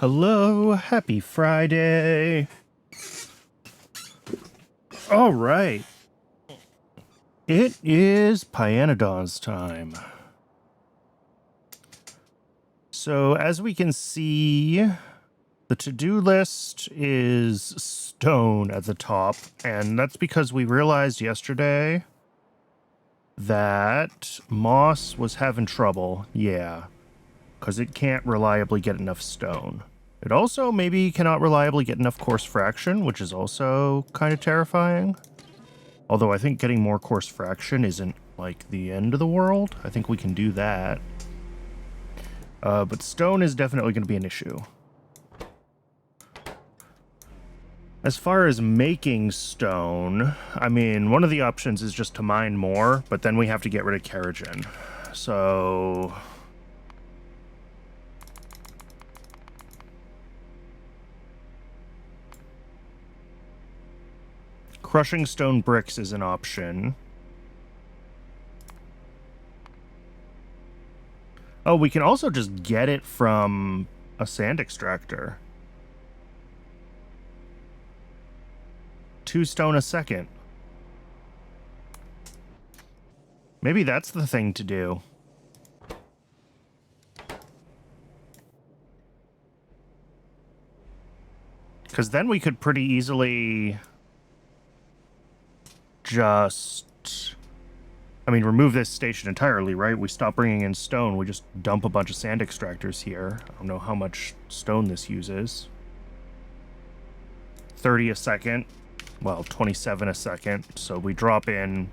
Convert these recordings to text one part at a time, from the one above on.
Hello, happy Friday. All right. It is Pyanodon's time. So as we can see, the to-do list is stone at the top, and that's because we realized yesterday that Moss was having trouble. Yeah, because it can't reliably get enough stone. It also maybe cannot reliably get enough coarse fraction, which is also kind of terrifying. Although I think getting more coarse fraction isn't like the end of the world. I think we can do that. But stone is definitely going to be an issue. As far as making stone, I mean, one of the options is just to mine more, but then we have to get rid of Keragen. So crushing stone bricks is an option. Oh, we can also just get it from a sand extractor. 2 stone a second. Maybe that's the thing to do. Because then we could pretty easily just... I mean, remove this station entirely, right? We stop bringing in stone. We just dump a bunch of sand extractors here. I don't know how much stone this uses. 30 a second. Well, 27 a second. So we drop in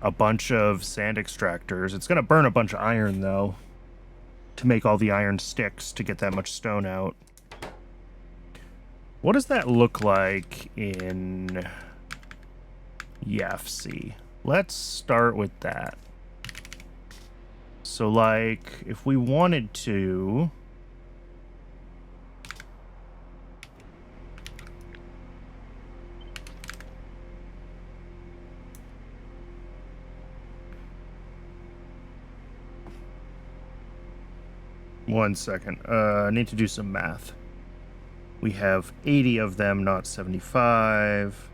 a bunch of sand extractors. It's going to burn a bunch of iron, though, to make all the iron sticks to get that much stone out. What does that look like in YAFC? Let's start with that. So, like, if we wanted to... One second. I need to do some math. We have 80 of them, not 75.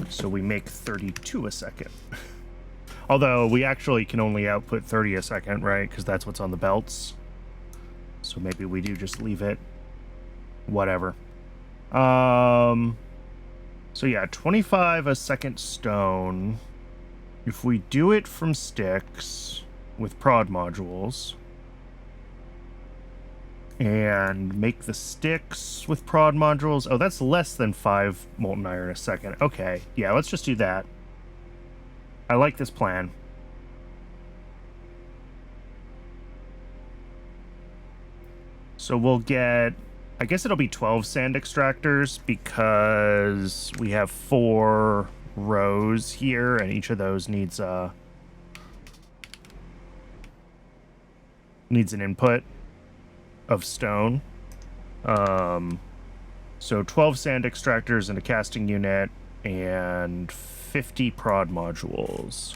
So we make 32 a second. Although we actually can only output 30 a second, right? Because that's what's on the belts. So maybe we do just leave it. Whatever. So yeah, 25 a second stone. If we do it from sticks with prod modules and make the sticks with prod modules. Oh, that's less than 5 molten iron a second. Okay, yeah, let's just do that. I like this plan. So we'll get... I guess it'll be 12 sand extractors because we have 4 rows here, and each of those needs an input of stone. So 12 sand extractors in a casting unit and 50 prod modules.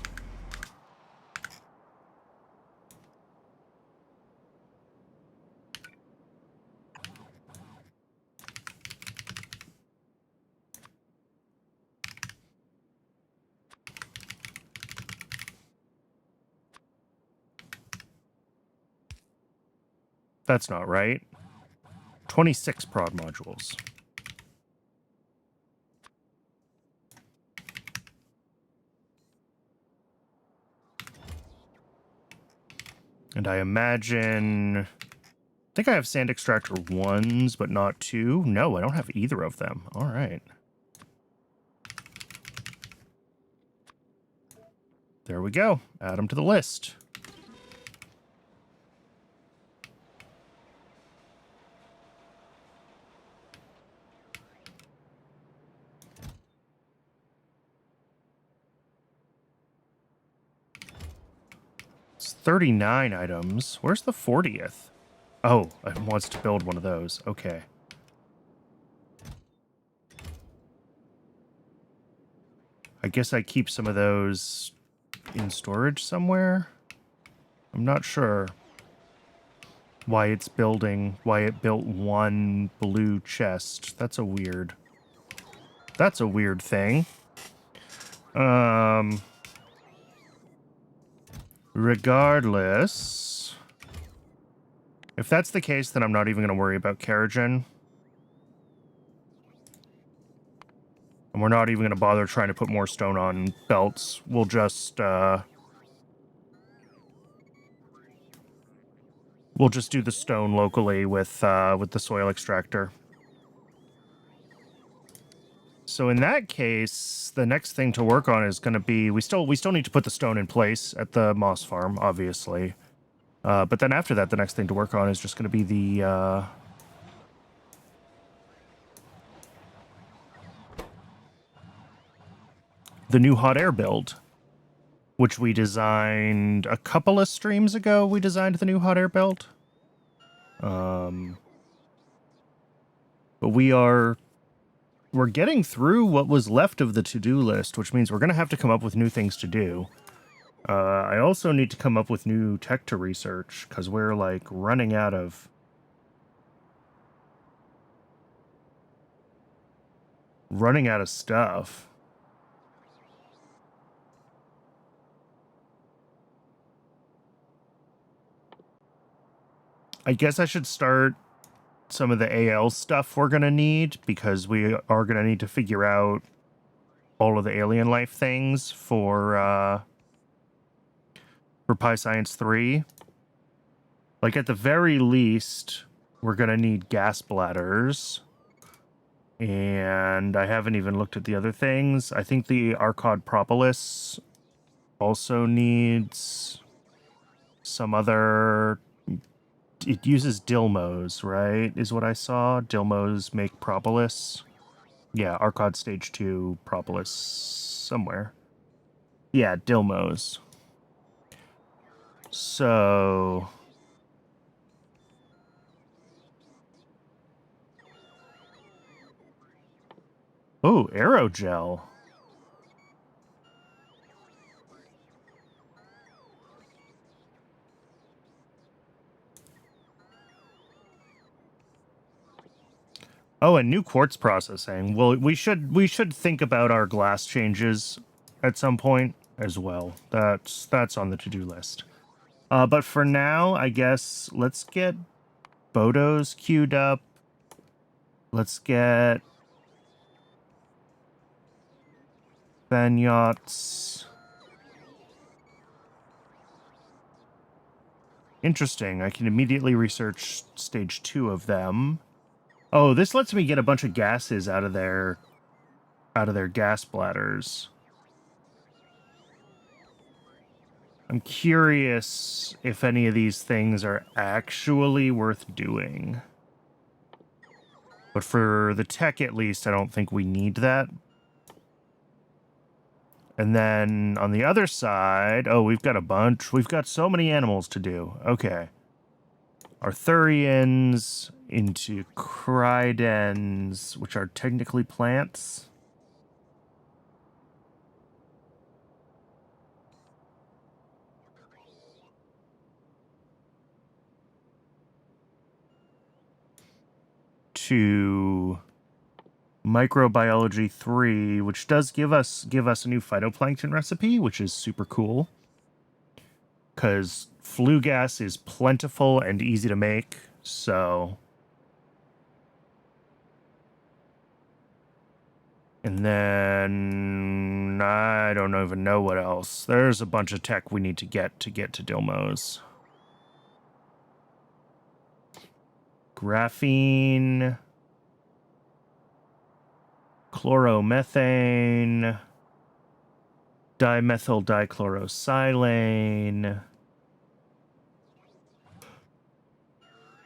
That's not right. 26 prod modules. And I imagine... I think I have sand extractor 1s, but not 2. No, I don't have either of them. All right. There we go. Add them to the list. It's 39 items. Where's the 40th? Oh, it wants to build one of those. Okay. I guess I keep some of those in storage somewhere. I'm not sure. why it built one blue chest. That's a weird thing. Regardless, if that's the case, then I'm not even going to worry about Keragen. And we're not even going to bother trying to put more stone on belts. We'll just do the stone locally with the soil extractor. So in that case, the next thing to work on is going to be we still need to put the stone in place at the moss farm, obviously. But then after that, the next thing to work on is just going to be the new hot air build, which we designed a couple of streams ago. We designed the new hot air build. But we're getting through what was left of the to-do list, which means we're going to have to come up with new things to do. I also need to come up with new tech to research, because we're, like, running out of stuff. I guess I should start some of the AL stuff we're going to need, because we are going to need to figure out all of the alien life things for Pi Science 3. Like, at the very least, we're going to need gas bladders. And I haven't even looked at the other things. I think the Arcod Propolis also needs some other... It uses Dilmos, right? Is what I saw. Dilmos make propolis. Yeah, Arcod Stage 2 propolis somewhere. Yeah, Dilmos. So... Oh, aerogel. Oh, and new quartz processing. Well, we should think about our glass changes at some point as well. That's on the to-do list. But for now, I guess let's get Bodos queued up. Let's get Banyots. Interesting. I can immediately research stage 2 of them. Oh, this lets me get a bunch of gases out of their gas bladders. I'm curious if any of these things are actually worth doing. But for the tech, at least, I don't think we need that. And then on the other side, oh, we've got a bunch. We've got so many animals to do. Okay. Arthurians into Crydens, which are technically plants. To Microbiology 3, which does give us a new phytoplankton recipe, which is super cool. Because flue gas is plentiful and easy to make, so... And then... I don't even know what else. There's a bunch of tech we need to get to Dilmos. Graphene... Chloromethane... Dimethyl dichlorosilane...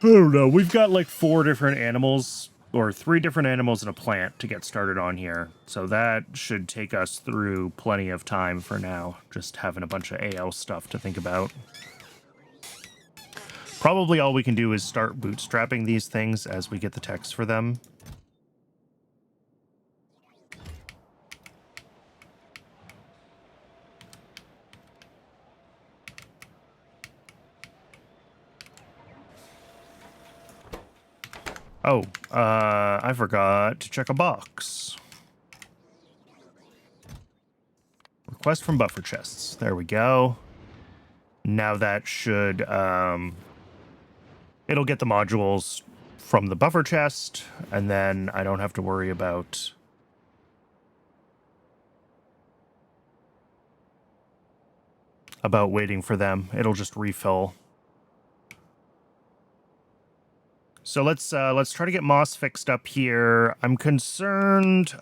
I don't know. We've got like 4 different animals, or 3 different animals and a plant to get started on here. So that should take us through plenty of time for now. Just having a bunch of AL stuff to think about. Probably all we can do is start bootstrapping these things as we get the text for them. Oh, I forgot to check a box. Request from buffer chests. There we go. Now that should, it'll get the modules from the buffer chest, and then I don't have to worry about waiting for them. It'll just refill. So let's try to get moss fixed up here. I'm concerned.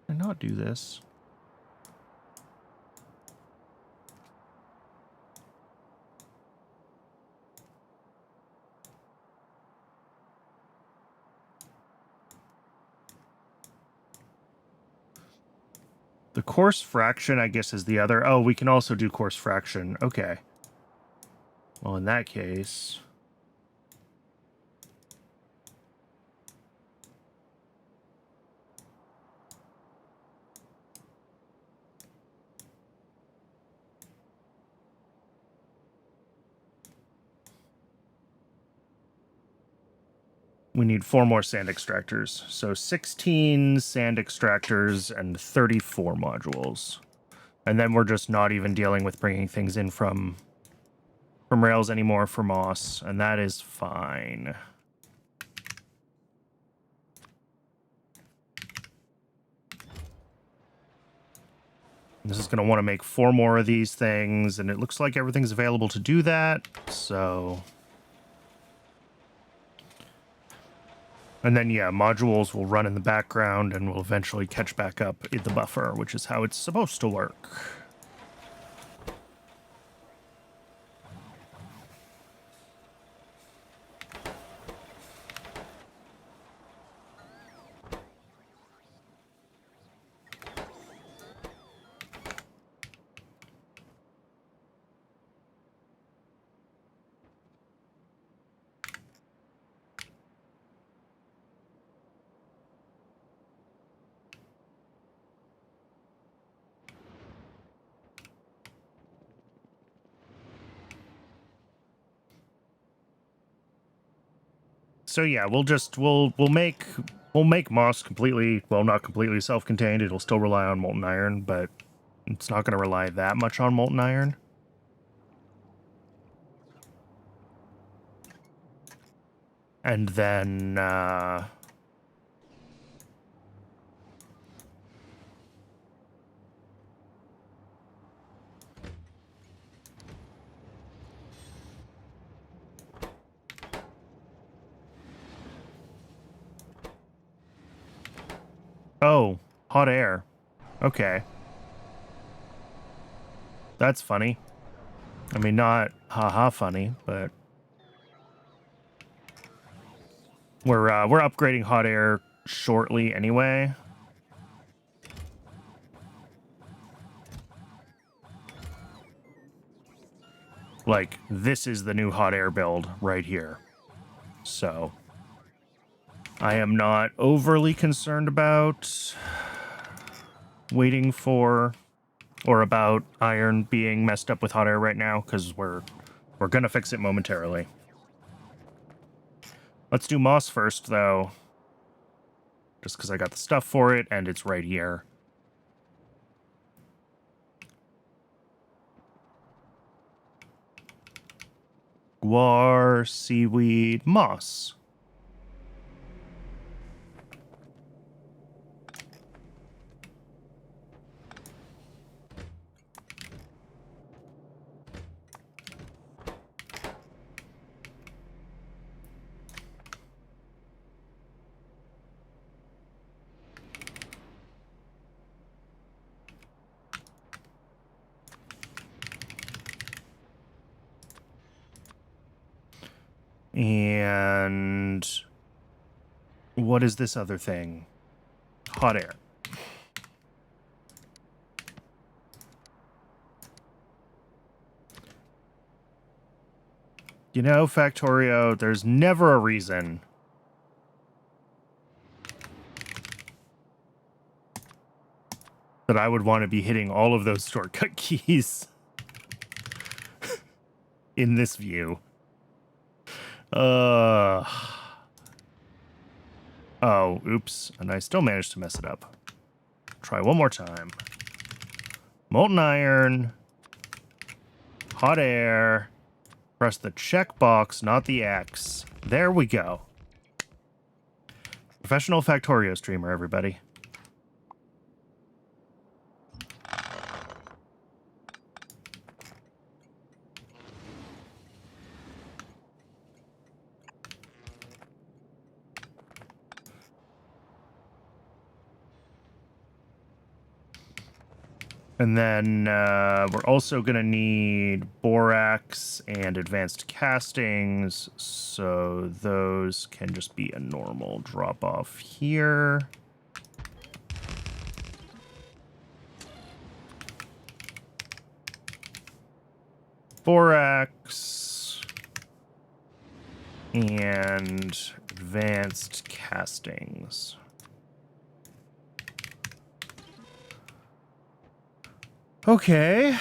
Did I not do this? The coarse fraction, I guess, is the other. Oh, we can also do coarse fraction. Okay. Well, in that case... we need 4 more sand extractors. So 16 sand extractors and 34 modules. And then we're just not even dealing with bringing things in from rails anymore for moss. And that is fine. This is going to want to make 4 more of these things. And it looks like everything's available to do that. So... and then, yeah, modules will run in the background and will eventually catch back up in the buffer, which is how it's supposed to work. So yeah, we'll make moss completely, well, not completely self-contained. It'll still rely on molten iron, but it's not going to rely that much on molten iron. And then oh, hot air. Okay. That's funny. I mean, not haha funny, but we're upgrading hot air shortly anyway. Like, this is the new hot air build right here. So I am not overly concerned about waiting for or about iron being messed up with hot air right now, because we're gonna fix it momentarily. Let's do moss first, though, just because I got the stuff for it and it's right here. Guar, seaweed, moss. And what is this other thing? Hot air. You know, Factorio, there's never a reason that I would want to be hitting all of those shortcut keys in this view. Oh, oops. And I still managed to mess it up. Try one more time. Molten iron. Hot air. Press the checkbox, not the X. There we go. Professional Factorio streamer, everybody. And then we're also going to need borax and advanced castings, so those can just be a normal drop-off here. Borax and advanced castings. Okay.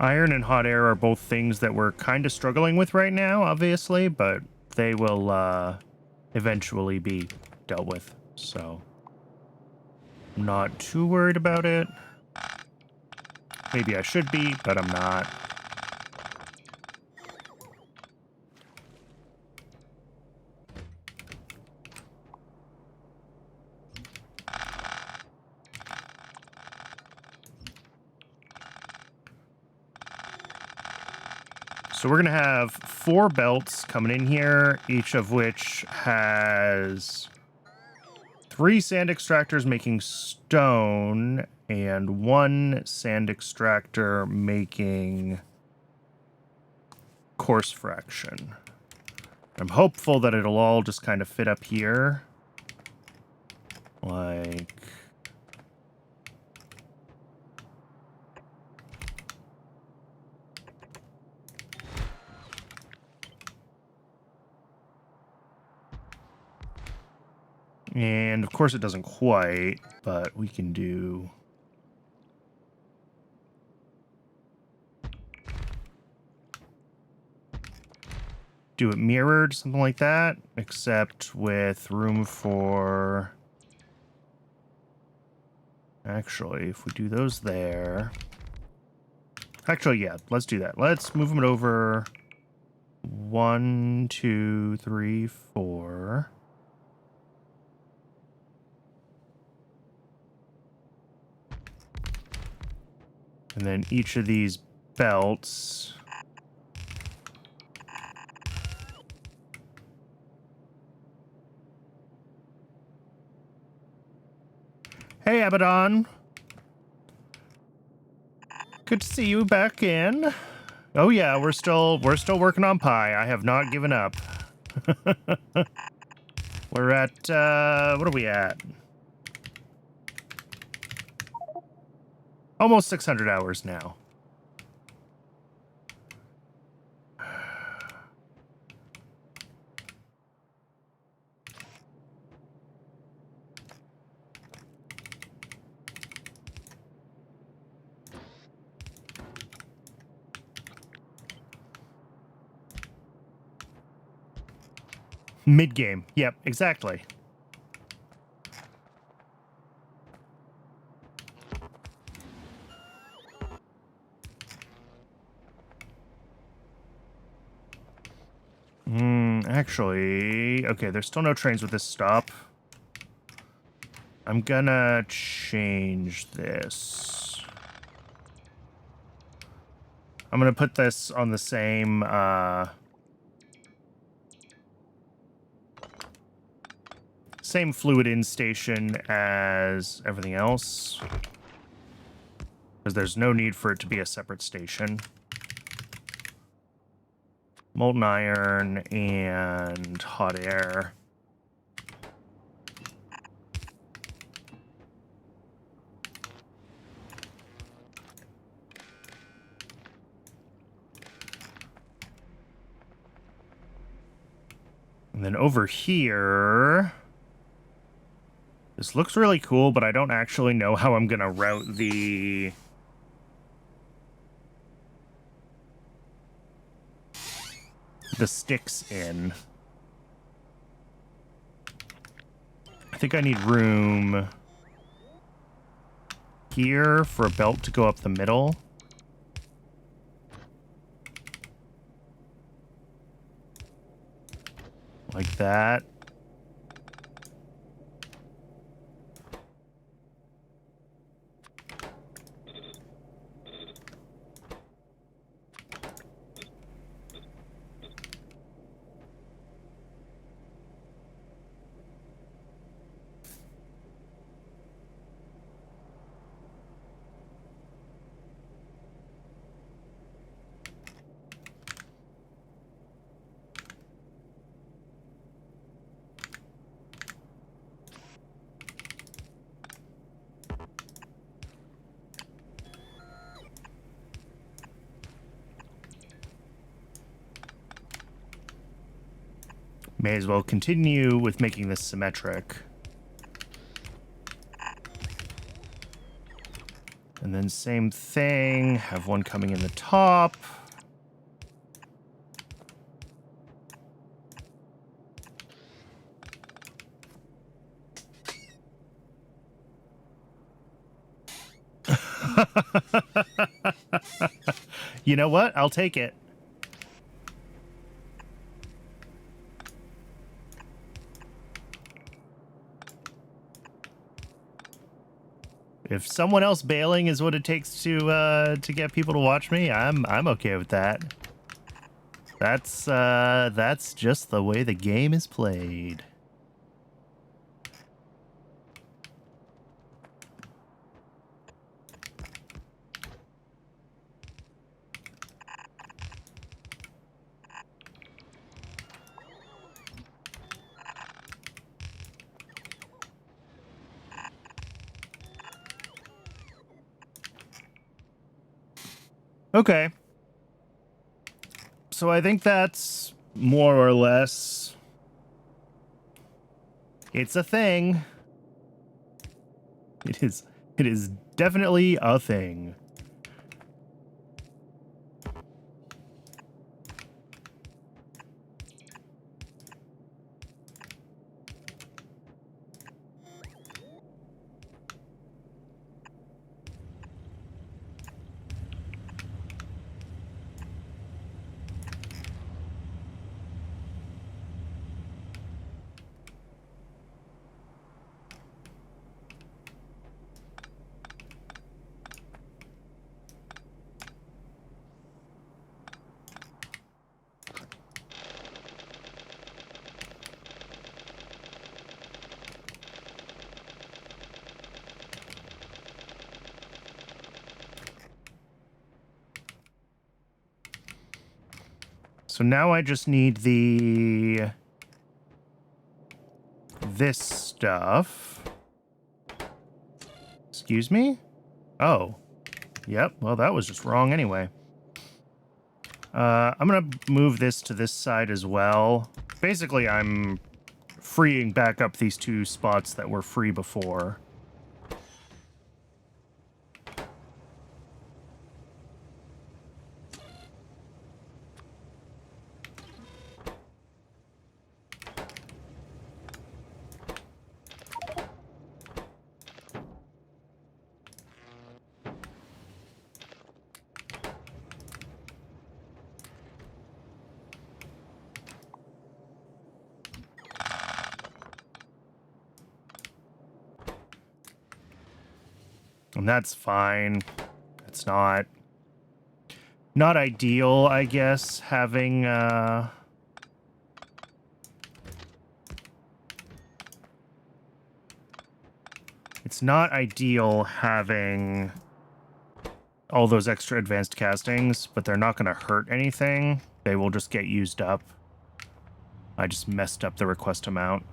Iron and hot air are both things that we're kind of struggling with right now, obviously, but they will eventually be dealt with, so I'm not too worried about it. Maybe I should be, but I'm not. So we're going to have 4 belts coming in here, each of which has 3 sand extractors making stone and 1 sand extractor making coarse fraction. I'm hopeful that it'll all just kind of fit up here. Like... And, of course, it doesn't quite, but we can do... do it mirrored, something like that, except with room for... Actually, if we do those there... Actually, yeah, let's do that. Let's move them over 1, 2, 3, 4... And then each of these belts... Hey, Abaddon. Good to see you back in. Oh yeah, we're still working on pie. I have not given up. We're at what are we at? Almost 600 hours now. Mid-game. Yep, exactly. Actually... Okay, there's still no trains with this stop. I'm gonna change this. I'm gonna put this on the same, same fluid in station as everything else. Because there's no need for it to be a separate station. molten iron and hot air. And then over here, this looks really cool, but I don't actually know how I'm going to route the sticks in. I think I need room here for a belt to go up the middle. Like that. May as well continue with making this symmetric. And then same thing, have one coming in the top. You know what? I'll take it. If someone else bailing is what it takes to get people to watch me, I'm okay with that. That's just the way the game is played. Okay. So I think that's more or less... It's a thing. It is definitely a thing. So now I just need this stuff. Excuse me? Oh. Yep, well that was just wrong anyway. I'm gonna move this to this side as well. Basically, I'm freeing back up these two spots that were free before. And that's fine. It's not ideal, I guess, having it's not ideal having all those extra advanced castings, but they're not going to hurt anything. bay will just get used up. I just messed up the request amount.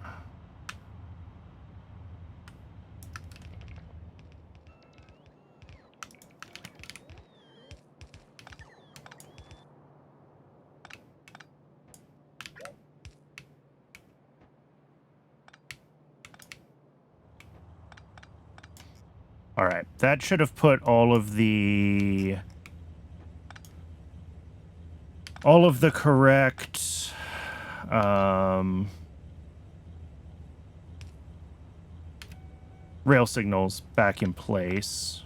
All right, that should have put all of the correct rail signals back in place,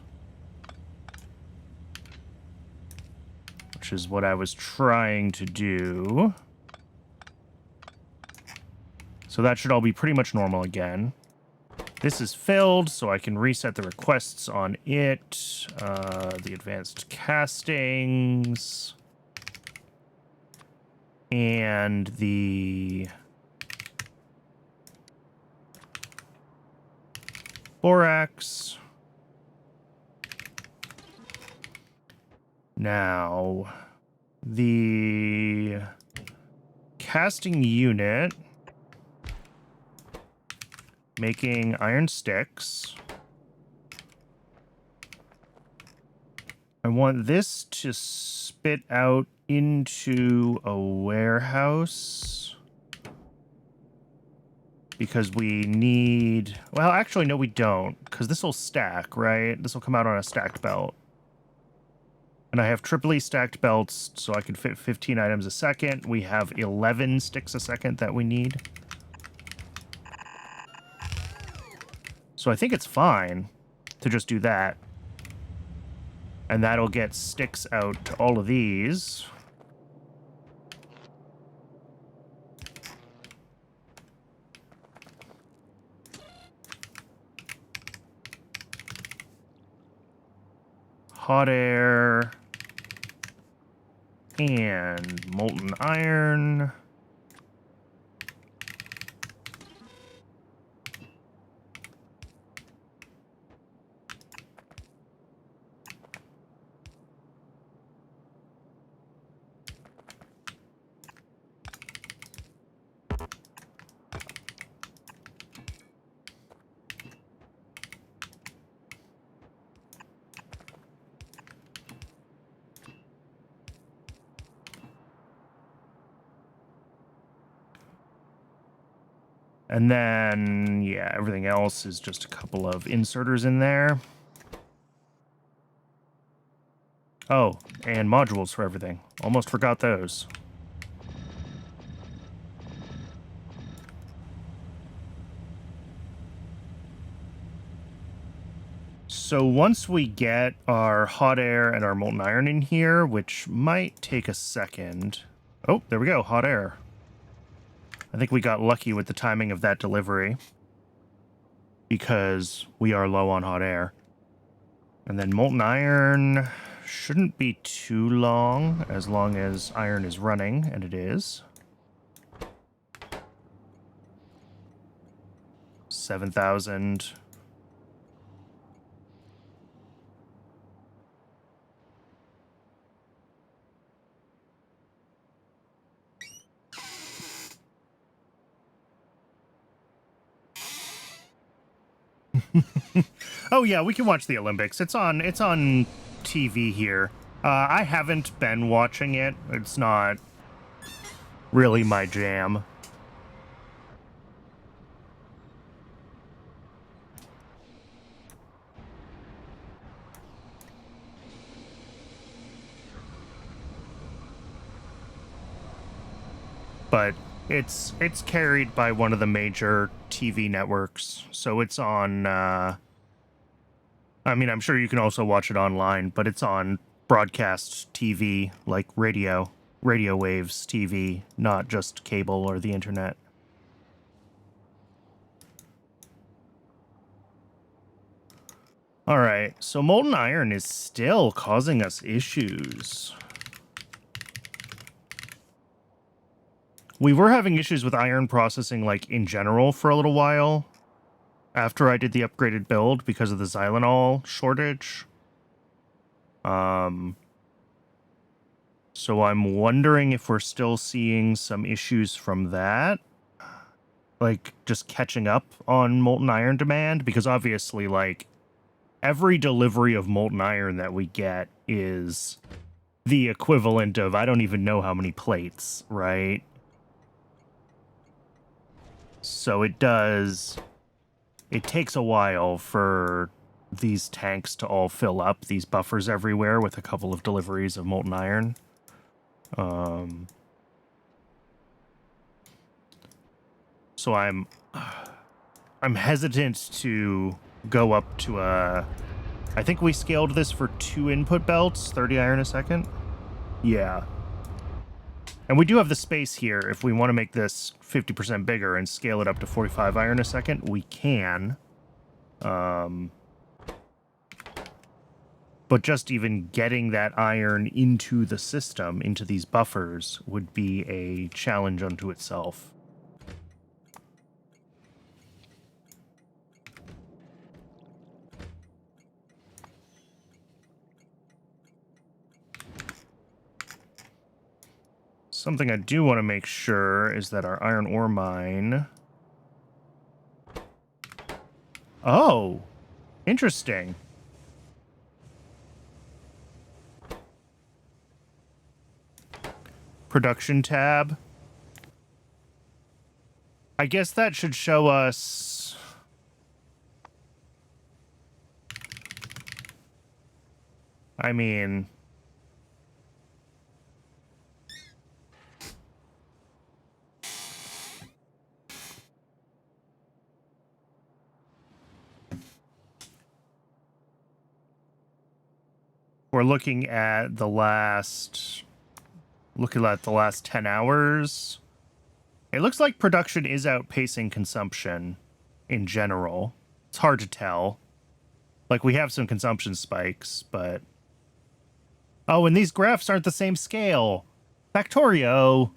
which is what I was trying to do. So that should all be pretty much normal again. This is filled, so I can reset the requests on it. The advanced castings. And the borax. Now, the casting unit making iron sticks. I want this to spit out into a warehouse because we need... Well, actually, no, we don't, because this will stack, right? This will come out on a stacked belt. And I have triply stacked belts, so I can fit 15 items a second. We have 11 sticks a second that we need. So I think it's fine to just do that. And that'll get sticks out to all of these. Hot air. And molten iron. And then, yeah, everything else is just a couple of inserters in there. Oh, and modules for everything. Almost forgot those. So once we get our hot air and our molten iron in here, which might take a second. Oh, there we go, hot air. I think we got lucky with the timing of that delivery because we are low on hot air. And then molten iron shouldn't be too long as iron is running, and it is. 7,000. Oh yeah, we can watch the Olympics. It's on TV here. I haven't been watching it. It's not really my jam. But it's carried by one of the major TV networks, so it's on I mean, I'm sure you can also watch it online, but it's on broadcast TV, like radio waves TV, not just cable or the internet. All right, so molten iron is still causing us issues. We were having issues with iron processing, like, in general for a little while after I did the upgraded build because of the xylanol shortage. So I'm wondering if we're still seeing some issues from that. Like, just catching up on molten iron demand, because obviously, like, every delivery of molten iron that we get is the equivalent of I don't even know how many plates, right? So it takes a while for these tanks to all fill up, these buffers everywhere with a couple of deliveries of molten iron. So I'm hesitant to go up to I think we scaled this for 2 input belts, 30 iron a second. Yeah. And we do have the space here. If we want to make this 50% bigger and scale it up to 45 iron a second, we can. But just even getting that iron into the system, into these buffers, would be a challenge unto itself. Something I do want to make sure is that our iron ore mine... Oh! Interesting. Production tab. I guess that should show us... I mean... We're looking at the last 10 hours. It looks like production is outpacing consumption in general. It's hard to tell. Like, we have some consumption spikes, but... Oh, and these graphs aren't the same scale. Factorio.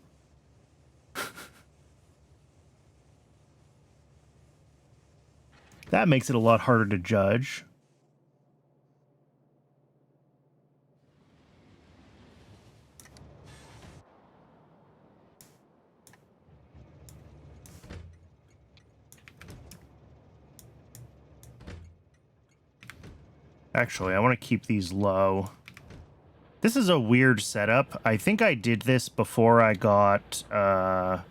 That makes it a lot harder to judge. Actually, I want to keep these low. This is a weird setup. I think I did this before I got... Oh,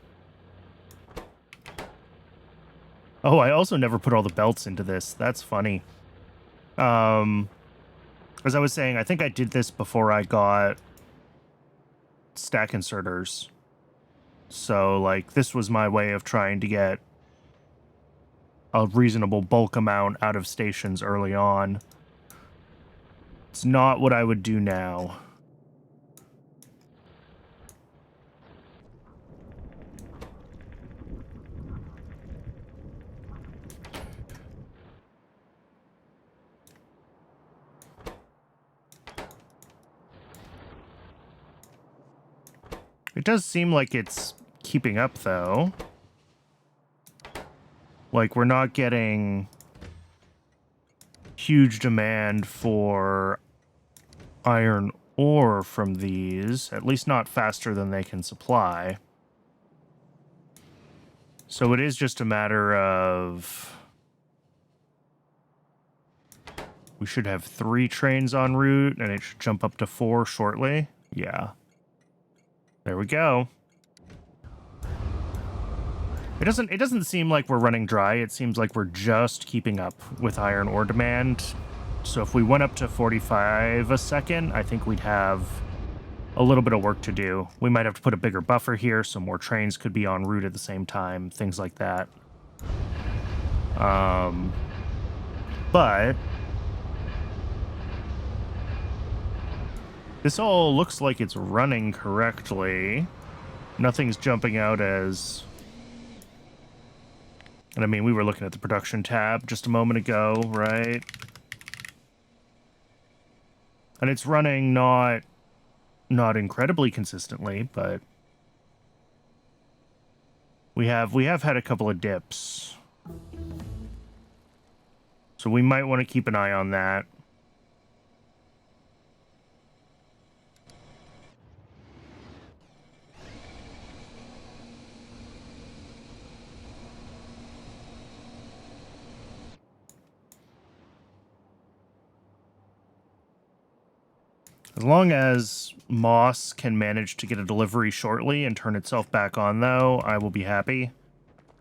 I also never put all the belts into this. That's funny. As I was saying, I think I did this before I got stack inserters. So, like, this was my way of trying to get a reasonable bulk amount out of stations early on. It's not what I would do now. It does seem like it's keeping up, though. Like, we're not getting huge demand for iron ore from these, at least not faster than they can supply. So it is just a matter of... We should have 3 trains en route, and it should jump up to 4 shortly. Yeah. There we go. It doesn't seem like we're running dry. It seems like we're just keeping up with iron ore demand. So if we went up to 45 a second, I think we'd have a little bit of work to do. We might have to put a bigger buffer here so more trains could be en route at the same time, things like that. But this all looks like it's running correctly. Nothing's jumping out as... And I mean, we were looking at the production tab just a moment ago, right? And it's running not incredibly consistently, but we have had a couple of dips. So we might want to keep an eye on that. As long as Moss can manage to get a delivery shortly and turn itself back on, though, I will be happy.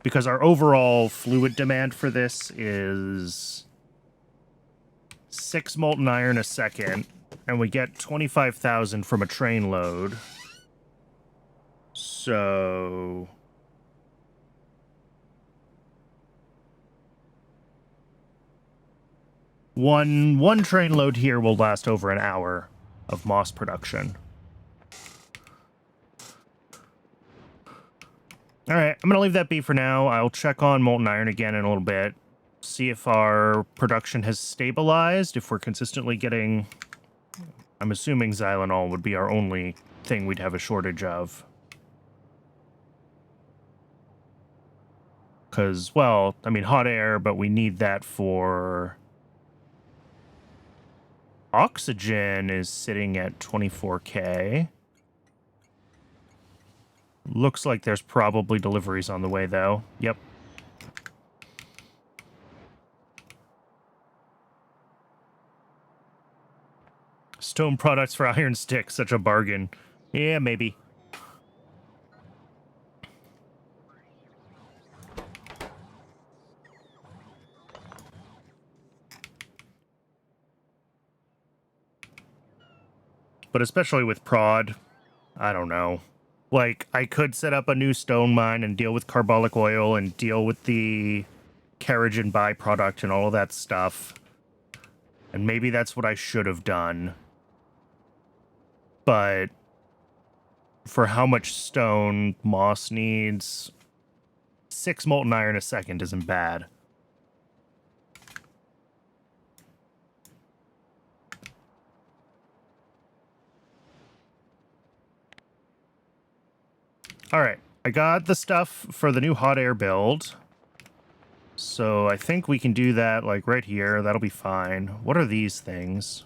Because our overall fluid demand for this is 6 molten iron a second, and we get 25,000 from a train load. So... One train load here will last over an hour of moss production. Alright, I'm going to leave that be for now. I'll check on molten iron again in a little bit. See if our production has stabilized, if we're consistently getting... I'm assuming xylenol would be our only thing we'd have a shortage of. Because, well, I mean, hot air, but we need that for... Oxygen is sitting at 24K. Looks like there's probably deliveries on the way, though. Yep. Stone products for iron stick, such a bargain. Yeah, maybe. But especially with prod, I don't know. Like, I could set up a new stone mine and deal with carbolic oil and deal with the Carrigan byproduct and all of that stuff. And maybe that's what I should have done. But for how much stone Moss needs, 6 molten iron a second isn't bad. Alright, I got the stuff for the new hot air build. So I think we can do that, like, right here. That'll be fine. What are these things?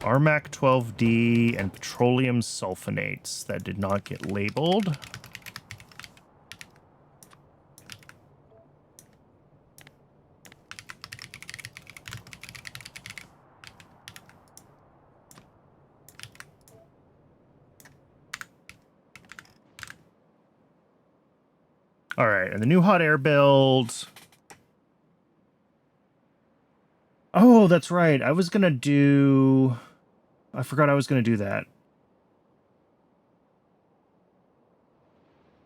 Armac 12D and petroleum sulfonates that did not get labeled. All right, and the new hot air build. Oh, that's right. I was going to do... I forgot I was going to do that.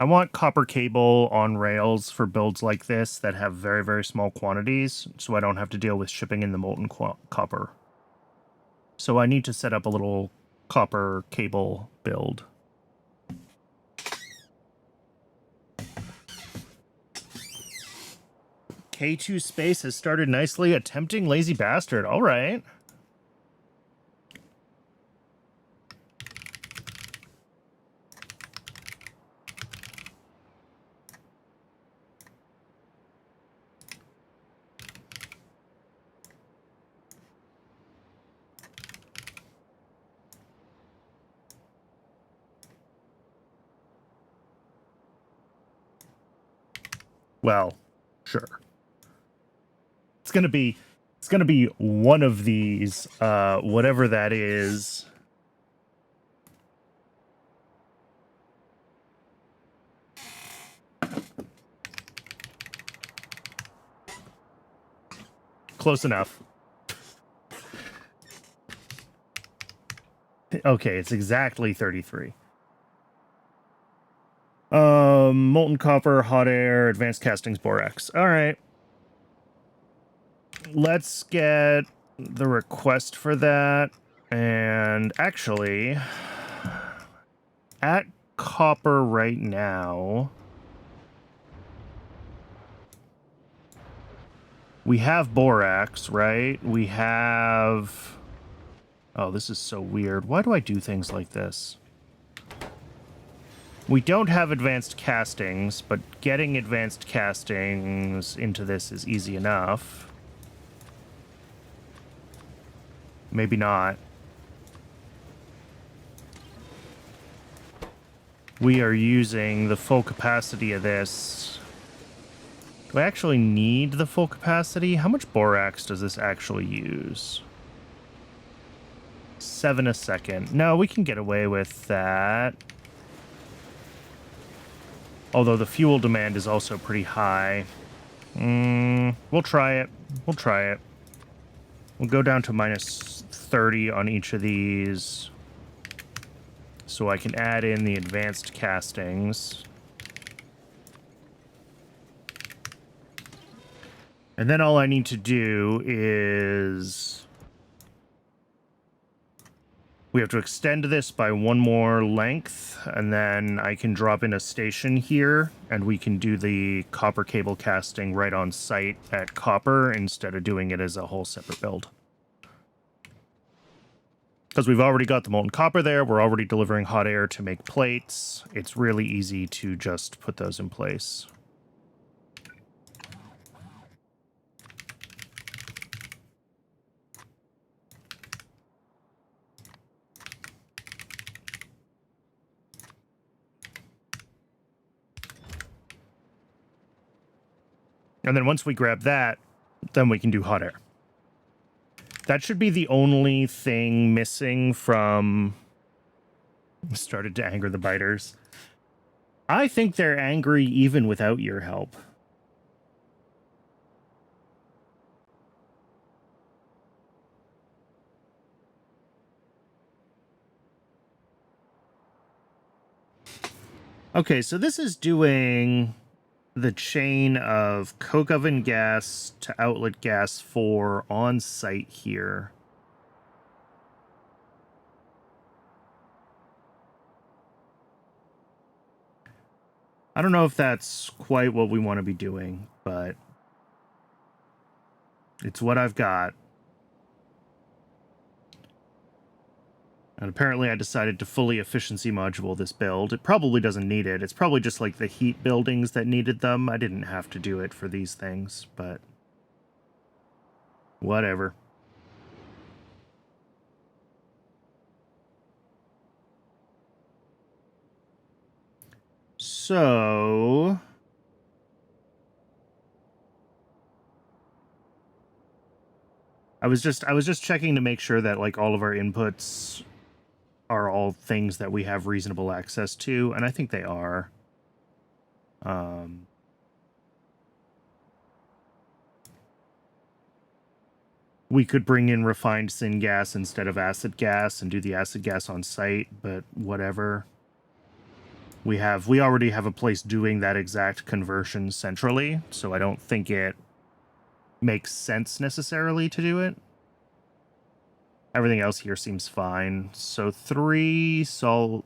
I want copper cable on rails for builds like this that have very, very small quantities, so I don't have to deal with shipping in the molten copper. So I need to set up a little copper cable build. K2 Space has started nicely, attempting Lazy Bastard. All right. Well, sure. It's gonna be one of these, whatever that is. Close enough. Okay, it's exactly 33. Molten copper, hot air, advanced castings, borax. All right. Let's get the request for that. And actually, at copper right now, we have borax, right? We have... Oh, this is so weird. Why do I do things like this? We don't have advanced castings, but getting advanced castings into this is easy enough. Maybe not. We are using the full capacity of this. Do I actually need the full capacity? How much borax does this actually use? 7 a second. No, we can get away with that. Although the fuel demand is also pretty high. We'll try it. We'll try it. We'll go down to minus 30 on each of these. So I can add in the advanced castings. And then all I need to do is... we have to extend this by one more length, and then I can drop in a station here, and we can do the copper cable casting right on site at copper instead of doing it as a whole separate build. Because we've already got the molten copper there, we're already delivering hot air to make plates. It's really easy to just put those in place. And then once we grab that, then we can do hot air. That should be the only thing missing from... started to anger the biters. I think they're angry even without your help. Okay, so this is doing the chain of coke oven gas to outlet gas for on site here. I don't know if that's quite what we want to be doing, but it's what I've got. And apparently I decided to fully efficiency module this build. It probably doesn't need it. It's probably just like the heat buildings that needed them. I didn't have to do it for these things, but whatever. So... I was just checking to make sure that like all of our inputs are all things that we have reasonable access to, and I think they are. We could bring in refined syngas instead of acid gas and do the acid gas on site, but whatever. We already have a place doing that exact conversion centrally, so I don't think it makes sense necessarily to do it. Everything else here seems fine. So 3 solid...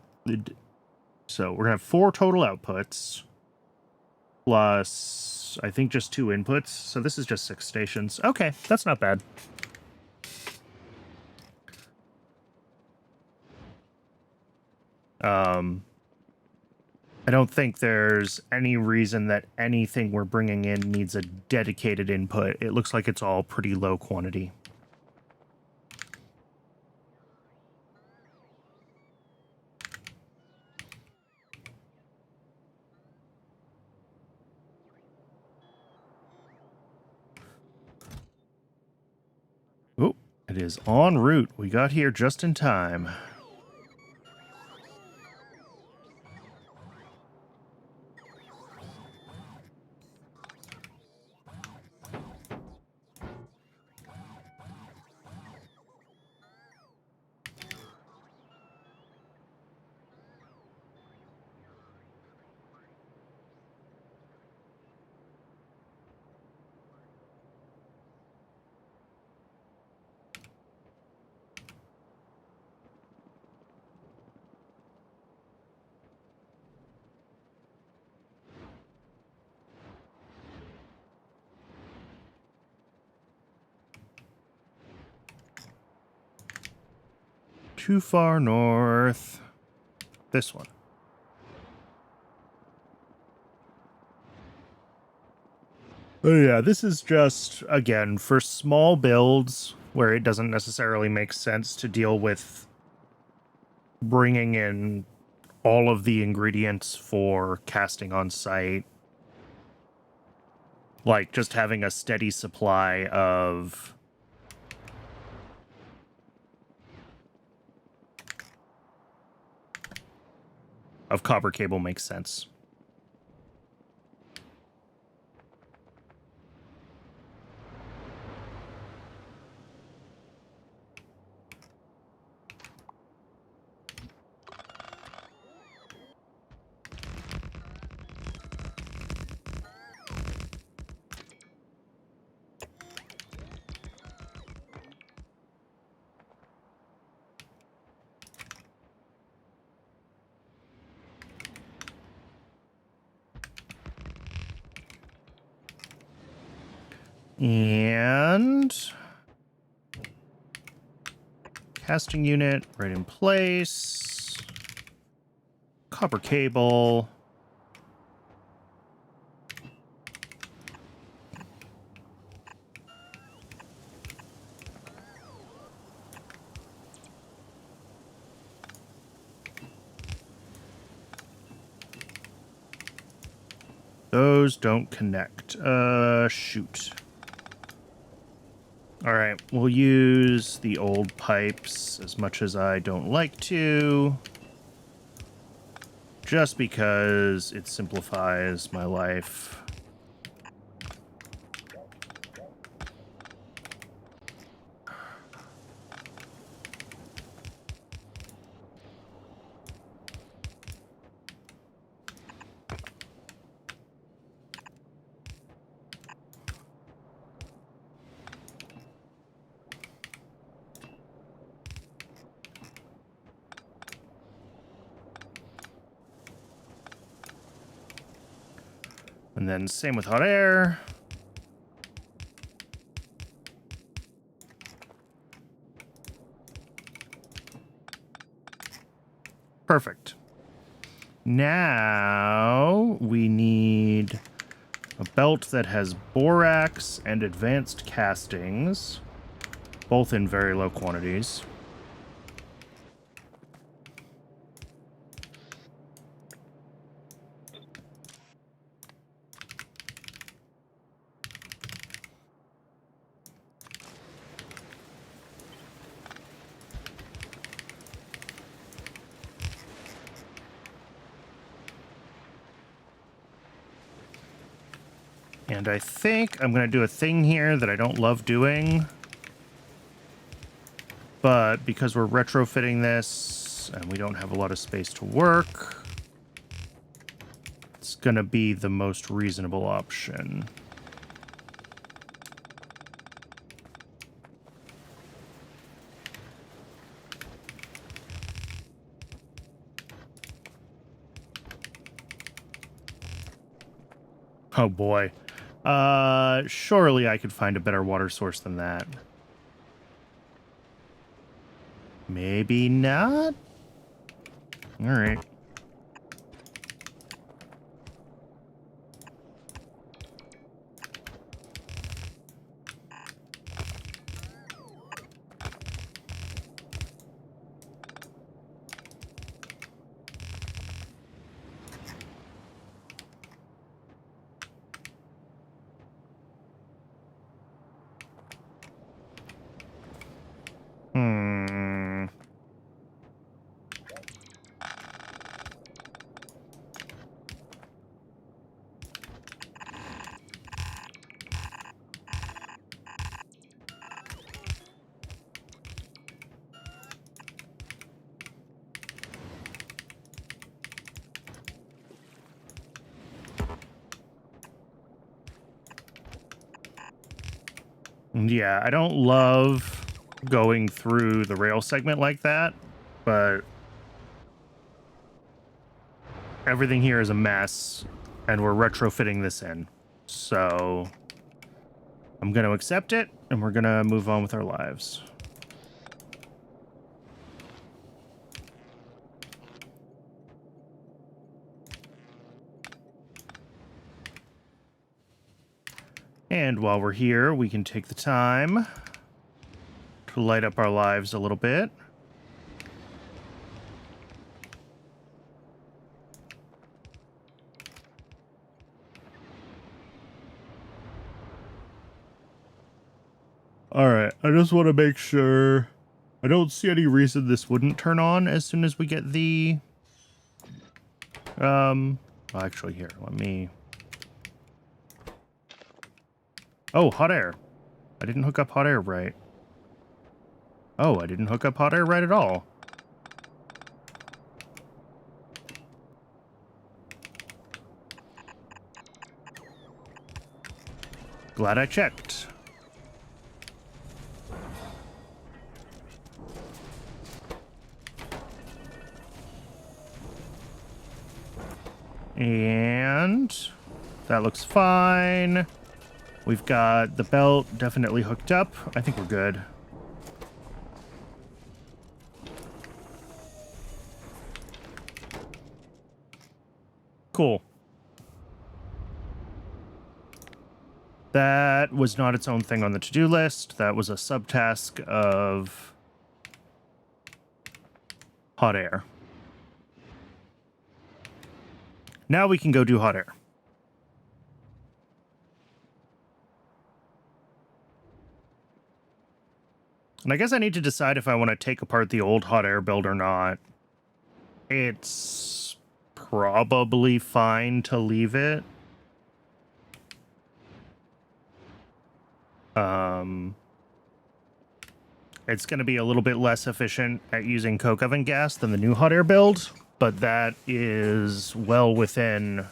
so we're going to have 4 total outputs. Plus, I think just 2 inputs. So this is just 6 stations. Okay, that's not bad. I don't think there's any reason that anything we're bringing in needs a dedicated input. It looks like it's all pretty low quantity. Oh, it is en route. We got here just in time. Too far north. This one. Oh yeah, this is just, again, for small builds where it doesn't necessarily make sense to deal with bringing in all of the ingredients for casting on site. Like, just having a steady supply of of copper cable makes sense. And casting unit right in place. Copper cable. Those don't connect. Shoot. All right, we'll use the old pipes as much as I don't like to. Just because it simplifies my life. And then same with hot air. Perfect. Now we need a belt that has borax and advanced castings, both in very low quantities. And I think I'm going to do a thing here that I don't love doing. But because we're retrofitting this and we don't have a lot of space to work, it's going to be the most reasonable option. Oh boy. Surely I could find a better water source than that. Maybe not? All right. Yeah, I don't love going through the rail segment like that, but everything here is a mess, and we're retrofitting this in. So I'm going to accept it, and we're going to move on with our lives. And while we're here, we can take the time to light up our lives a little bit. All right, I just want to make sure. I don't see any reason this wouldn't turn on as soon as we get the Actually, here, let me... Oh, hot air. I didn't hook up hot air right. Oh, I didn't hook up hot air right at all. Glad I checked. And that looks fine. We've got the belt definitely hooked up. I think we're good. Cool. That was not its own thing on the to-do list. That was a subtask of hot air. Now we can go do hot air. And I guess I need to decide if I want to take apart the old hot air build or not. It's probably fine to leave it. It's going to be a little bit less efficient at using coke oven gas than the new hot air build, but that is well within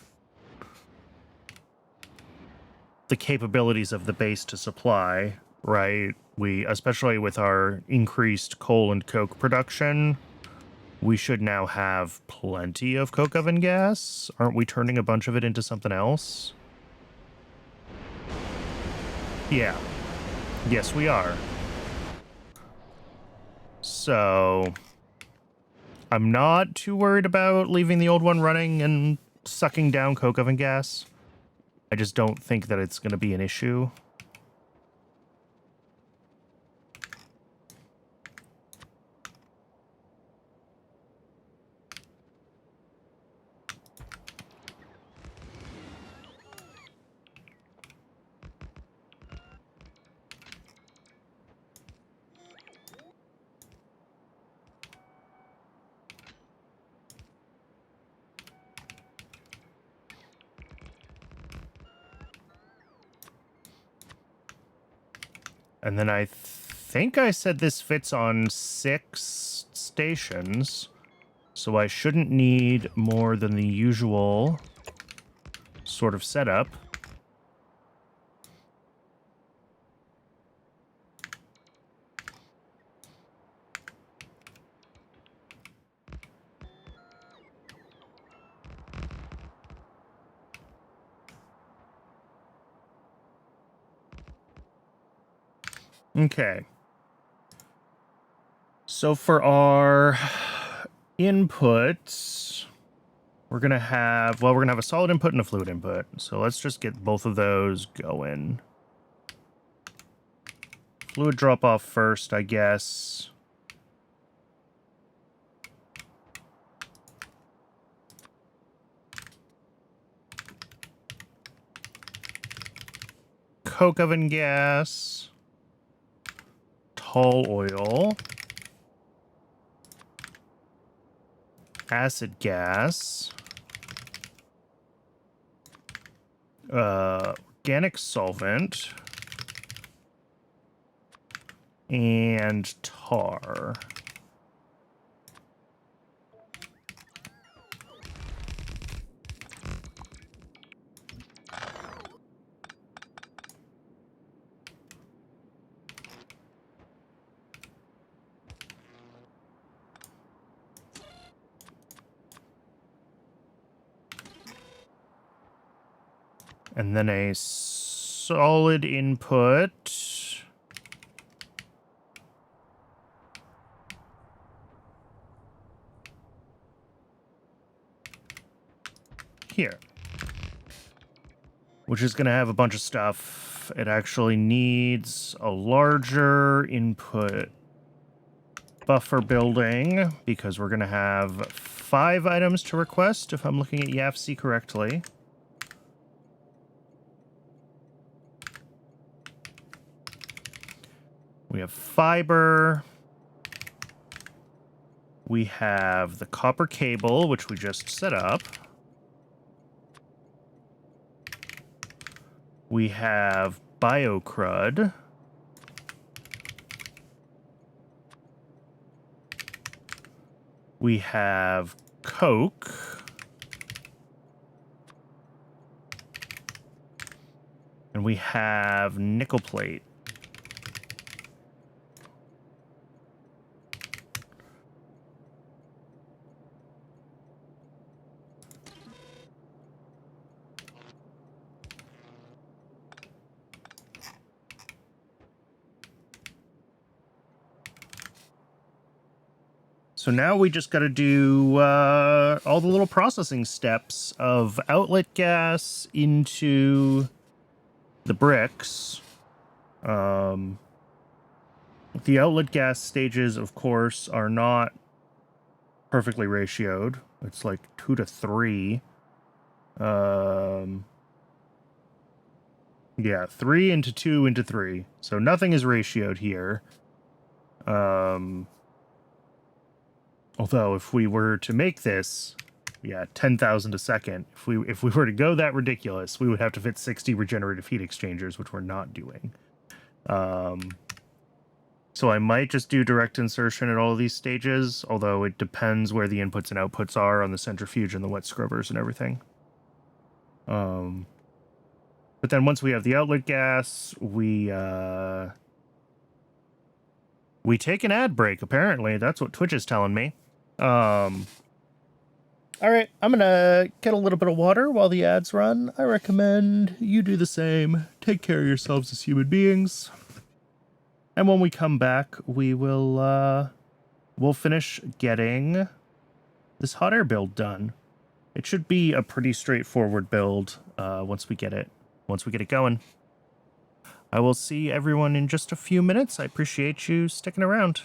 the capabilities of the base to supply, right? We, especially with our increased coal and coke production, we should now have plenty of coke oven gas. Aren't we turning a bunch of it into something else? Yeah. Yes, we are. So I'm not too worried about leaving the old one running and sucking down coke oven gas. I just don't think that it's going to be an issue. And then I think I said this fits on 6 stations, so I shouldn't need more than the usual sort of setup. Okay. So for our inputs, we're going to have a solid input and a fluid input. So let's just get both of those going. Fluid drop off first, I guess. Coke oven gas. Tall oil. Acid gas. Organic solvent. And tar. And then a solid input. Here. Which is going to have a bunch of stuff. It actually needs a larger input buffer building because we're going to have 5 items to request if I'm looking at YAFC correctly. We have fiber. We have the copper cable, which we just set up. We have biocrud. We have coke. And we have nickel plate. So now we just got to do all the little processing steps of outlet gas into the bricks. The outlet gas stages, of course, are not perfectly ratioed. It's like 2 to 3. Yeah, 3 into 2 into 3. So nothing is ratioed here. Although if we were to make this, yeah, 10,000 a second. If we were to go that ridiculous, we would have to fit 60 regenerative heat exchangers, which we're not doing. So I might just do direct insertion at all of these stages, although it depends where the inputs and outputs are on the centrifuge and the wet scrubbers and everything. But then once we have the outlet gas, we take an ad break, apparently. That's what Twitch is telling me. All right, I'm gonna get a little bit of water while the ads run. I recommend you do the same. Take care of yourselves as human beings. And when we come back, we will, we'll finish getting this hot air build done. It should be a pretty straightforward build, once we get it going. I will see everyone in just a few minutes. I appreciate you sticking around.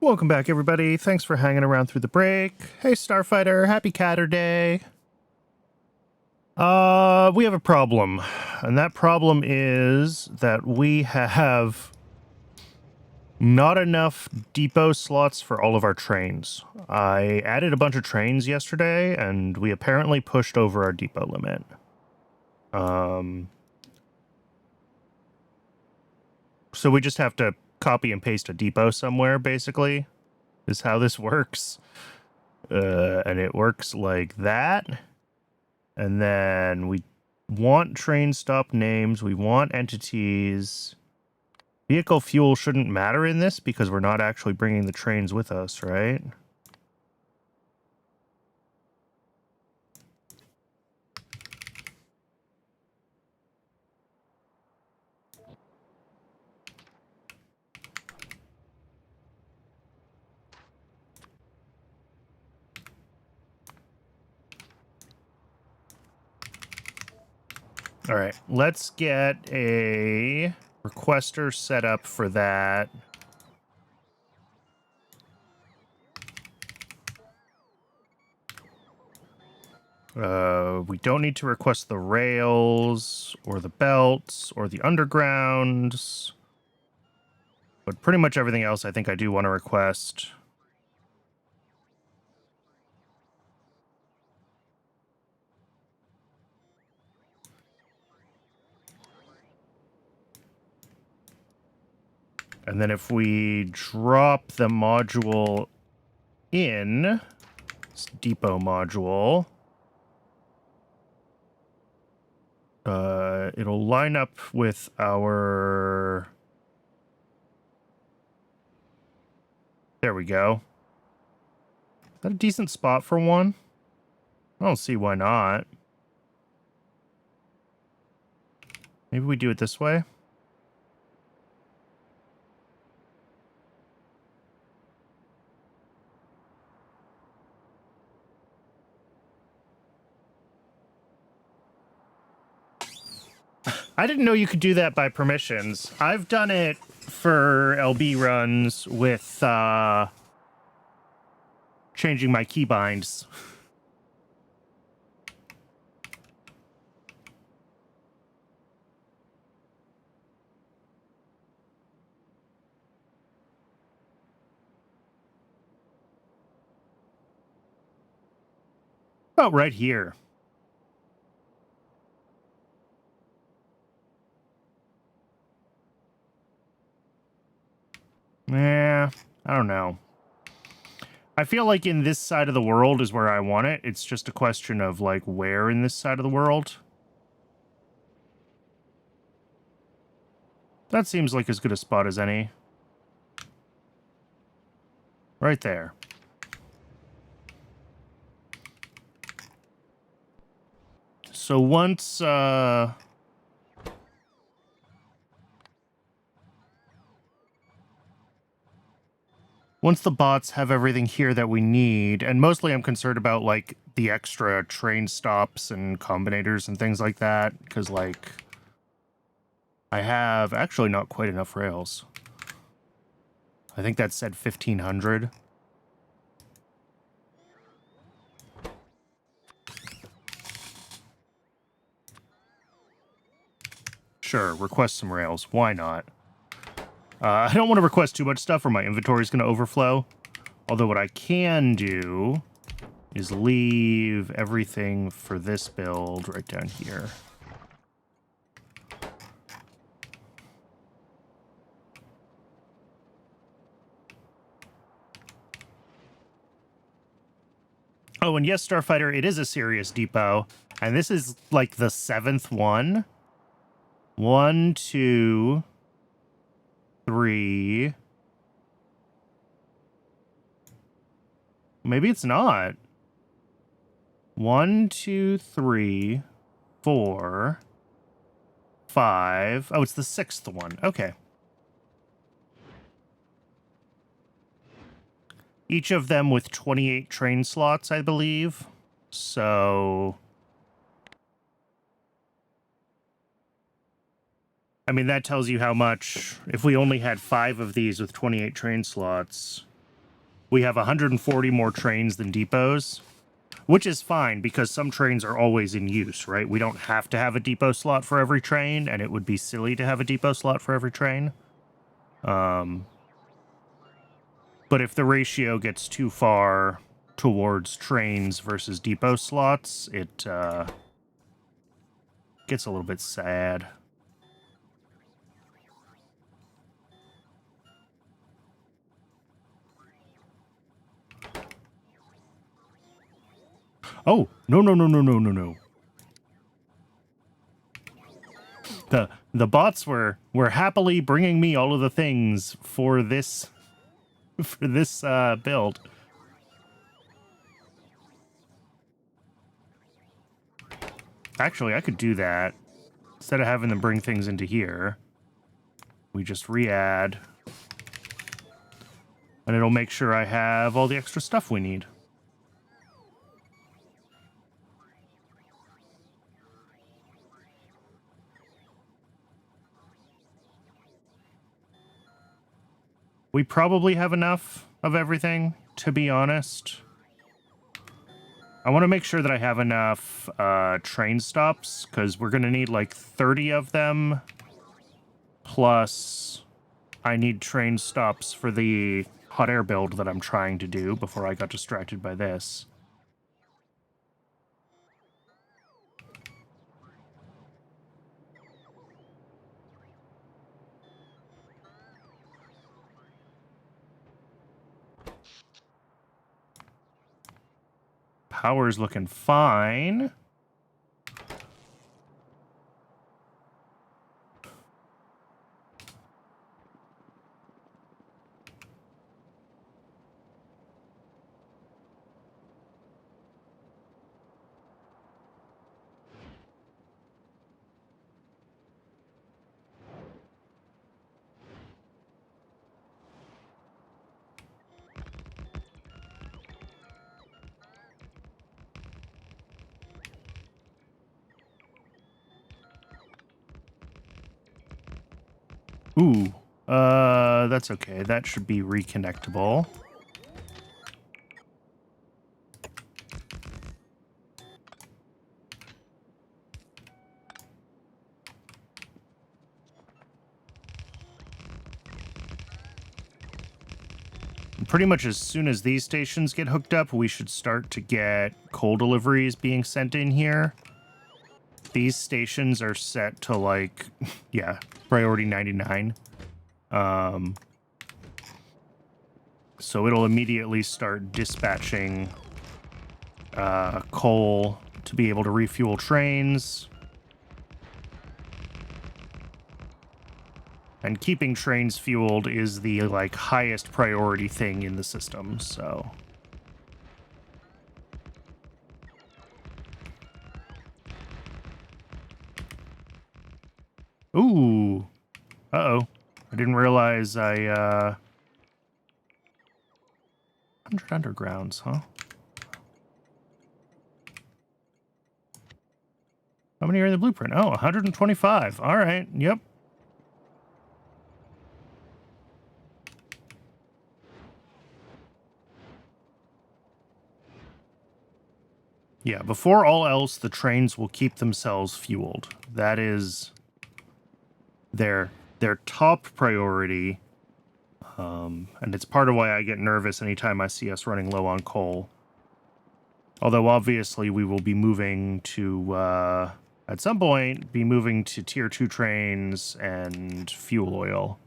Welcome back, everybody. Thanks for hanging around through the break. Hey, Starfighter. Happy Catter Day. We have a problem. And that problem is that we have not enough depot slots for all of our trains. I added a bunch of trains yesterday, and we apparently pushed over our depot limit. So we just have to copy and paste a depot somewhere, basically, is how this works. And it works like that. And then we want train stop names. We want entities. Vehicle fuel shouldn't matter in this because we're not actually bringing the trains with us, right? All right, let's get a requester set up for that. We don't need to request the rails or the belts or the undergrounds, but pretty much everything else I think I do want to request. And then if we drop the module in, this depot module, it'll line up with our... There we go. Is that a decent spot for one? I don't see why not. Maybe we do it this way? I didn't know you could do that by permissions. I've done it for LB runs with changing my keybinds. Oh, right here. Yeah, I don't know. I feel like in this side of the world is where I want it. It's just a question of, like, where in this side of the world. That seems like as good a spot as any. Right there. So once, once the bots have everything here that we need, and mostly I'm concerned about, like, the extra train stops and combinators and things like that, because, like, I have actually not quite enough rails. I think that said 1,500. Sure, request some rails. Why not? I don't want to request too much stuff or my inventory is going to overflow. Although what I can do is leave everything for this build right down here. Oh, and yes, Starfighter, it is a serious depot. And this is like the 7th one. 1, 2, 3. Maybe it's not. 1, 2, 3, 4, 5. Oh, it's the 6th one. Okay. Each of them with 28 train slots, I believe. So... I mean, that tells you how much... If we only had 5 of these with 28 train slots... we have 140 more trains than depots, which is fine because some trains are always in use, right? We don't have to have a depot slot for every train, and it would be silly to have a depot slot for every train. But if the ratio gets too far towards trains versus depot slots, it gets a little bit sad. Oh, no. The bots were happily bringing me all of the things for this build. Actually, I could do that. Instead of having them bring things into here, we just re-add. And it'll make sure I have all the extra stuff we need. We probably have enough of everything, to be honest. I want to make sure that I have enough train stops, because we're going to need like 30 of them. Plus, I need train stops for the hot air build that I'm trying to do before I got distracted by this. Power's looking fine. Ooh, that's okay. That should be reconnectable. Pretty much as soon as these stations get hooked up, we should start to get coal deliveries being sent in here. These stations are set to, like, yeah, priority 99. So it'll immediately start dispatching coal to be able to refuel trains. And keeping trains fueled is the, like, highest priority thing in the system, so... Ooh! Uh-oh. I didn't realize 100 undergrounds, huh? How many are in the blueprint? Oh, 125. All right, yep. Yeah, before all else, the trains will keep themselves fueled. That is their top priority, and it's part of why I get nervous anytime I see us running low on coal. Although, obviously, we will be moving to, at some point, be moving to Tier 2 trains and fuel oil.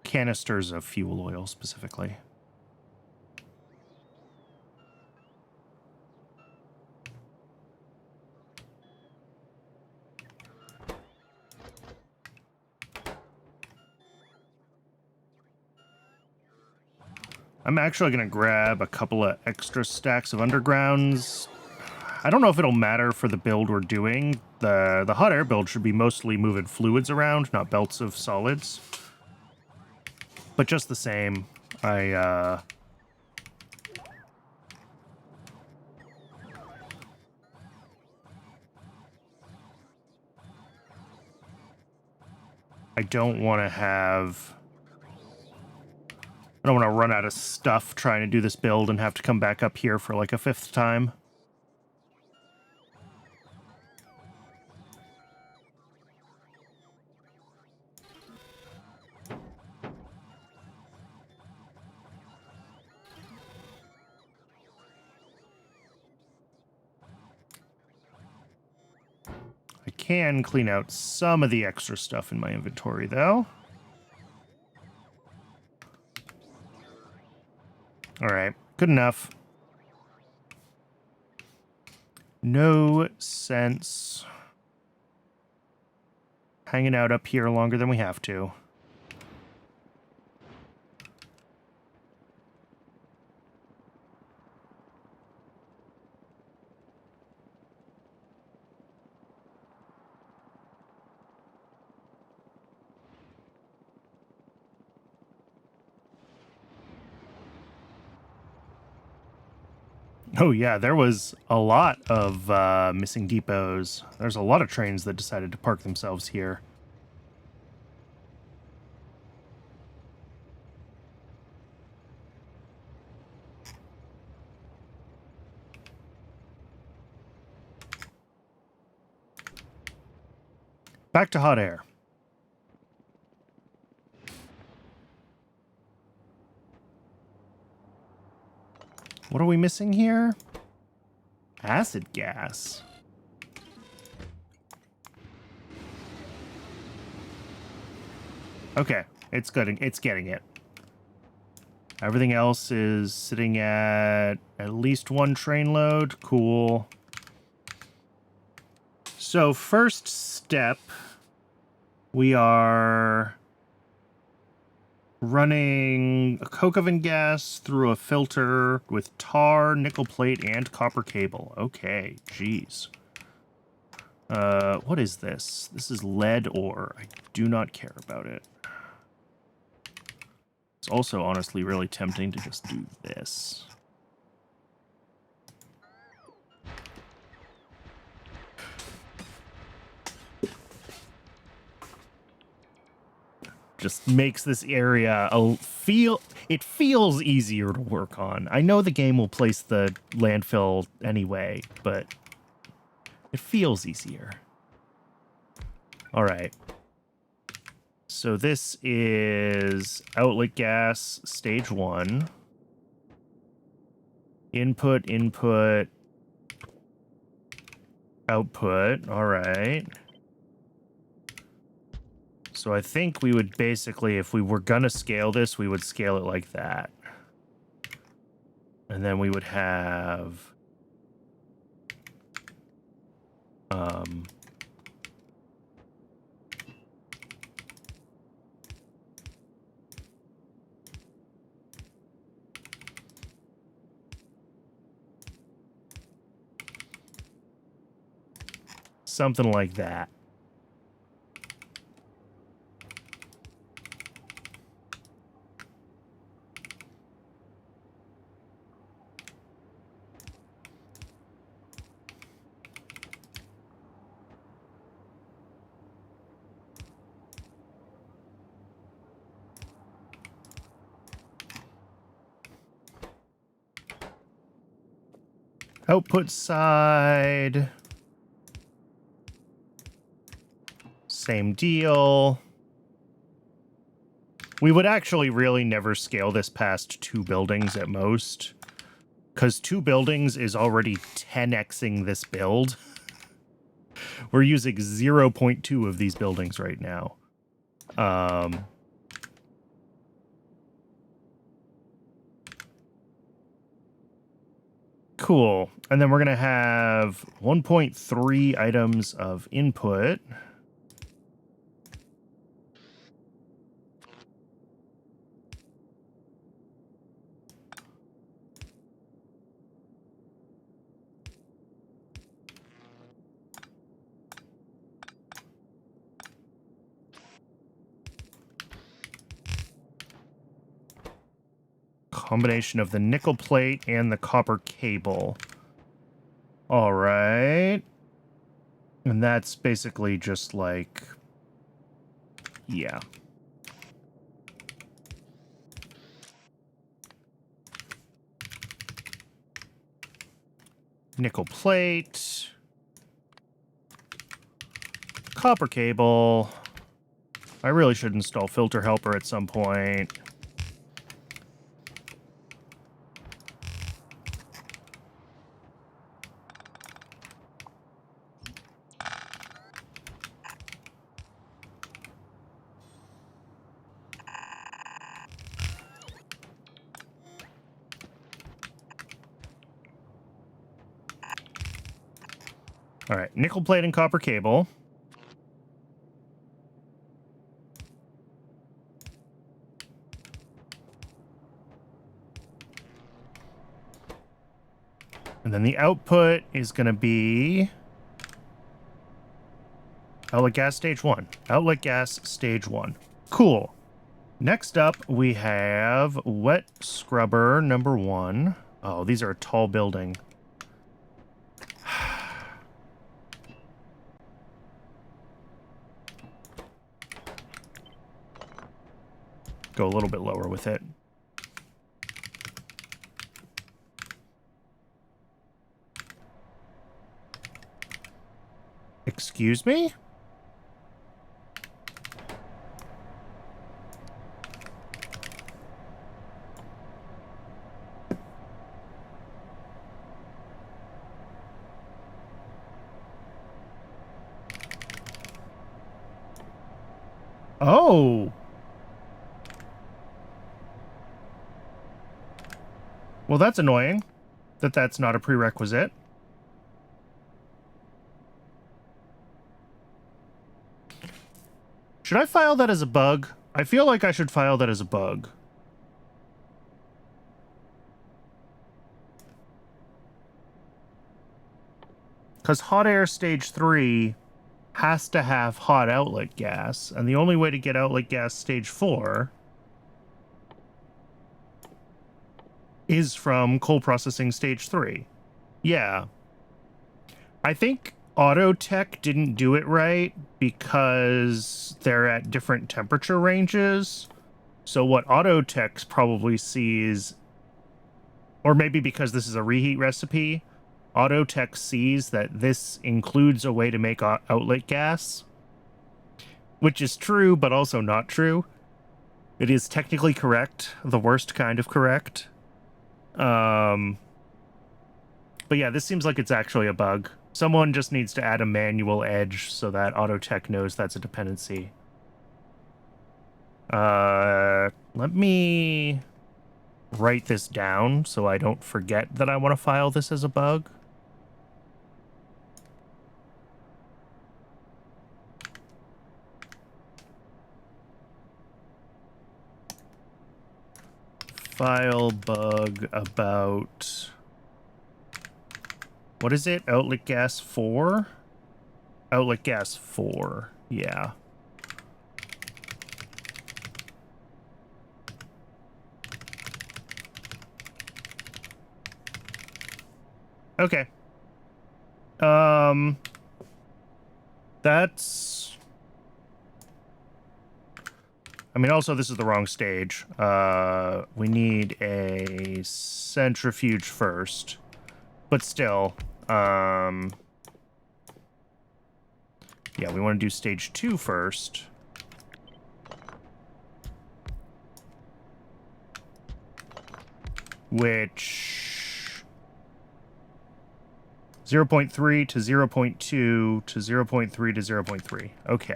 Canisters of fuel oil, specifically. I'm actually going to grab a couple of extra stacks of undergrounds. I don't know if it'll matter for the build we're doing. The hot air build should be mostly moving fluids around, not belts of solids. But just the same, I don't want to have I don't want to run out of stuff trying to do this build and have to come back up here for like a 5th time. I can clean out some of the extra stuff in my inventory, though. All right, good enough. No sense hanging out up here longer than we have to. Oh yeah, there was a lot of missing depots. There's a lot of trains that decided to park themselves here. Back to hot air. What are we missing here? Acid gas. Okay, it's good. It's getting it. Everything else is sitting at least 1 train load. Cool. So first step, we are running a coke oven gas through a filter with tar, nickel plate, and copper cable. Okay, jeez. What is this? This is lead ore. I do not care about it. It's also honestly really tempting to just do this. Just makes this area it feels easier to work on. I know the game will place the landfill anyway, but it feels easier. All right. So this is outlet gas stage 1. Input, output. All right. So I think we would basically, if we were going to scale this, we would scale it like that. And then we would have... something like that. Output side. Same deal. We would actually really never scale this past 2 buildings at most, because 2 buildings is already 10xing this build. We're using 0.2 of these buildings right now. Cool. And then we're going to have 1.3 items of input. Combination of the nickel plate and the copper cable. All right. And that's basically just like, yeah. nickel plate, copper cable. I really should install filter helper at some point. All right, nickel plate and copper cable. And then the output is going to be outlet gas stage 1. Outlet gas stage 1. Cool. Next up, we have wet scrubber number 1. Oh, these are a tall building. Go a little bit lower with it. Excuse me? Oh. Well, that's annoying that that's not a prerequisite. Should I file that as a bug? I feel like I should file that as a bug. Because hot air stage 3 has to have hot outlet gas, and the only way to get outlet gas stage 4 is from coal processing stage 3. Yeah. I think Autotech didn't do it right because they're at different temperature ranges. So what Autotech probably sees, or maybe because this is a reheat recipe, Autotech sees that this includes a way to make outlet gas, which is true, but also not true. It is technically correct, the worst kind of correct. But yeah, this seems like it's actually a bug. Someone just needs to add a manual edge so that Autotech knows that's a dependency. Let me write this down so I don't forget that I want to file this as a bug. File bug about... What is it? Outlet gas 4? Outlet gas 4. Yeah. Okay. That's... I mean, also, this is the wrong stage. We need a centrifuge first. But still, yeah, we want to do stage 2 first. Which... 0.3 to 0.2 to 0.3 to 0.3. Okay.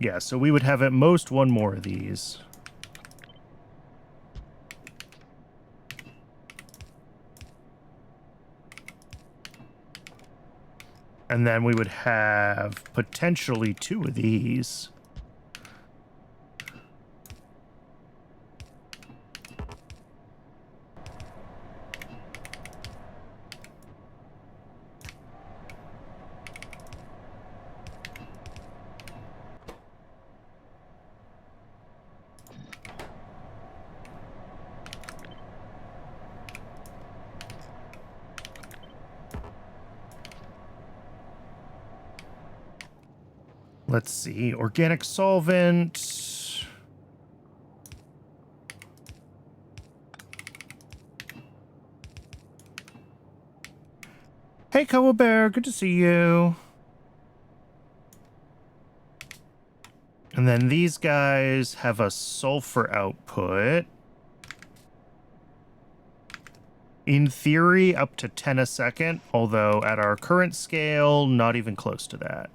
Yeah, so we would have at most one more of these. And then we would have potentially 2 of these. Let's see, organic solvent. Hey, Koa Bear, good to see you. And then these guys have a sulfur output. In theory, up to 10 a second, although at our current scale, not even close to that.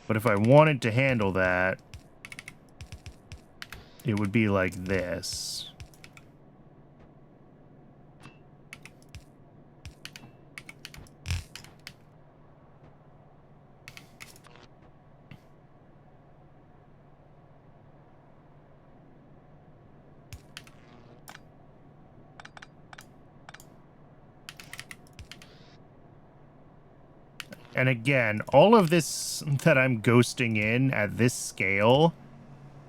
But if I wanted to handle that, it would be like this. And again, all of this that I'm ghosting in at this scale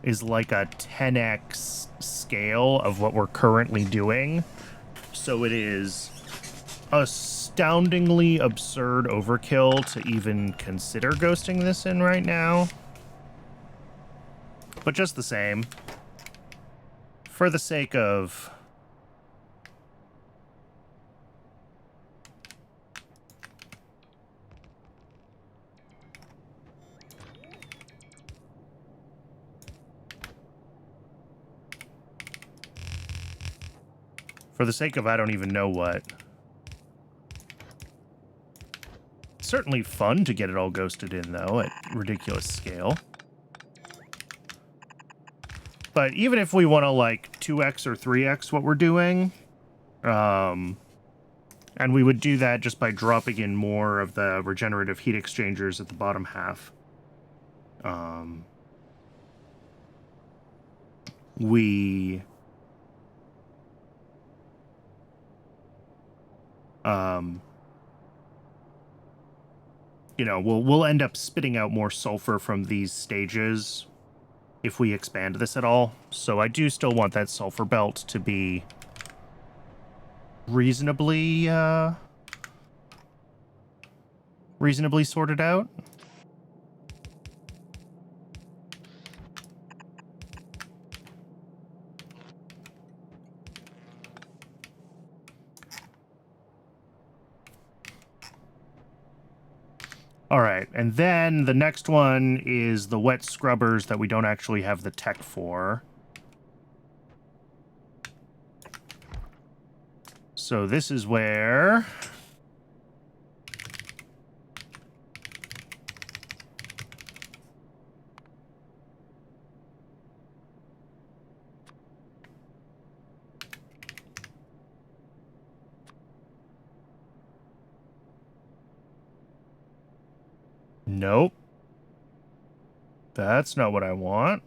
is like a 10x scale of what we're currently doing. So it is astoundingly absurd overkill to even consider ghosting this in right now. But just the same, for the sake of... For the sake of I don't even know what. Certainly fun to get it all ghosted in, though, at ridiculous scale. But even if we want to, like, 2x or 3x what we're doing, and we would do that just by dropping in more of the regenerative heat exchangers at the bottom half. You know, we'll end up spitting out more sulfur from these stages if we expand this at all. So I do still want that sulfur belt to be reasonably sorted out. All right, and then the next one is the wet scrubbers that we don't actually have the tech for. So this is where... Nope. That's not what I want.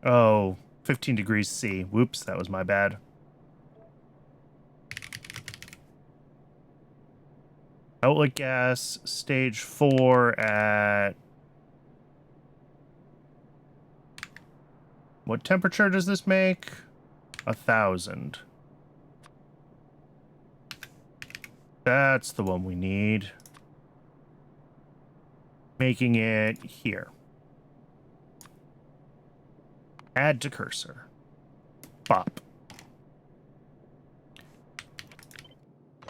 Oh, 15 degrees C. Whoops, that was my bad. Outlet gas, stage 4 at... What temperature does this make? 1,000. That's the one we need. Making it here. Add to cursor. Bop.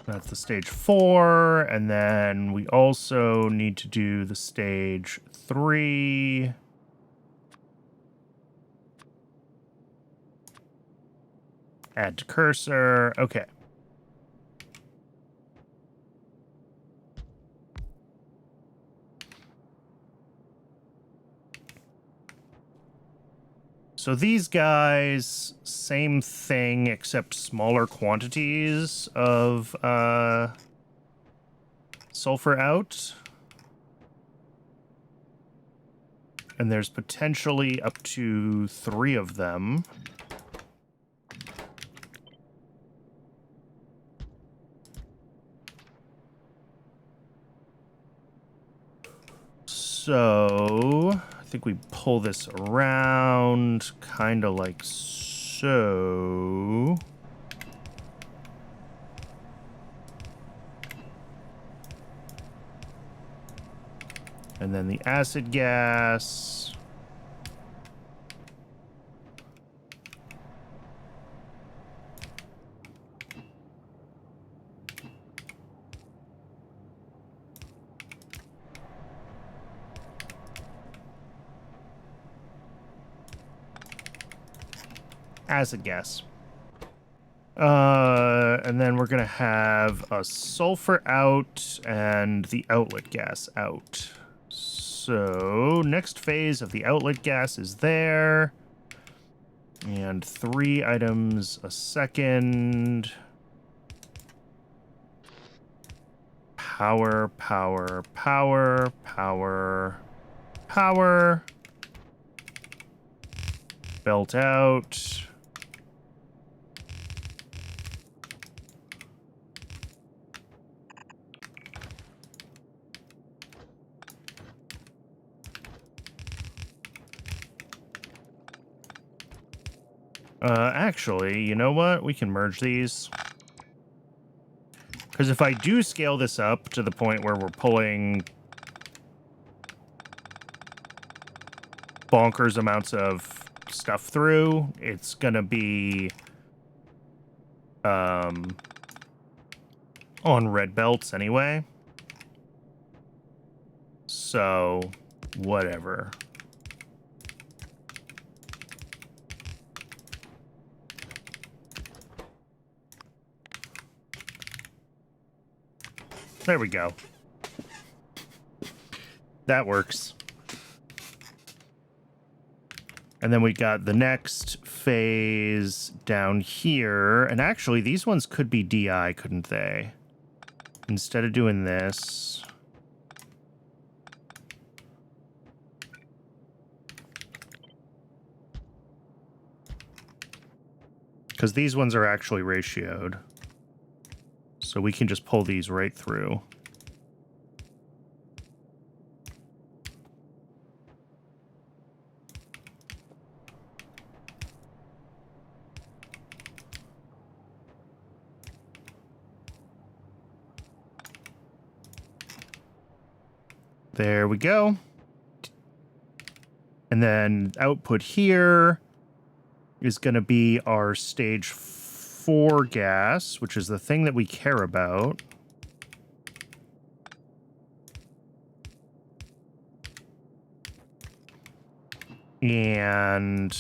That's the stage 4, and then we also need to do the stage 3. Add to cursor. Okay. So these guys, same thing, except smaller quantities of sulfur out. And there's potentially up to 3 of them. So, I think we pull this around, kind of like so. And then the acid gas. Acid gas. And then we're going to have a sulfur out and the outlet gas out. So next phase of the outlet gas is there. And 3 items a second. Power, power, power, power, power. Belt out. Actually, you know what? We can merge these. Because if I do scale this up to the point where we're pulling bonkers amounts of stuff through, it's gonna be on red belts anyway. So, whatever. There we go. That works. And then we got the next phase down here. And actually, these ones could be DI, couldn't they? Instead of doing this... Because these ones are actually ratioed. So we can just pull these right through. There we go. And then output here is going to be our stage 4 gas, which is the thing that we care about. And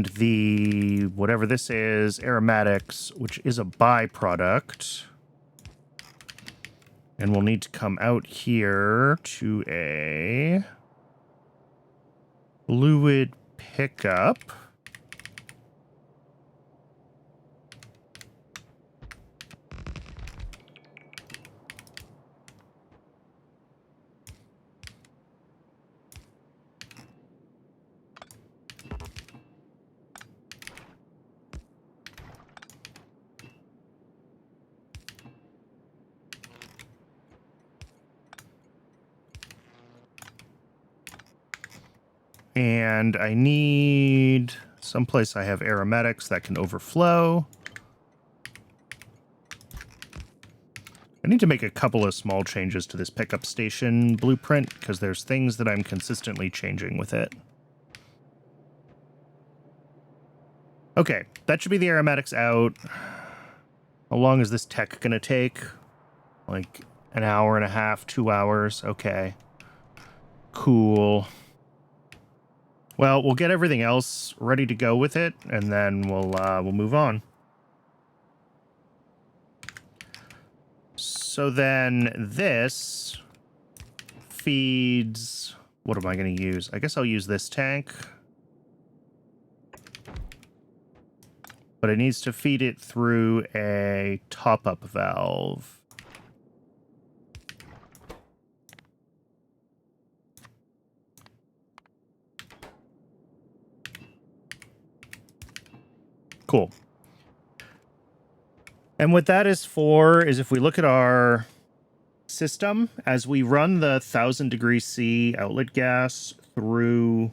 the whatever this is, aromatics, which is a byproduct. And we'll need to come out here to a fluid pickup. And I need someplace I have aromatics that can overflow. I need to make a couple of small changes to this pickup station blueprint because there's things that I'm consistently changing with it. Okay, that should be the aromatics out. How long is this tech gonna take? Like an hour and a half, 2 hours? Okay. Cool. Well, we'll get everything else ready to go with it, and then we'll move on. So then this feeds... What am I going to use? I guess I'll use this tank. But it needs to feed it through a top-up valve. Cool. And what that is for is if we look at our system, as we run the 1000°C outlet gas through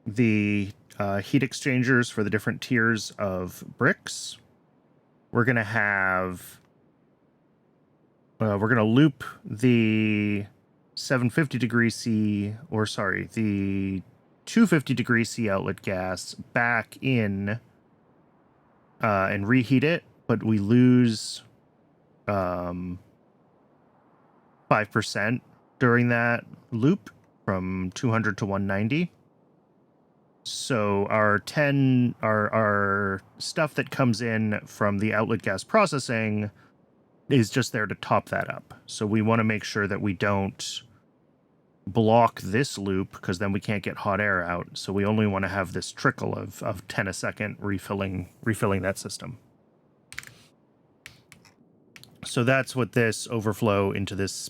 the heat exchangers for the different tiers of bricks, we're going to have... we're going to loop the 750°C, or sorry, the 250°C outlet gas back in and reheat it, but we lose 5% during that loop from 200 to 190. So our stuff that comes in from the outlet gas processing is just there to top that up. So we want to make sure that we don't block this loop, because then we can't get hot air out. So we only want to have this trickle of 10 a second refilling that system. So that's what this overflow into this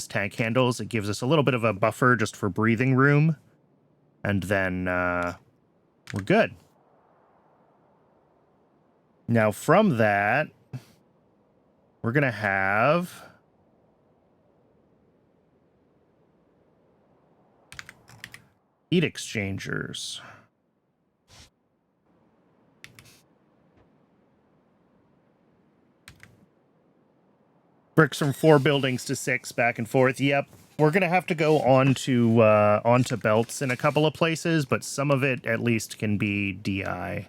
tank handles. It gives us a little bit of a buffer just for breathing room, and then we're good. Now from that, we're gonna have heat exchangers. Bricks from 4 buildings to 6, back and forth. Yep, we're gonna have to go onto belts in a couple of places, but some of it at least can be DI.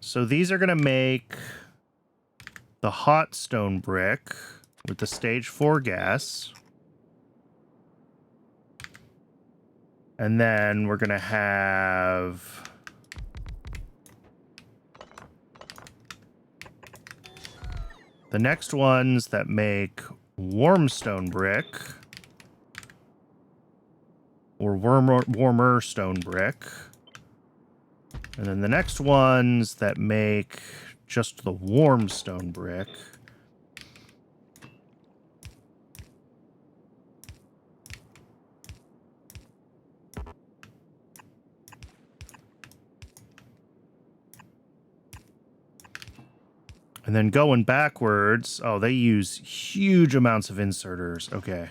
So these are gonna make the hot stone brick with the stage 4 gas. And then we're gonna have the next ones that make warm stone brick, or warmer stone brick. And then the next ones that make just the warm stone brick. And then going backwards, oh, they use huge amounts of inserters. Okay.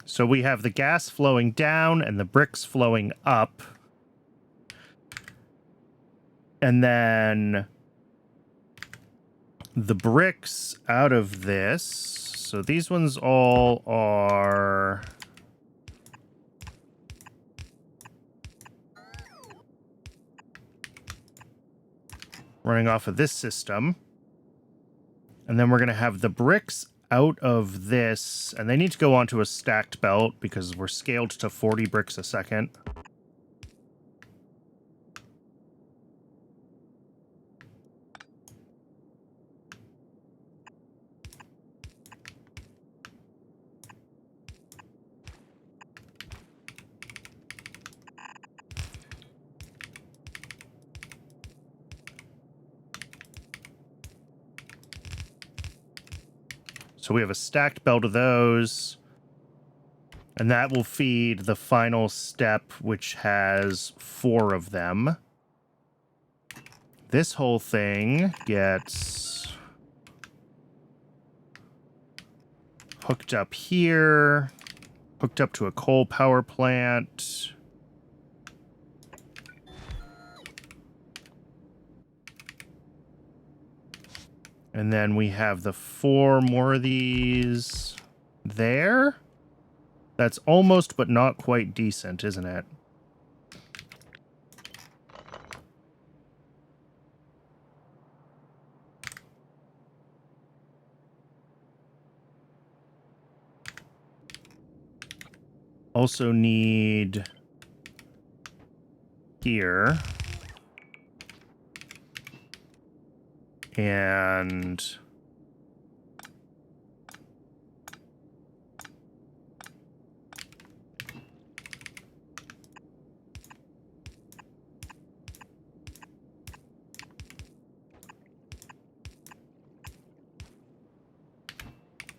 So we have the gas flowing down and the bricks flowing up. And then the bricks out of this. So these ones all are... running off of this system. And then we're going to have the bricks out of this, and they need to go onto a stacked belt because we're scaled to 40 bricks a second. So we have a stacked belt of those, and that will feed the final step, which has 4 of them. This whole thing gets hooked up here, hooked up to a coal power plant. And then we have the 4 more of these there. That's almost but not quite decent, isn't it? Also need here. And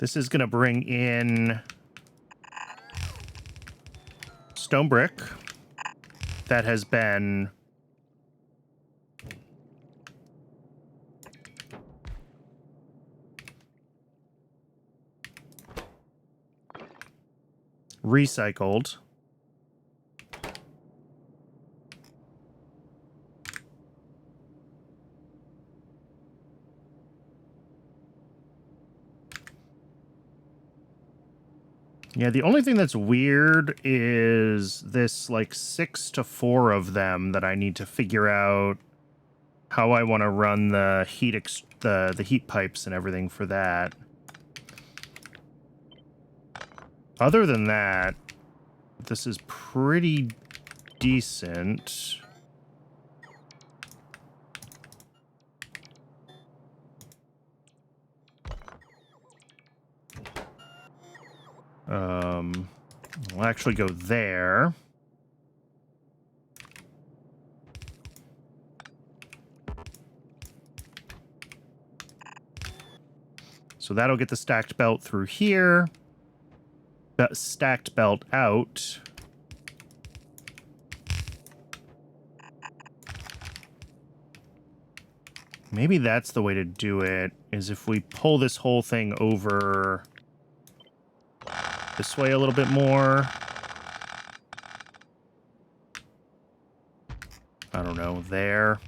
This is going to bring in stone brick that has been recycled. Yeah, the only thing that's weird is this, like, 6 to 4 of them that I need to figure out how I want to run the heat the heat pipes and everything for that. Other than that, this is pretty decent. We'll actually go there. So that'll get the stacked belt through here. That stacked belt out. Maybe that's the way to do it, is if we pull this whole thing over this way a little bit more. I don't know, there.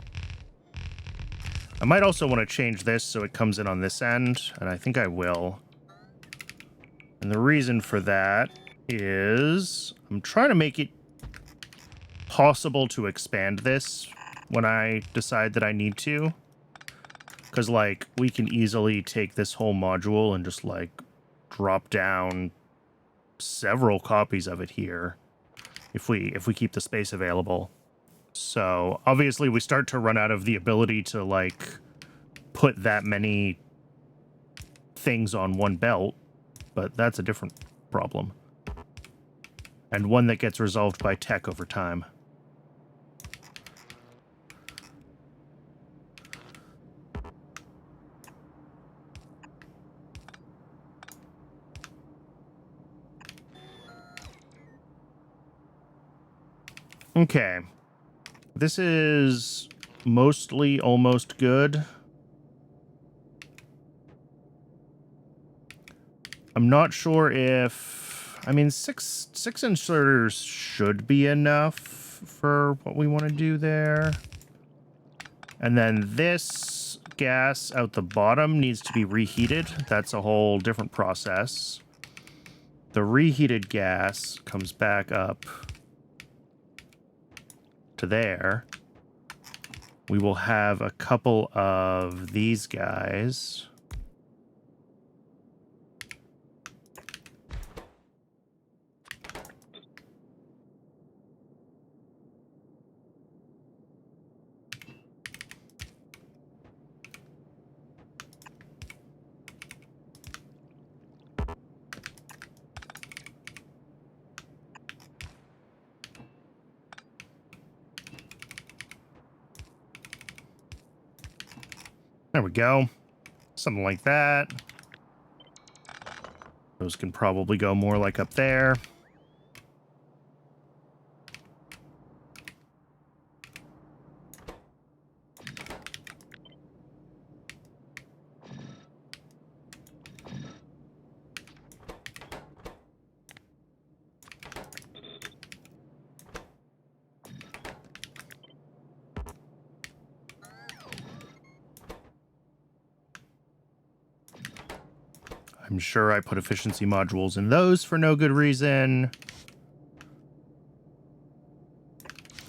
I might also want to change this so it comes in on this end, and I think I will. And the reason for that is I'm trying to make it possible to expand this when I decide that I need to. Because, like, we can easily take this whole module and just, like, drop down several copies of it here if we keep the space available. So, obviously, we start to run out of the ability to, like, put that many things on one belt, but that's a different problem. And one that gets resolved by tech over time. Okay. This is mostly almost good. I'm not sure if... I mean, six inserters should be enough for what we want to do there. And then this gas out the bottom needs to be reheated. That's a whole different process. The reheated gas comes back up to there. We will have a couple of these guys. There we go. Something like that. Those can probably go more like up there. I'm sure I put efficiency modules in those for no good reason.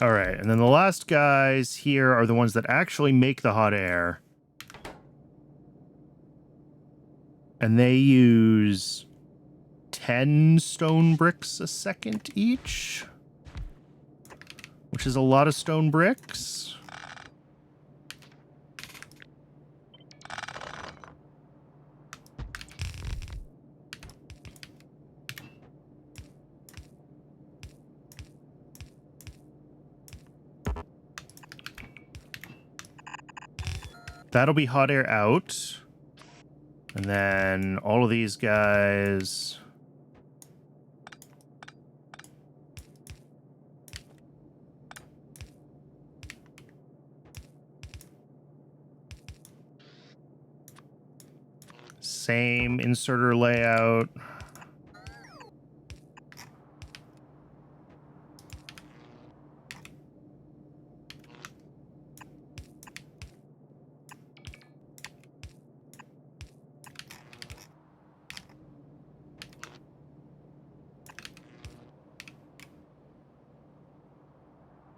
All right, and then the last guys here are the ones that actually make the hot air. And they use 10 stone bricks a second each, which is a lot of stone bricks. That'll be hot air out. And then all of these guys... Same inserter layout.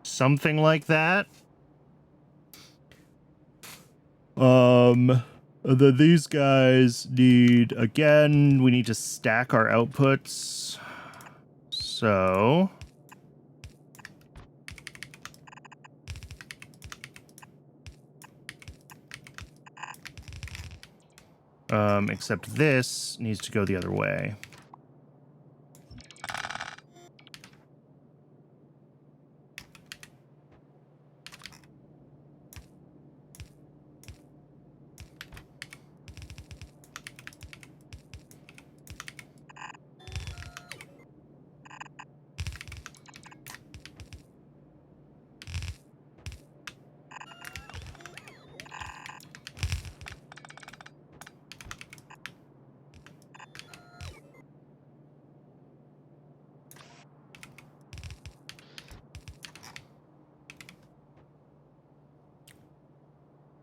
Something like that. These guys need, again, we need to stack our outputs. So... except this needs to go the other way.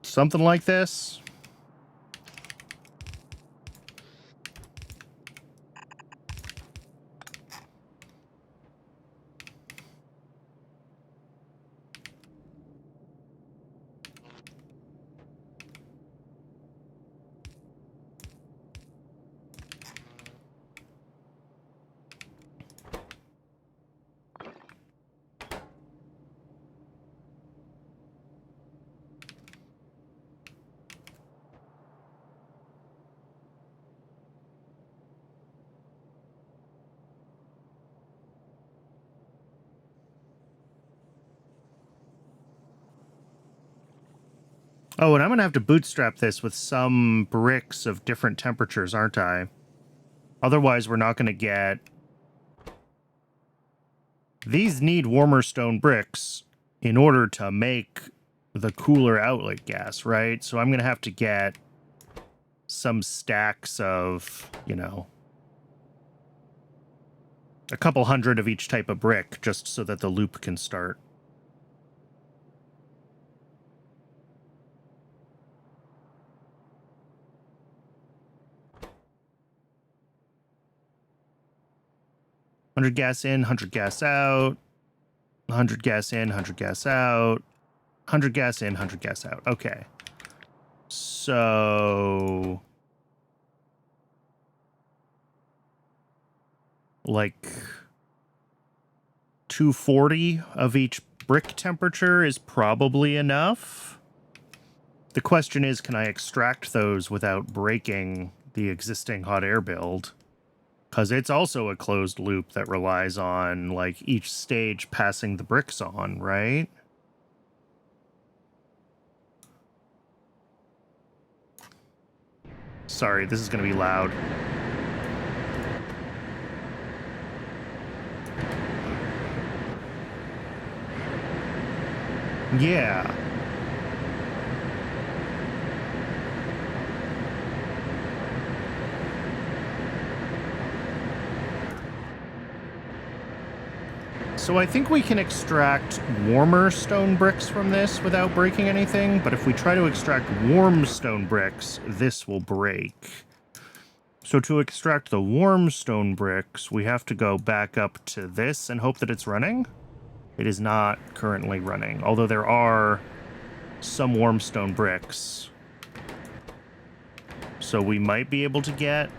Something like this. Oh, and I'm going to have to bootstrap this with some bricks of different temperatures, aren't I? Otherwise, we're not going to get... These need warmer stone bricks in order to make the cooler outlet gas, right? So I'm going to have to get some stacks of, you know, a couple hundred of each type of brick just so that the loop can start. $100 gas in, 100 gas out, 100 gas in, 100 gas out, 100 gas in, 100 gas out. Okay. So... like 240 of each brick temperature is probably enough. The question is, can I extract those without breaking the existing hot air build? Because it's also a closed loop that relies on, like, each stage passing the bricks on, right? Sorry, this is going to be loud. Yeah. So I think we can extract warmer stone bricks from this without breaking anything, but if we try to extract warm stone bricks, this will break. So to extract the warm stone bricks, we have to go back up to this and hope that it's running. It is not currently running, although there are some warm stone bricks. So we might be able to get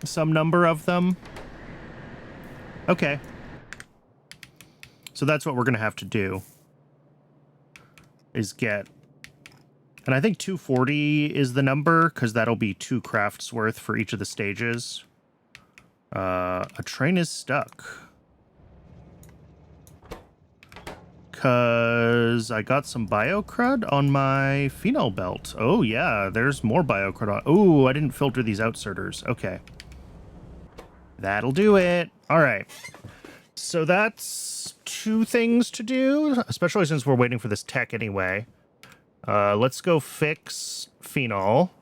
some number of them. Okay. So that's what we're going to have to do, is get... And I think 240 is the number, because that'll be 2 crafts worth for each of the stages. A train is stuck. Because I got some biocrud on my phenol belt. Oh, yeah, there's more biocrud on. Oh, I didn't filter these outserters. Okay. That'll do it. All right. So that's 2 things to do, especially since we're waiting for this tech anyway. Let's go fix phenol.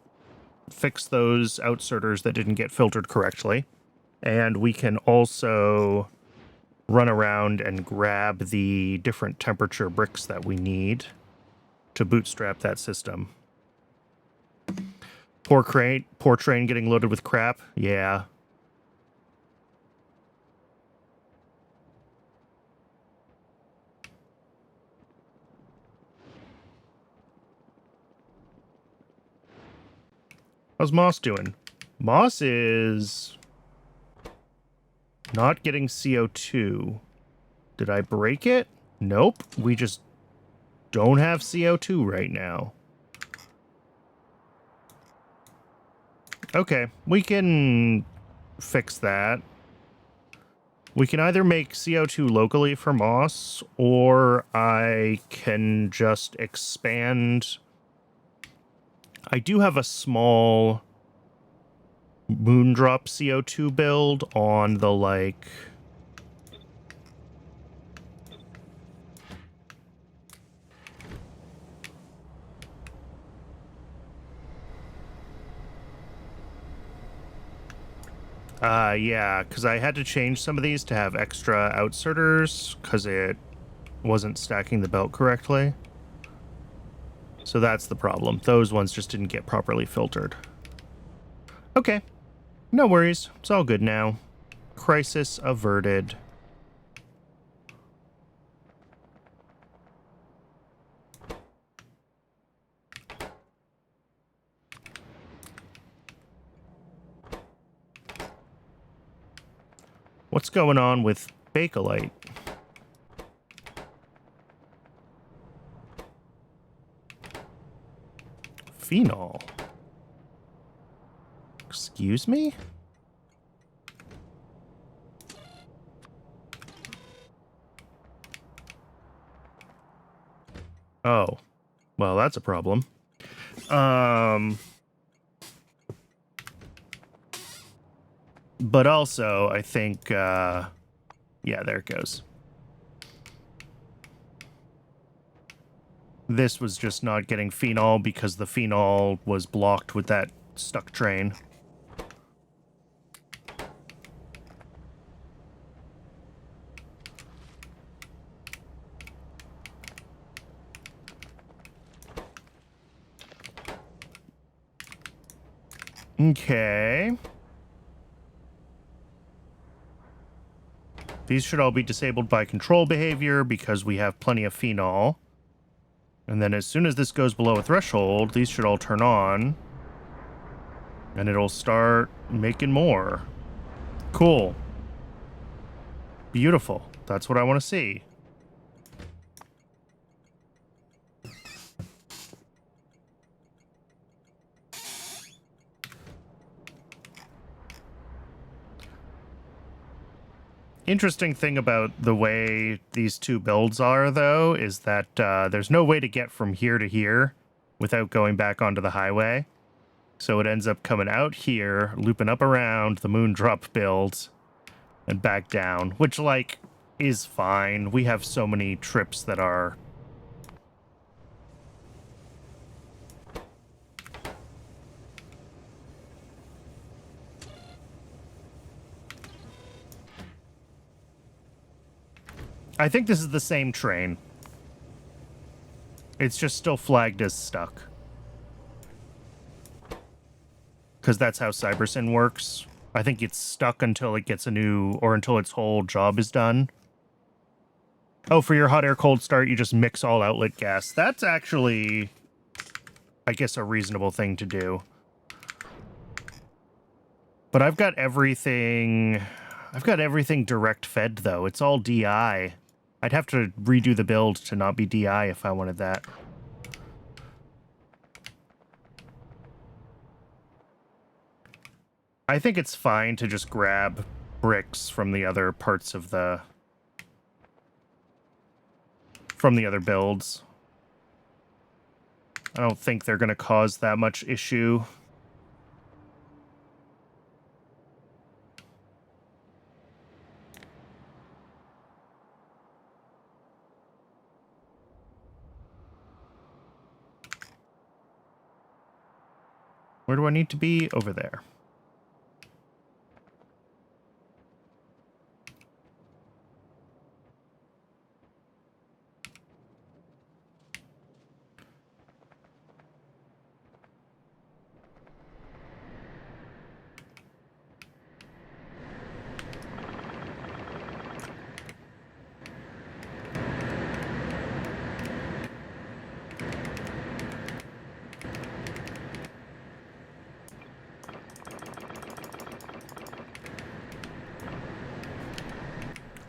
Fix those outserters that didn't get filtered correctly. And we can also run around and grab the different temperature bricks that we need to bootstrap that system. Poor train getting loaded with crap. Yeah. How's Moss doing? Moss is not getting CO2. Did I break it? Nope. We just don't have CO2 right now. Okay, we can fix that. We can either make CO2 locally for Moss, or I can just expand. I do have a small Moondrop CO2 build on the, like... yeah, because I had to change some of these to have extra outserters, because it wasn't stacking the belt correctly. So that's the problem. Those ones just didn't get properly filtered. Okay. No worries. It's all good now. Crisis averted. What's going on with Bakelite? Phenol. Excuse me? Oh. Well, that's a problem. But also, I think, yeah, there it goes. This was just not getting phenol because the phenol was blocked with that stuck train. Okay. These should all be disabled by control behavior because we have plenty of phenol. And then as soon as this goes below a threshold, these should all turn on. And it'll start making more. Cool. Beautiful. That's what I want to see. Interesting thing about the way these 2 builds are, though, is that there's no way to get from here to here without going back onto the highway. So it ends up coming out here, looping up around the Moondrop build, and back down, which, like, is fine. We have so many trips that are... I think this is the same train. It's just still flagged as stuck. Because that's how Cybersyn works. I think it's stuck until it gets a new... or until its whole job is done. Oh, for your hot air cold start, you just mix all outlet gas. That's actually, I guess, a reasonable thing to do. But I've got everything... I've got everything direct fed, though. It's all DI. I'd have to redo the build to not be DI if I wanted that. I think it's fine to just grab bricks from the other parts of the from the other builds. I don't think they're going to cause that much issue. Where do I need to be? Over there.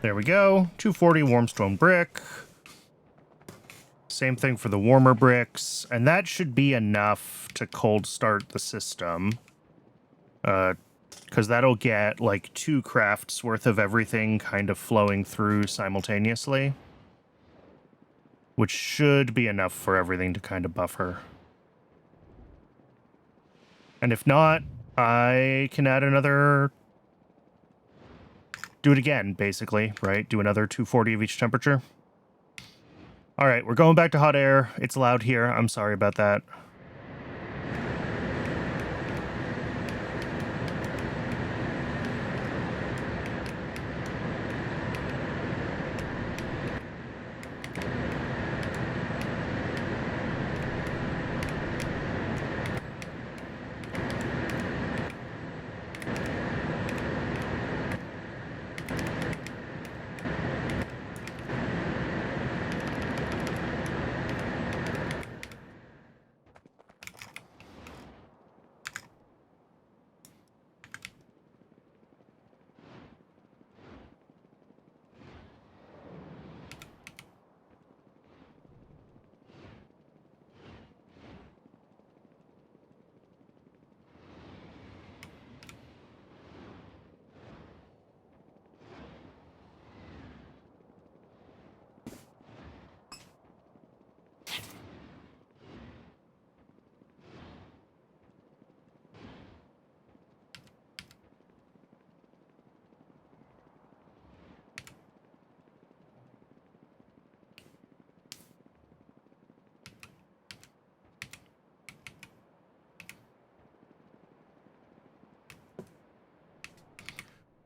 There we go. 240 warm stone brick. Same thing for the warmer bricks. And that should be enough to cold start the system. Because that'll get like 2 crafts worth of everything kind of flowing through simultaneously. Which should be enough for everything to kind of buffer. And if not, I can add another... Do it again, basically, right? Do another 240 of each temperature. All right, we're going back to hot air. It's loud here. I'm sorry about that.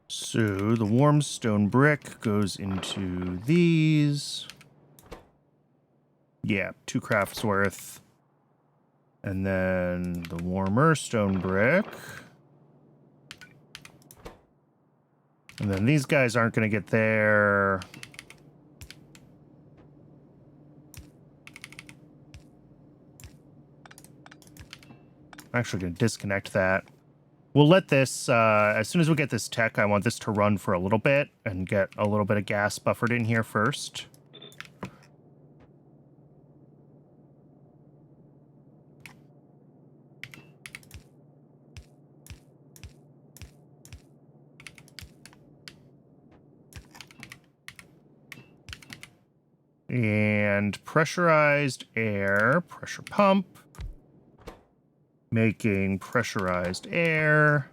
So the warm stone brick goes into these. Yeah, 2 crafts worth. And then the warmer stone brick. And then these guys aren't going to get there. I'm actually going to disconnect that. We'll let this, as soon as we get this tech, I want this to run for a little bit and get a little bit of gas buffered in here first. And pressurized air, pressure pump. Making pressurized air.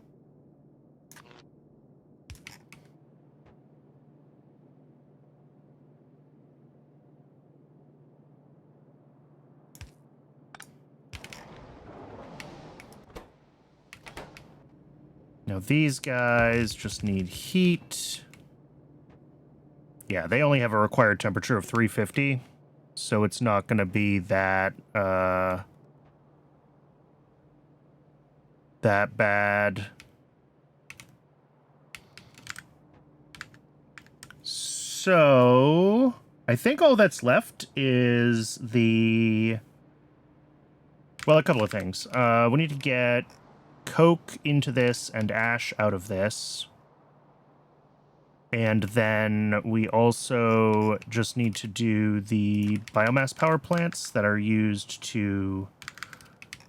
Now these guys just need heat. Yeah, they only have a required temperature of 350, so it's not going to be that that bad. So I think all that's left is the... Well, a couple of things. We need to get coke into this and ash out of this. And then we also just need to do the biomass power plants that are used to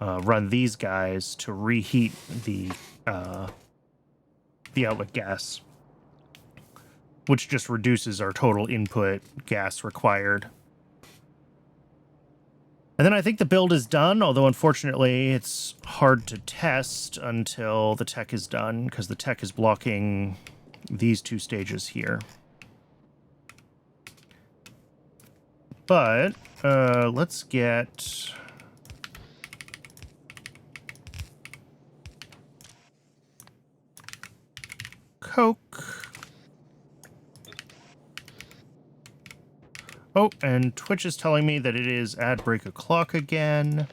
run these guys to reheat the outlet gas, which just reduces our total input gas required. And then I think the build is done, although unfortunately it's hard to test until the tech is done, because the tech is blocking these two stages here. But let's get... Coke. Oh, and Twitch is telling me that it is ad break o'clock again.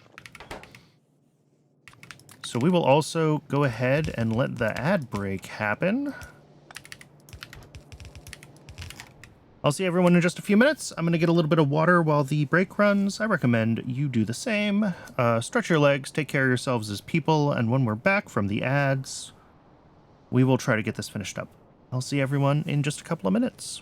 So we will also go ahead and let the ad break happen. I'll see everyone in just a few minutes. I'm going to get a little bit of water while the break runs. I recommend you do the same. Stretch your legs, take care of yourselves as people, and when we're back from the ads, we will try to get this finished up. I'll see everyone in just a couple of minutes.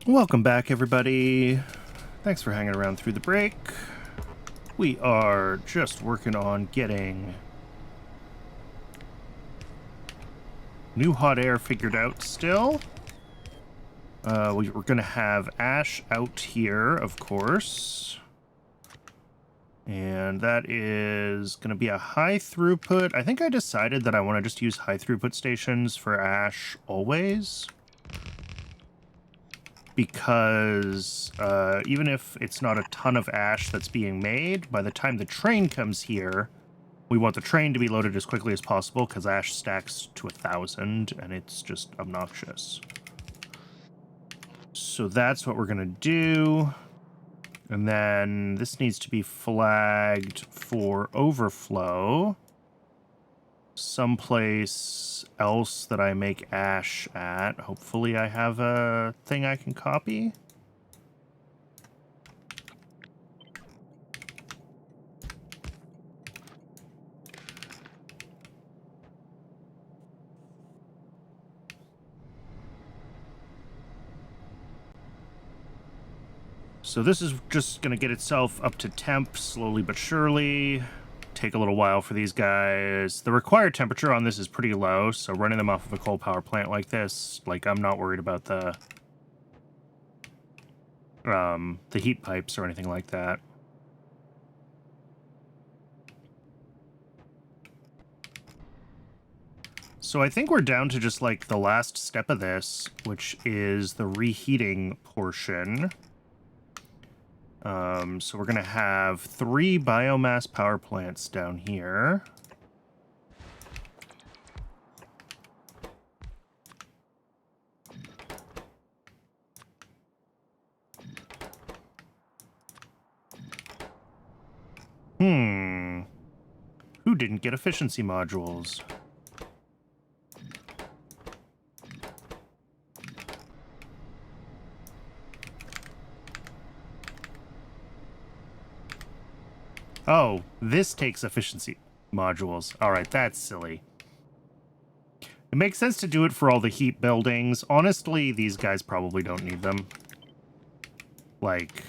Welcome back, everybody. Thanks for hanging around through the break. We are just working on getting new hot air figured out still. We're going to have Ash out here, of course. And that is going to be a high throughput. I think I decided that I want to just use high throughput stations for ash always. Because even if it's not a ton of ash that's being made, by the time the train comes here, we want the train to be loaded as quickly as possible because ash stacks to 1,000 and it's just obnoxious. So that's what we're going to do. And then this needs to be flagged for overflow. Someplace else that I make ash at. Hopefully I have a thing I can copy. So this is just going to get itself up to temp slowly but surely. Take a little while for these guys. The required temperature on this is pretty low, so running them off of a coal power plant like this, like, I'm not worried about the heat pipes or anything like that. So I think we're down to just, like, the last step of this, which is the reheating portion. So we're going to have 3 biomass power plants down here. Who didn't get efficiency modules? Oh, this takes efficiency modules. All right, that's silly. It makes sense to do it for all the heat buildings. Honestly, these guys probably don't need them. Like,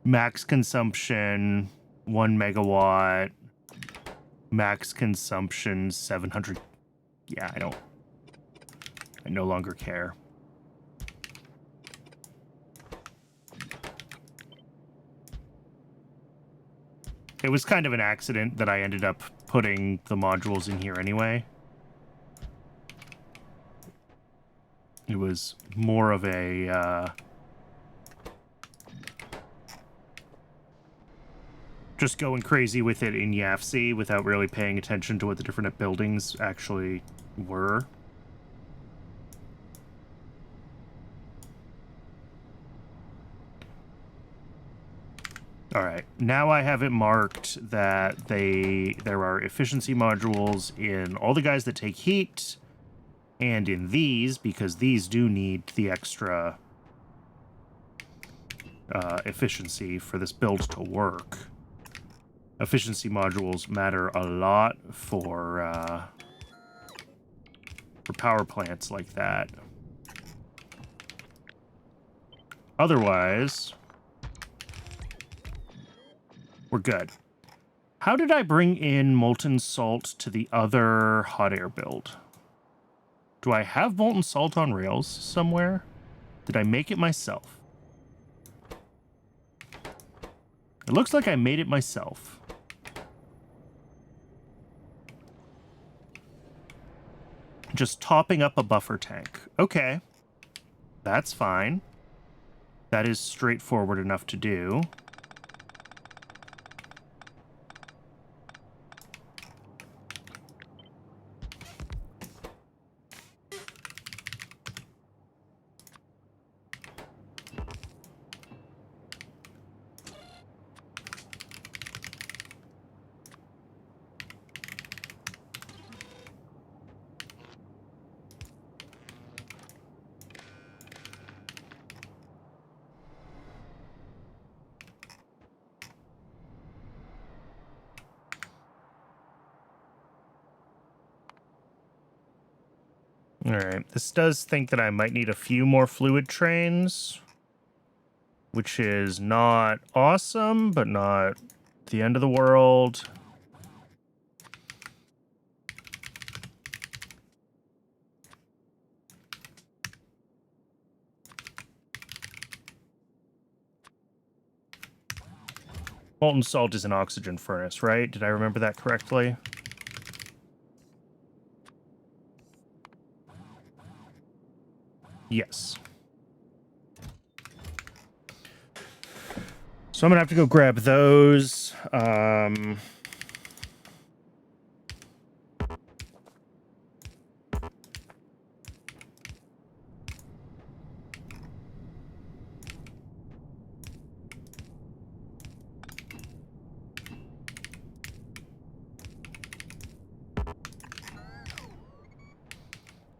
max consumption, 1 megawatt. Max consumption, 700. Yeah, I no longer care. It was kind of an accident that I ended up putting the modules in here anyway. It was more of a, just going crazy with it in YAFC without really paying attention to what the different buildings actually were. All right, now I have it marked that there are efficiency modules in all the guys that take heat, and in these, because these do need the extra efficiency for this build to work. Efficiency modules matter a lot for power plants like that. Otherwise, we're good. How did I bring in molten salt to the other hot air build? Do I have molten salt on rails somewhere? Did I make it myself? It looks like I made it myself. Just topping up a buffer tank. Okay. That's fine. That is straightforward enough to do. All right, this does think that I might need a few more fluid trains, which is not awesome, but not the end of the world. Molten salt is an oxygen furnace, right? Did I remember that correctly? Yes. So I'm gonna have to go grab those.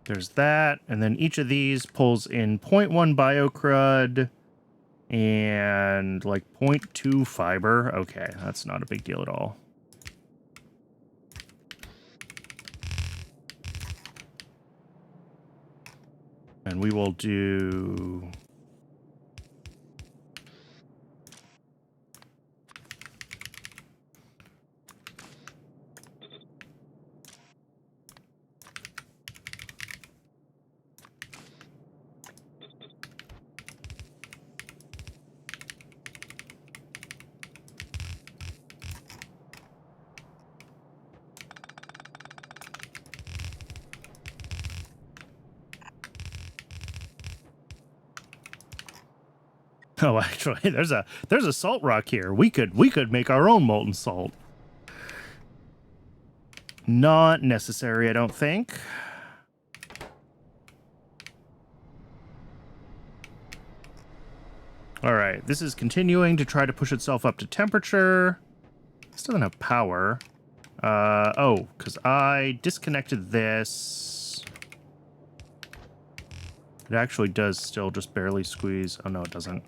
There's that, and then each of these pulls in 0.1 biocrud and like 0.2 fiber. Okay, that's not a big deal at all. And we will do... Oh, actually, there's a salt rock here. We could make our own molten salt. Not necessary, I don't think. All right, this is continuing to try to push itself up to temperature. This doesn't have power. Oh, because I disconnected this. It actually does still just barely squeeze. Oh, no, it doesn't.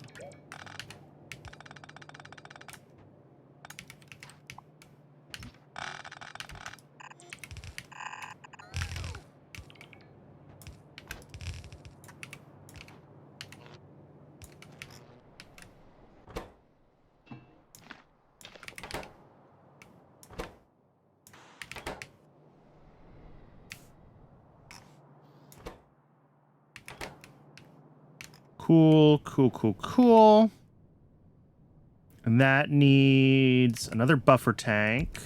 Cool. And that needs another buffer tank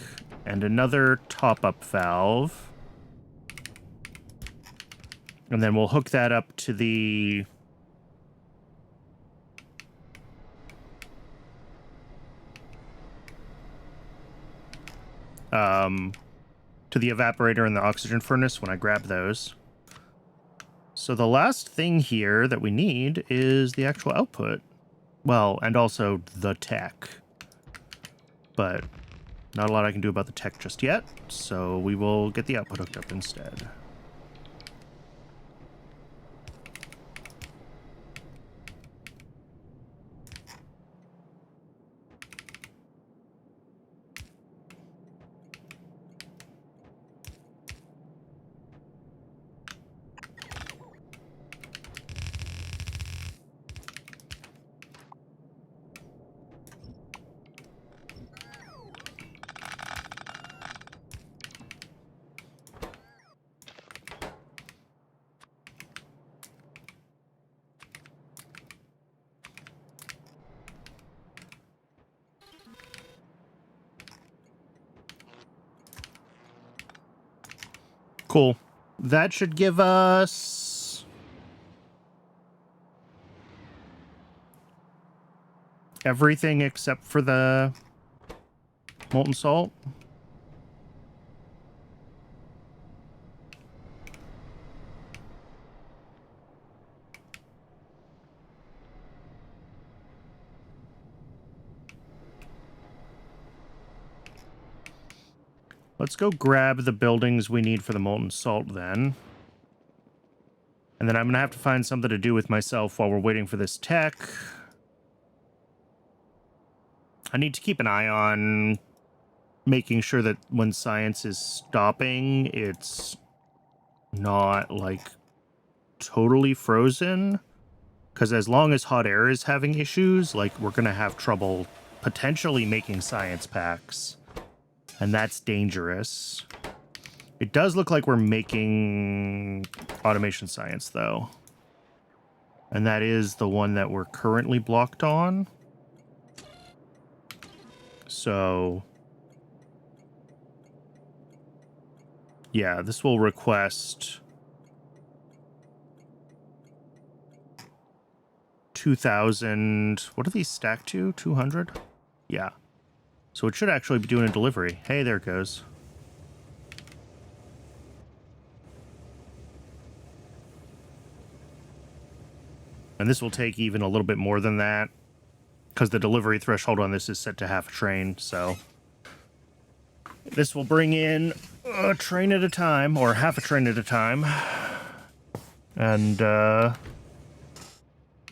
and another top-up valve. And then we'll hook that up to the... to the evaporator and the oxygen furnace when I grab those. So the last thing here that we need is the actual output. Well, and also the tech. But not a lot I can do about the tech just yet, so we will get the output hooked up instead. Cool. That should give us... everything except for the molten salt. Let's go grab the buildings we need for the molten salt then. And then I'm going to have to find something to do with myself while we're waiting for this tech. I need to keep an eye on making sure that when science is stopping, it's not, like, totally frozen. Because as long as hot air is having issues, like, we're going to have trouble potentially making science packs. And that's dangerous. It does look like we're making automation science, though. And that is the one that we're currently blocked on. So yeah, this will request 2,000. What are these stacked to? 200? Yeah. So it should actually be doing a delivery. Hey, there it goes. And this will take even a little bit more than that, because the delivery threshold on this is set to half a train, so this will bring in a train at a time, or half a train at a time, and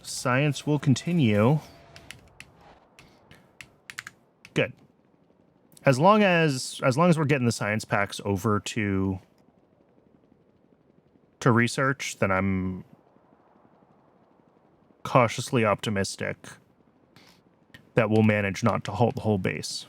science will continue. Good. As long as we're getting the science packs over to research, then I'm cautiously optimistic that we'll manage not to halt the whole base.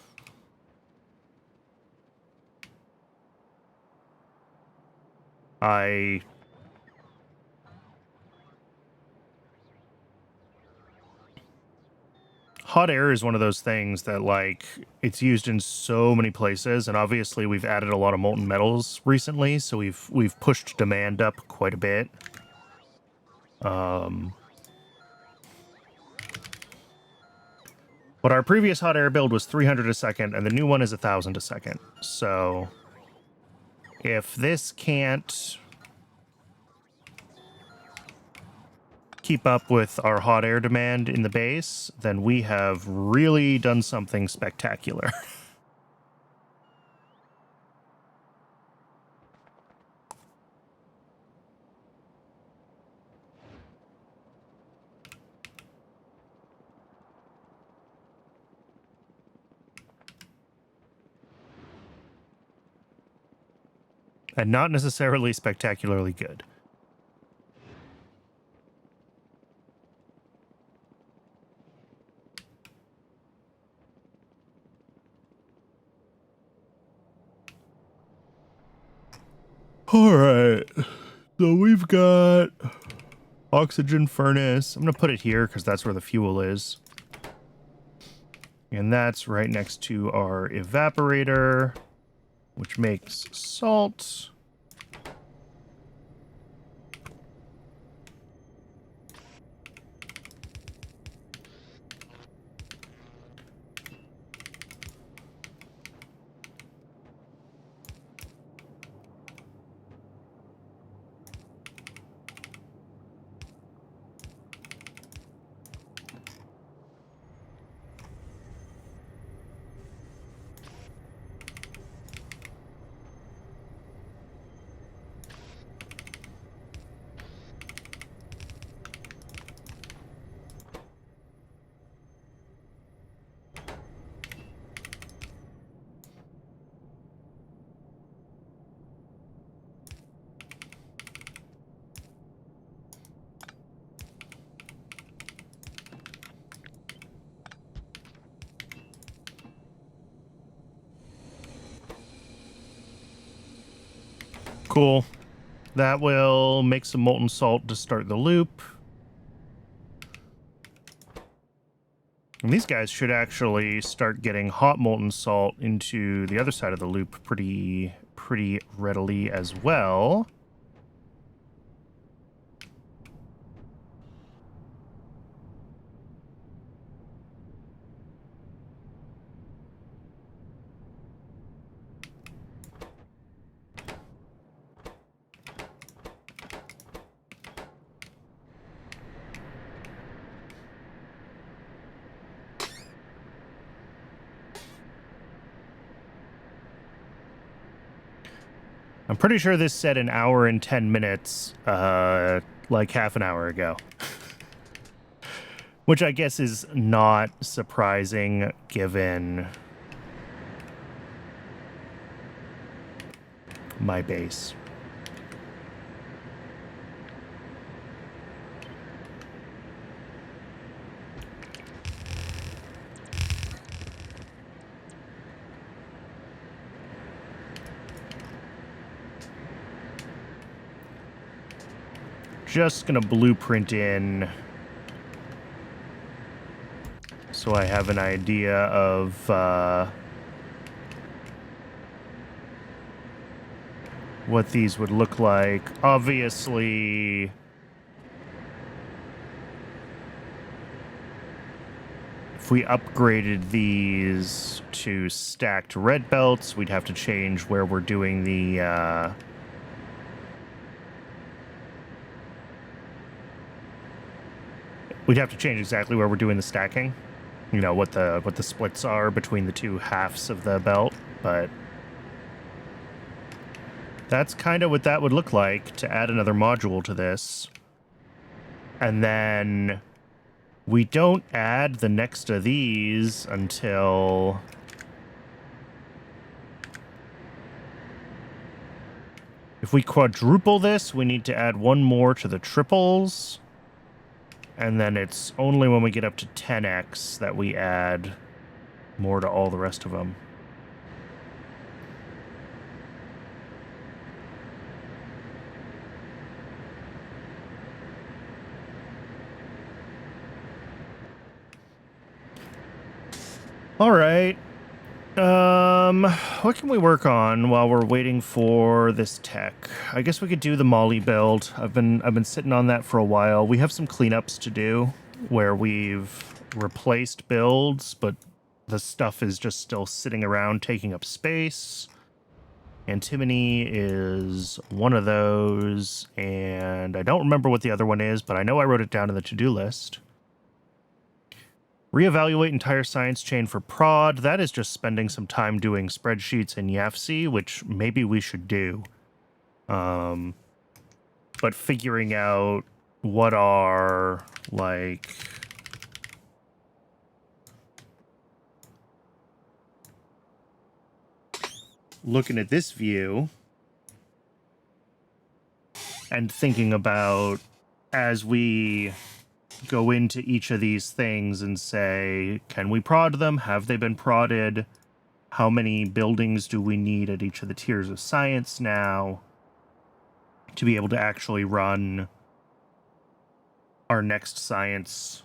Hot air is one of those things that, like, it's used in so many places, and obviously we've added a lot of molten metals recently, so we've pushed demand up quite a bit. But our previous hot air build was 300 a second, and the new one is 1,000 a second. So if this can't keep up with our hot air demand in the base, then we have really done something spectacular. And not necessarily spectacularly good. All right, so we've got oxygen furnace. I'm going to put it here because that's where the fuel is. And that's right next to our evaporator, which makes salt. Cool. That will make some molten salt to start the loop. And these guys should actually start getting hot molten salt into the other side of the loop pretty readily as well. I'm pretty sure this said an hour and 10 minutes, like half an hour ago. Which I guess is not surprising, given my base. Just gonna blueprint in so I have an idea of what these would look like. Obviously, if we upgraded these to stacked red belts, we'd have to change where we're doing the we'd have to change exactly where we're doing the stacking. You know, what the splits are between the two halves of the belt, but that's kind of what that would look like to add another module to this. And then we don't add the next of these until if we quadruple this, we need to add one more to the triples. And then it's only when we get up to 10x that we add more to all the rest of them. All right. What can we work on while we're waiting for this tech? I guess we could do the Molly build. I've been sitting on that for a while. We have some cleanups to do where we've replaced builds, but the stuff is just still sitting around taking up space. Antimony is one of those, and I don't remember what the other one is, but I know I wrote it down in the to-do list. Reevaluate entire science chain for prod. That is just spending some time doing spreadsheets in YAFC, which maybe we should do. But figuring out what are, like... looking at this view and thinking about as we go into each of these things and say, can we prod them? Have they been prodded? How many buildings do we need at each of the tiers of science now to be able to actually run our next science,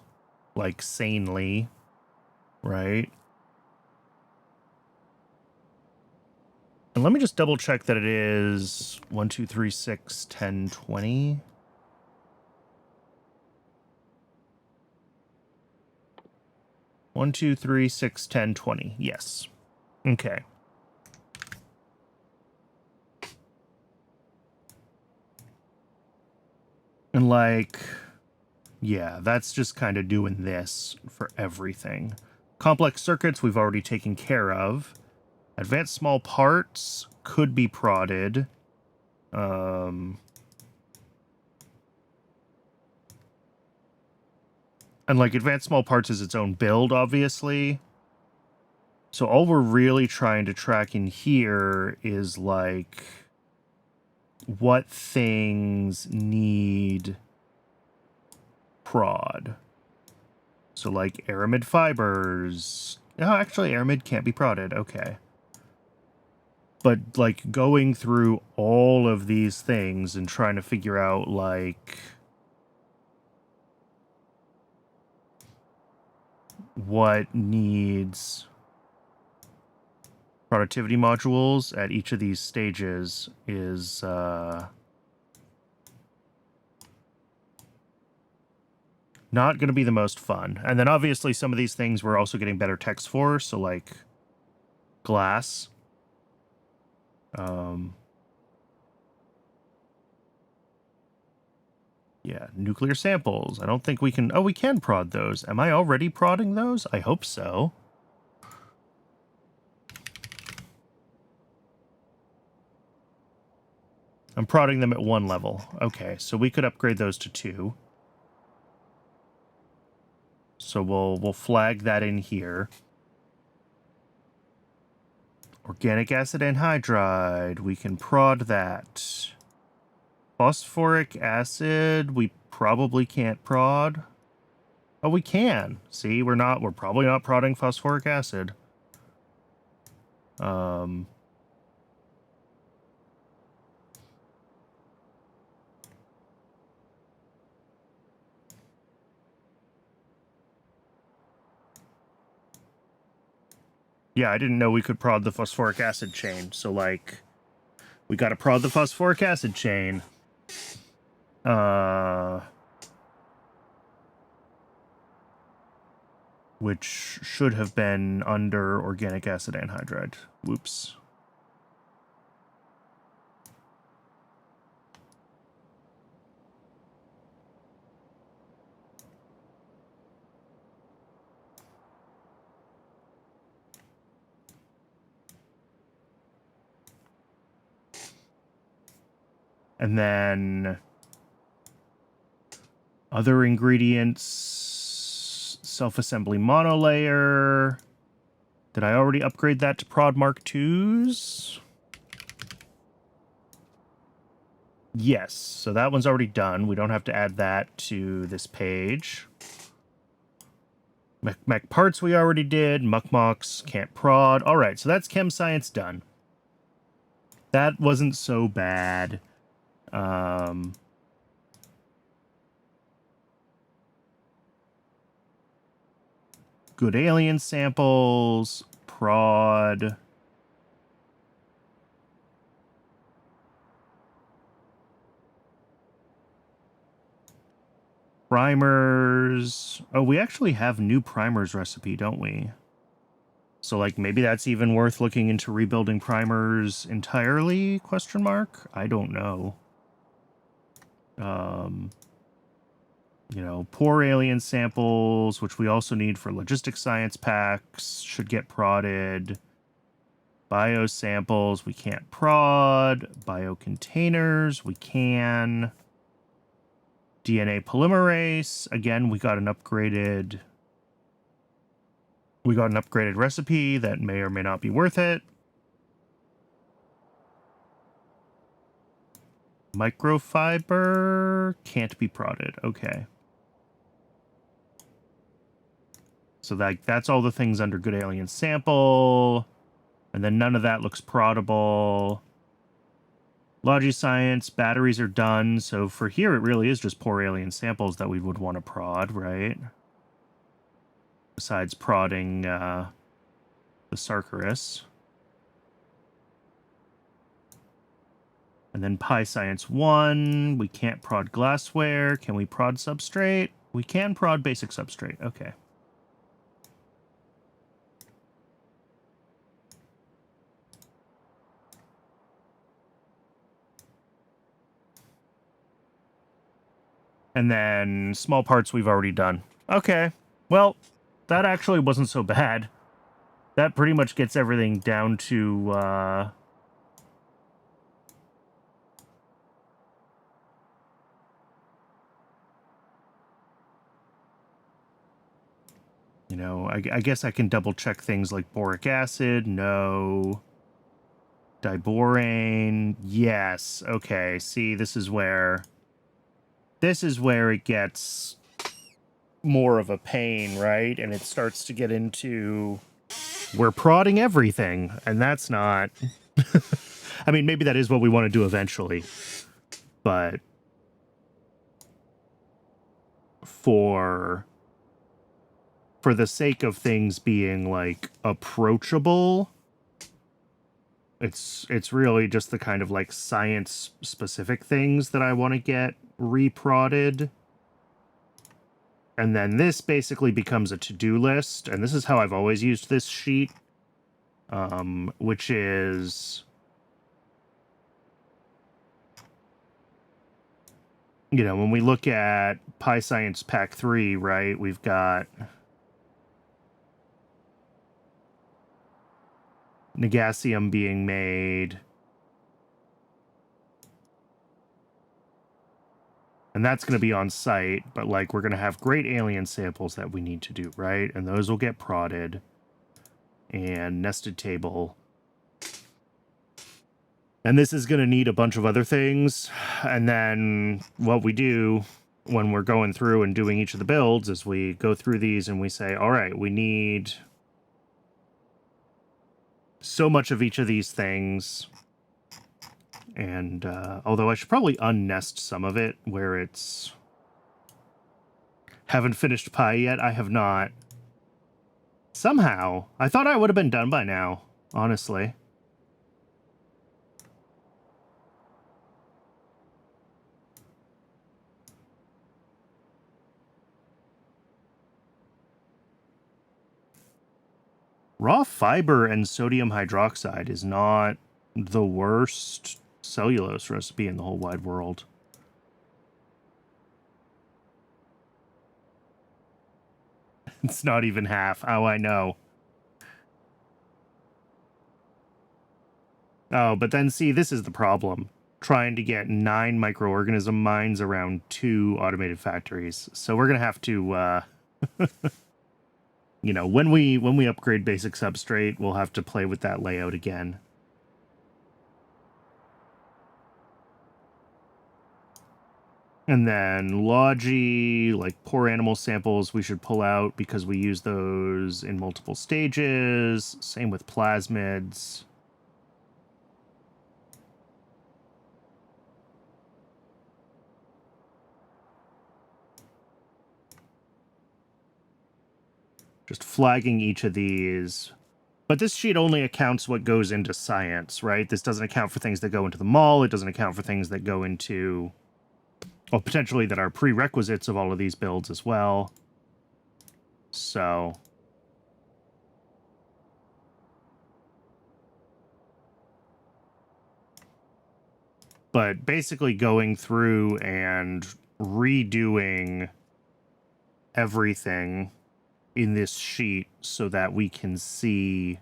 like, sanely, right? And let me just double check that it is 1, 2, 3, 6, 10, 20. One, 2, 3, 6, 10, 20. Yes. Okay. And like, yeah, that's just kind of doing this for everything. Complex circuits we've already taken care of. Advanced small parts could be prodded. And like advanced small parts is its own build, obviously. So all we're really trying to track in here is like what things need prod. So like aramid fibers. No, actually aramid can't be prodded. Okay. But like going through all of these things and trying to figure out like what needs productivity modules at each of these stages is not going to be the most fun. And then obviously some of these things we're also getting better text for, so like glass. Yeah, nuclear samples. I don't think we can... Oh, we can prod those. Am I already prodding those? I hope so. I'm prodding them at 1 level. Okay, so we could upgrade those to 2. So we'll flag that in here. Organic acid anhydride. We can prod that. Phosphoric acid, we probably can't prod. Oh, we can. See, we're probably not prodding phosphoric acid. Yeah, I didn't know we could prod the phosphoric acid chain. So, like, we got to prod the phosphoric acid chain. Which should have been under organic acid anhydride. Whoops. And then other ingredients, self-assembly monolayer. Did I already upgrade that to prod Mark IIs? Yes, so that one's already done. We don't have to add that to this page. Mech parts we already did. Muckmocks can't prod. All right, so that's chem science done. That wasn't so bad. Good alien samples. Prod. Primers. Oh, we actually have new primers recipe, don't we? So, like, maybe that's even worth looking into rebuilding primers entirely, question mark? I don't know. You know, poor alien samples, which we also need for logistic science packs, should get prodded. Bio samples, we can't prod. Bio containers, we can. DNA polymerase, again, we got an upgraded recipe that may or may not be worth it. Microfiber can't be prodded. Okay. So that's all the things under good alien sample. And then none of that looks proddable. Logi science, batteries are done. So for here, it really is just poor alien samples that we would want to prod, right? Besides prodding the Sarkarus. And then Pi Science 1, we can't prod glassware. Can we prod substrate? We can prod basic substrate. Okay. And then small parts we've already done. Okay. Well, that actually wasn't so bad. That pretty much gets everything down to... you know, I guess I can double check things like boric acid. No. Diborane. Yes. Okay. See, this is where it gets more of a pain, right? And it starts to get into we're prodding everything, and that's not... I mean, maybe that is what we want to do eventually, but for the sake of things being, like, approachable, it's really just the kind of, like, science-specific things that I want to get reprodded. And then this basically becomes a to-do list, and this is how I've always used this sheet, which is... you know, when we look at Pi Science Pack 3, right, we've got Negasium being made. And that's going to be on site, but, like, we're going to have great alien samples that we need to do, right? And those will get prodded. And nested table. And this is going to need a bunch of other things. And then what we do when we're going through and doing each of the builds is we go through these and we say, all right, we need so much of each of these things. And although I should probably unnest some of it where it's... haven't finished Pi yet. I have not. Somehow. I thought I would have been done by now, honestly. Raw fiber and sodium hydroxide is not the worst cellulose recipe in the whole wide world. It's not even half. Oh, I know. Oh, but then see, this is the problem. Trying to get 9 microorganism mines around 2 automated factories. So we're going to have to, you know, when we upgrade basic substrate, we'll have to play with that layout again. And then Logi, like poor animal samples, we should pull out because we use those in multiple stages. Same with plasmids. Just flagging each of these. But this sheet only accounts what goes into science, right? This doesn't account for things that go into the mall. It doesn't account for things that go into, well, potentially that are prerequisites of all of these builds as well. So but basically going through and redoing everything in this sheet so that we can see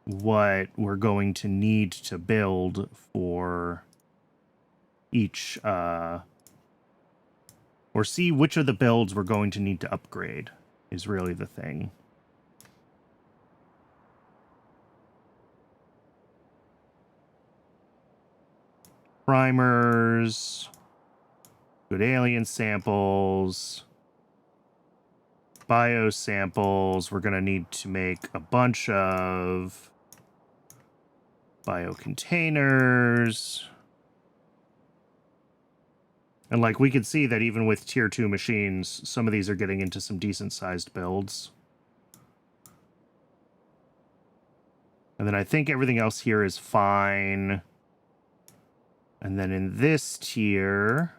what we're going to need to build for each, or see which of the builds we're going to need to upgrade is really the thing. Primers, good alien samples, biosamples. We're going to need to make a bunch of biocontainers. And like we could see that even with tier 2 machines, some of these are getting into some decent sized builds. And then I think everything else here is fine. And then in this tier,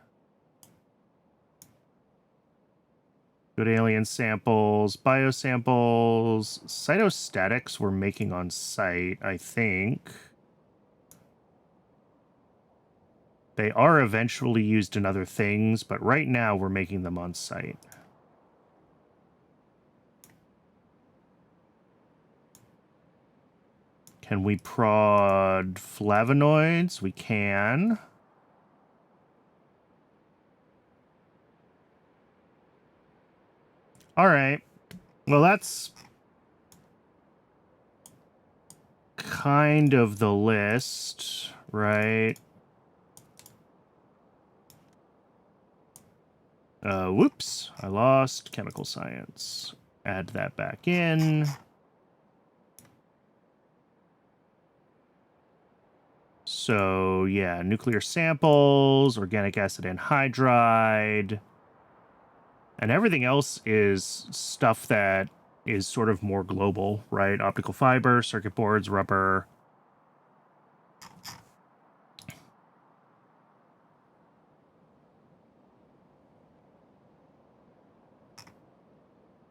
good alien samples, biosamples, cytostatics we're making on site, I think. They are eventually used in other things, but right now we're making them on site. Can we prod flavonoids? We can. All right. Well, that's kind of the list, right? Whoops. I lost chemical science. Add that back in. So, yeah, nuclear samples, organic acid anhydride, and everything else is stuff that is sort of more global, right? Optical fiber, circuit boards, rubber.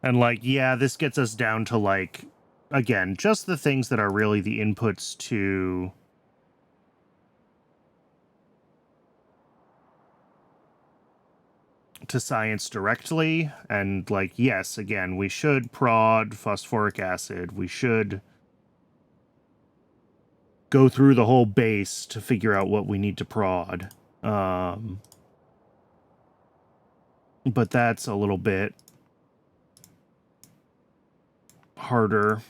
And, like, yeah, this gets us down to, like, again, just the things that are really the inputs to science directly. And like, yes, again, we should prod phosphoric acid. We should go through the whole base to figure out what we need to prod. But that's a little bit harder.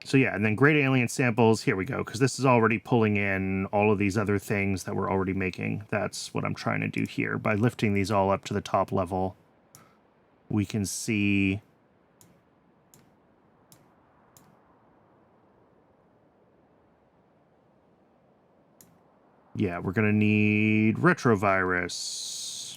So yeah, and then great alien samples, here we go, because this is already pulling in all of these other things that we're already making. That's what I'm trying to do here. By lifting these all up to the top level, we can see yeah, we're going to need retrovirus.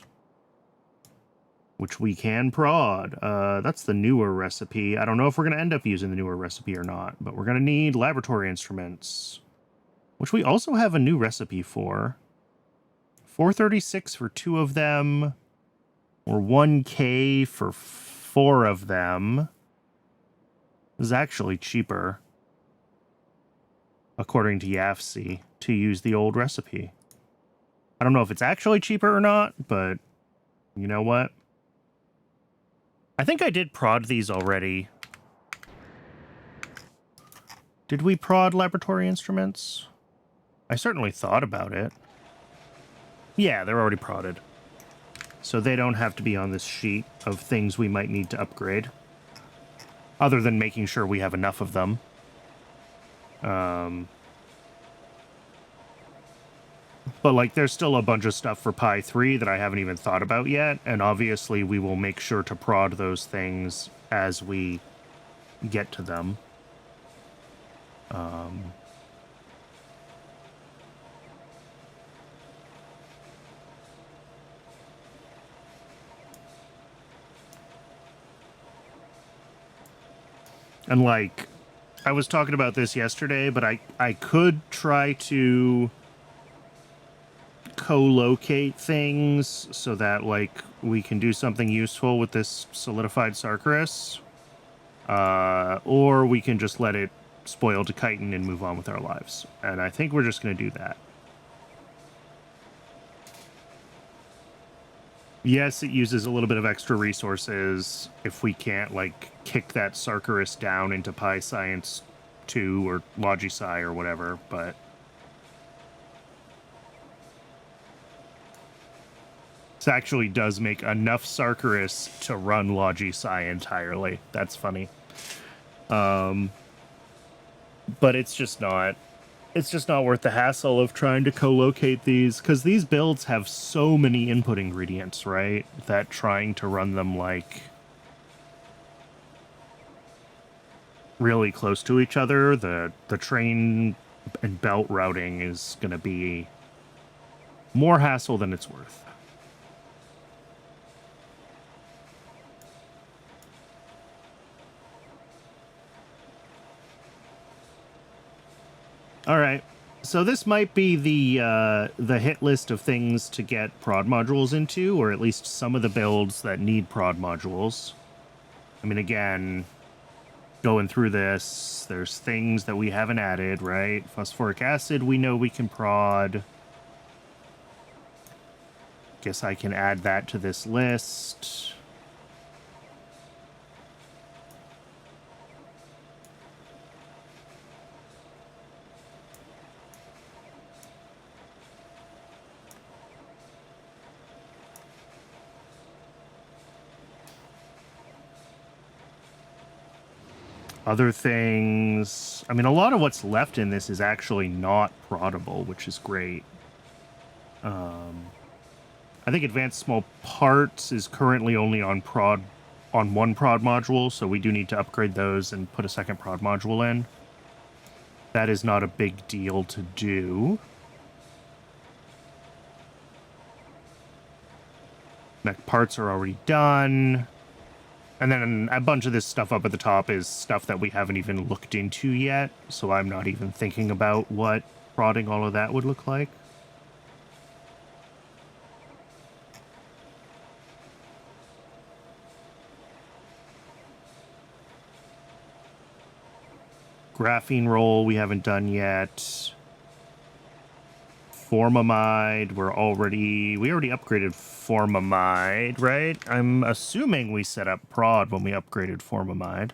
which we can prod. That's the newer recipe. I don't know if we're going to end up using the newer recipe or not, but we're going to need laboratory instruments, which we also have a new recipe for. 436 for 2 of them, or 1K for 4 of them. This is actually cheaper, according to YAFC, to use the old recipe. I don't know if it's actually cheaper or not, but you know what? I think I did prod these already. Did we prod laboratory instruments? I certainly thought about it. Yeah, they're already prodded. So they don't have to be on this sheet of things we might need to upgrade. Other than making sure we have enough of them. But, like, there's still a bunch of stuff for Pi 3 that I haven't even thought about yet, and obviously we will make sure to prod those things as we get to them. And, like, I was talking about this yesterday, but I could try to co-locate things so that, like, we can do something useful with this solidified Sarkarus. Or we can just let it spoil to chitin and move on with our lives. And I think we're just going to do that. Yes, it uses a little bit of extra resources if we can't, like, kick that Sarkarus down into Pi Science 2 or Logisci or whatever, but this actually does make enough Sarkarus to run Logisci entirely. That's funny. But it's just not worth the hassle of trying to co-locate these, because these builds have so many input ingredients, right? That trying to run them, like, really close to each other, the train and belt routing is going to be more hassle than it's worth. All right, so this might be the hit list of things to get prod modules into, or at least some of the builds that need prod modules. I mean, again, going through this, there's things that we haven't added, right? Phosphoric acid, we know we can prod. Guess I can add that to this list. Other things, I mean, a lot of what's left in this is actually not proddable, which is great. I think advanced small parts is currently only on one prod module, so we do need to upgrade those and put a second prod module in. That is not a big deal to do. Mech parts are already done. And then a bunch of this stuff up at the top is stuff that we haven't even looked into yet, so I'm not even thinking about what prodding all of that would look like. Graphene roll we haven't done yet. Formamide, we already upgraded Formamide, right? I'm assuming we set up prod when we upgraded Formamide.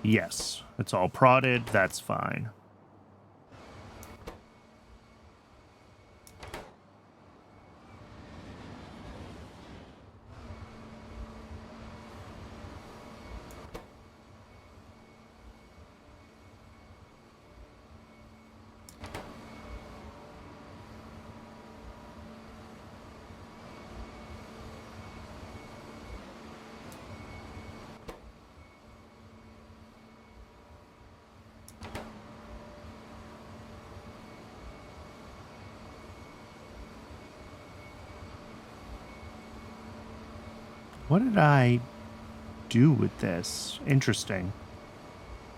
Yes, it's all prodded, that's fine. What did I do with this? Interesting.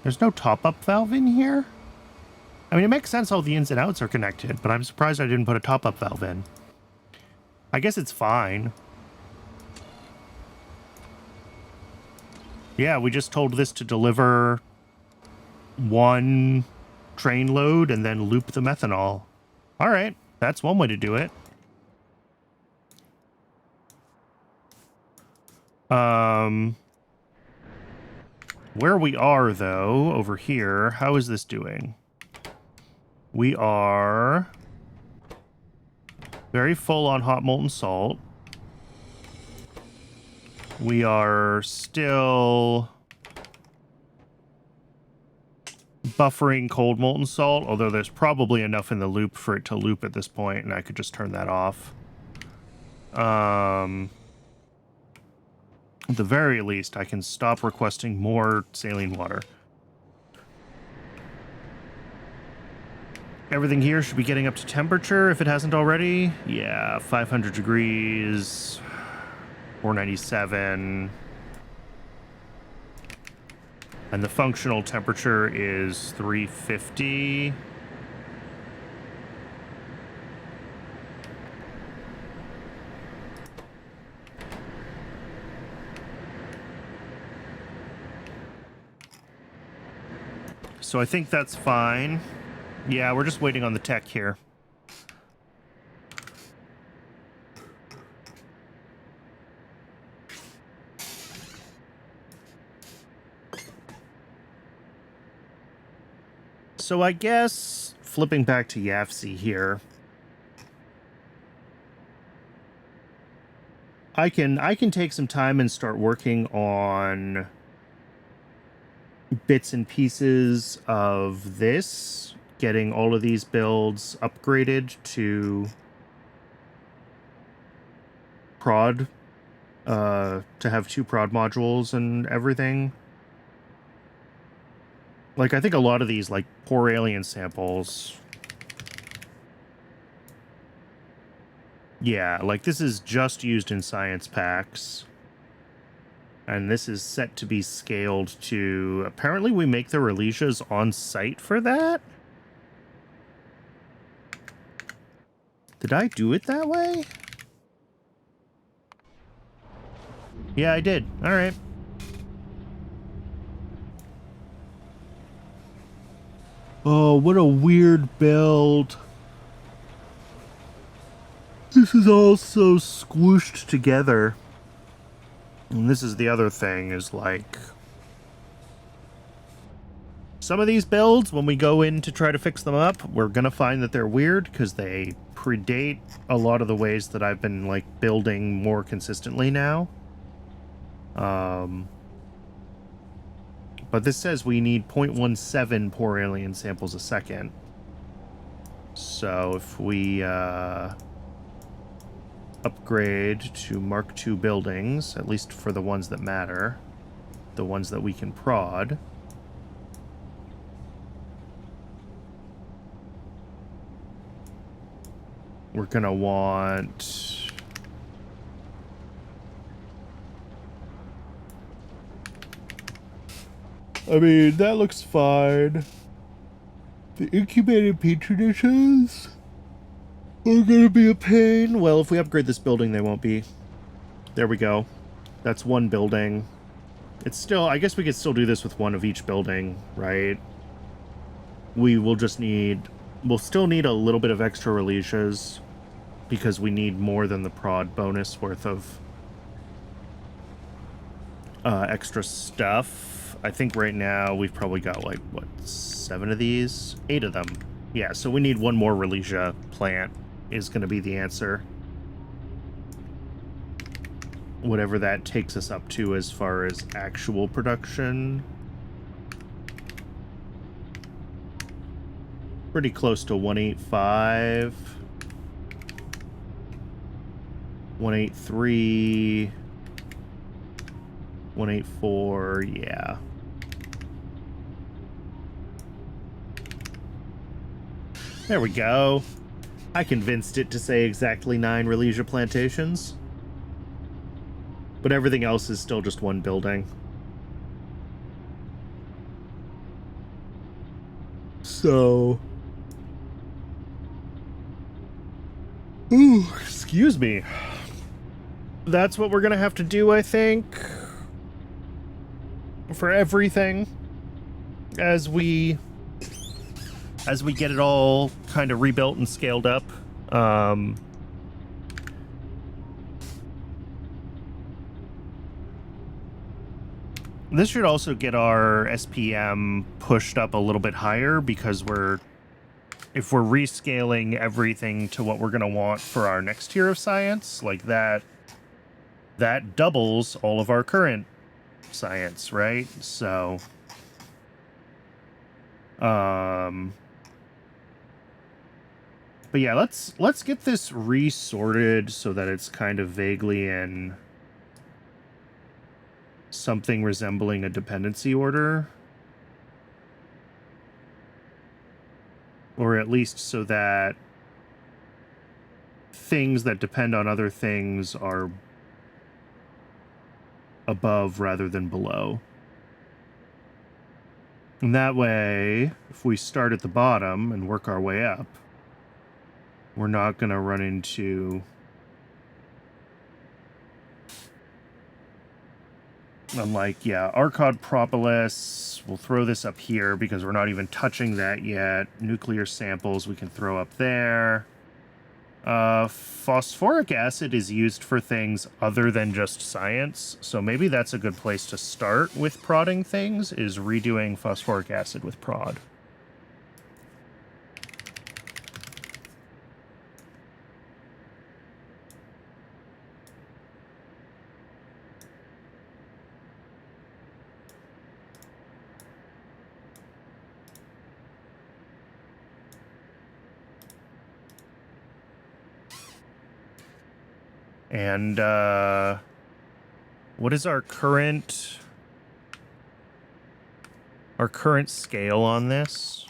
There's no top-up valve in here? I mean, it makes sense all the ins and outs are connected, but I'm surprised I didn't put a top-up valve in. I guess it's fine. Yeah, we just told this to deliver one train load and then loop the methanol. All right, that's one way to do it. Where we are, though, over here, how is this doing? We are very full on hot molten salt. We are still buffering cold molten salt, although there's probably enough in the loop for it to loop at this point, and I could just turn that off. At the very least, I can stop requesting more saline water. Everything here should be getting up to temperature if it hasn't already. Yeah, 500 degrees, 497. And the functional temperature is 350. So I think that's fine. Yeah, we're just waiting on the tech here. So I guess, flipping back to YAFC here, I can take some time and start working on bits and pieces of this, getting all of these builds upgraded to prod, to have 2 prod modules and everything. Like, I think a lot of these, like, poor alien samples... Yeah, like, this is just used in science packs. And this is set to be scaled to... Apparently we make the Relisias on site for that? Did I do it that way? Yeah, I did. Alright. Oh, what a weird build. This is all so squooshed together. And this is the other thing, is like... Some of these builds, when we go in to try to fix them up, we're gonna find that they're weird, because they predate a lot of the ways that I've been, like, building more consistently now. But this says we need 0.17 poor alien samples a second. So if we upgrade to Mark II buildings, at least for the ones that matter, the ones that we can prod, we're gonna want... I mean, that looks fine. The incubated petri dishes are gonna be a pain. Well, if we upgrade this building, they won't be. There we go. That's one building. It's still... I guess we could still do this with one of each building, right? We will just need... We'll still need a little bit of extra Relisias, because we need more than the prod bonus worth of extra stuff. I think right now we've probably got, like, what, 7 of these? 8 of them. Yeah, so we need one more Relisia plant is going to be the answer. Whatever that takes us up to as far as actual production. Pretty close to 185. 183. 184, yeah. There we go. I convinced it to say exactly 9 Relisia plantations. But everything else is still just one building. So... Ooh, excuse me. That's what we're gonna have to do, I think. For everything. As we get it all kind of rebuilt and scaled up. This should also get our SPM pushed up a little bit higher, because if we're rescaling everything to what we're going to want for our next tier of science, like that doubles all of our current science, right? So, but yeah, let's get this resorted so that it's kind of vaguely in something resembling a dependency order. Or at least so that things that depend on other things are above rather than below. And that way, if we start at the bottom and work our way up, we're not going to run into... Unlike, yeah, Arcod Propolis, we'll throw this up here because we're not even touching that yet. Nuclear samples we can throw up there. Phosphoric acid is used for things other than just science, so maybe that's a good place to start with prodding things, is redoing phosphoric acid with prod. And, what is our current scale on this?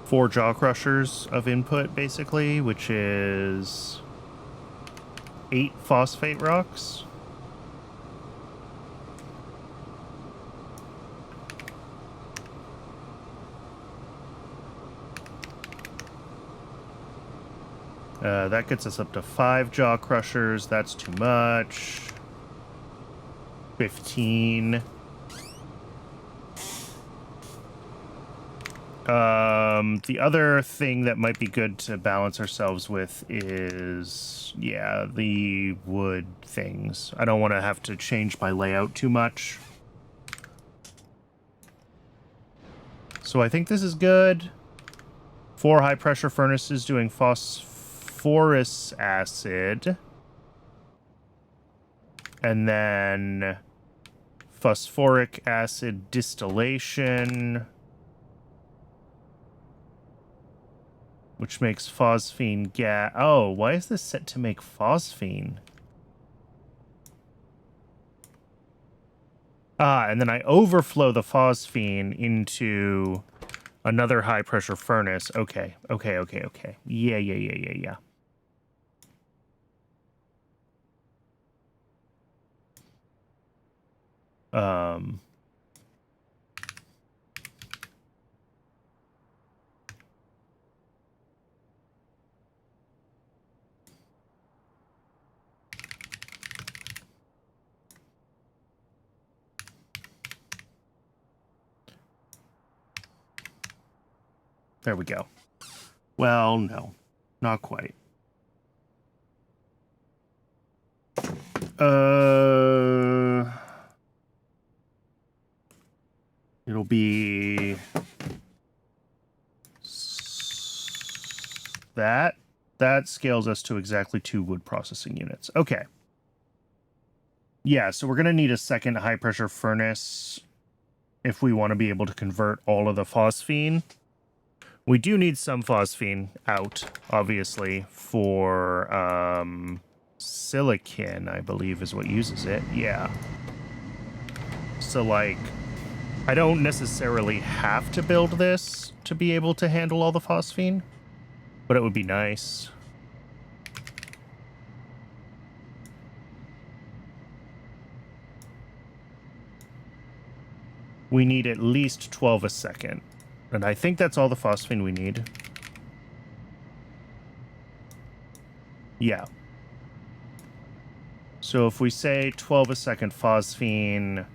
Four jaw crushers of input, basically, which is 8 phosphate rocks. That gets us up to 5 jaw crushers. That's too much. 15. The other thing that might be good to balance ourselves with is, yeah, the wood things. I don't want to have to change my layout too much. So I think this is good. 4 high-pressure furnaces doing phosphorus acid. And then phosphoric acid distillation, which makes phosphine gas. Oh, why is this set to make phosphine? Ah, and then I overflow the phosphine into another high-pressure furnace. Okay. Yeah. There we go. Well, no, not quite. It'll be that. That scales us to exactly 2 wood processing units. Okay. Yeah, so we're going to need a second high-pressure furnace if we want to be able to convert all of the phosphine. We do need some phosphine out, obviously, for silicon, I believe, is what uses it. Yeah. So, like, I don't necessarily have to build this to be able to handle all the phosphine, but it would be nice. We need at least 12 a second, and I think that's all the phosphine we need. Yeah. So if we say 12 a second phosphine,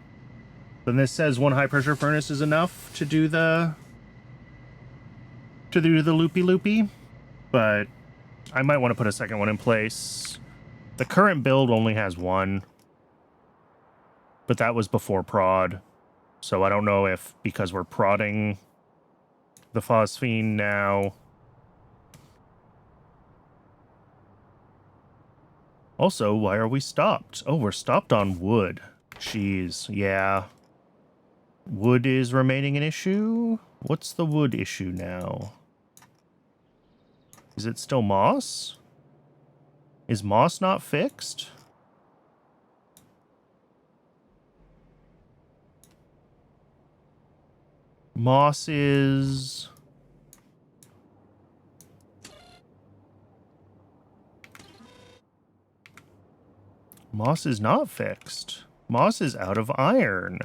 then this says one high pressure furnace is enough to do the loopy, but I might want to put a second one in place. The current build only has one, but that was before prod. So I don't know if because we're prodding the phosphine now. Also, why are we stopped? Oh, we're stopped on wood. Jeez, yeah. Wood is remaining an issue? What's the wood issue now? Is it still moss? Is moss not fixed? Moss is... Moss is not fixed. Moss is out of iron.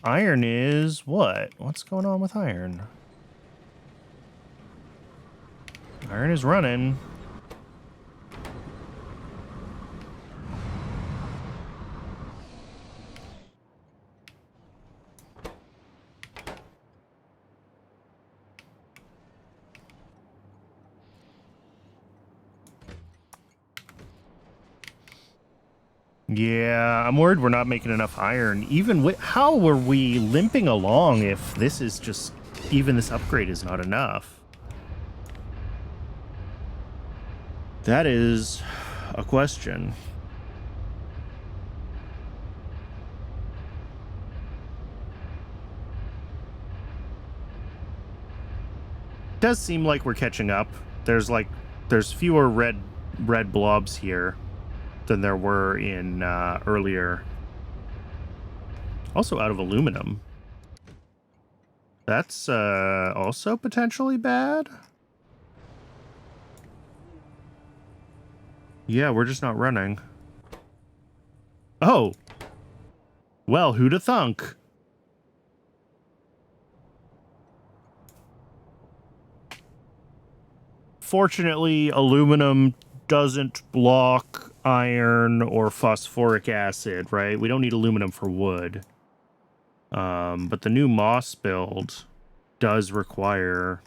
Iron is what? What's going on with iron? Iron is running. Yeah, I'm worried we're not making enough iron. Even with, how were we limping along if this is just, even this upgrade is not enough? That is a question. It does seem like we're catching up. There's fewer red blobs here than there were in earlier. Also out of aluminum. That's also potentially bad. Yeah, we're just not running. Oh. Well, who'da thunk? Fortunately, aluminum doesn't block iron or phosphoric acid, right? We don't need aluminum for wood. But the new moss build does require...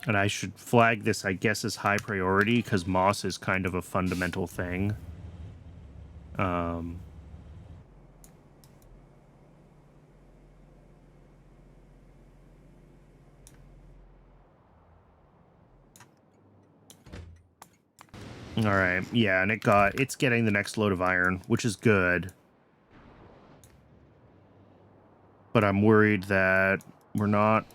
And I should flag this, I guess, as high priority, because moss is kind of a fundamental thing. All right, yeah, and it's getting the next load of iron, which is good. But I'm worried that we're not...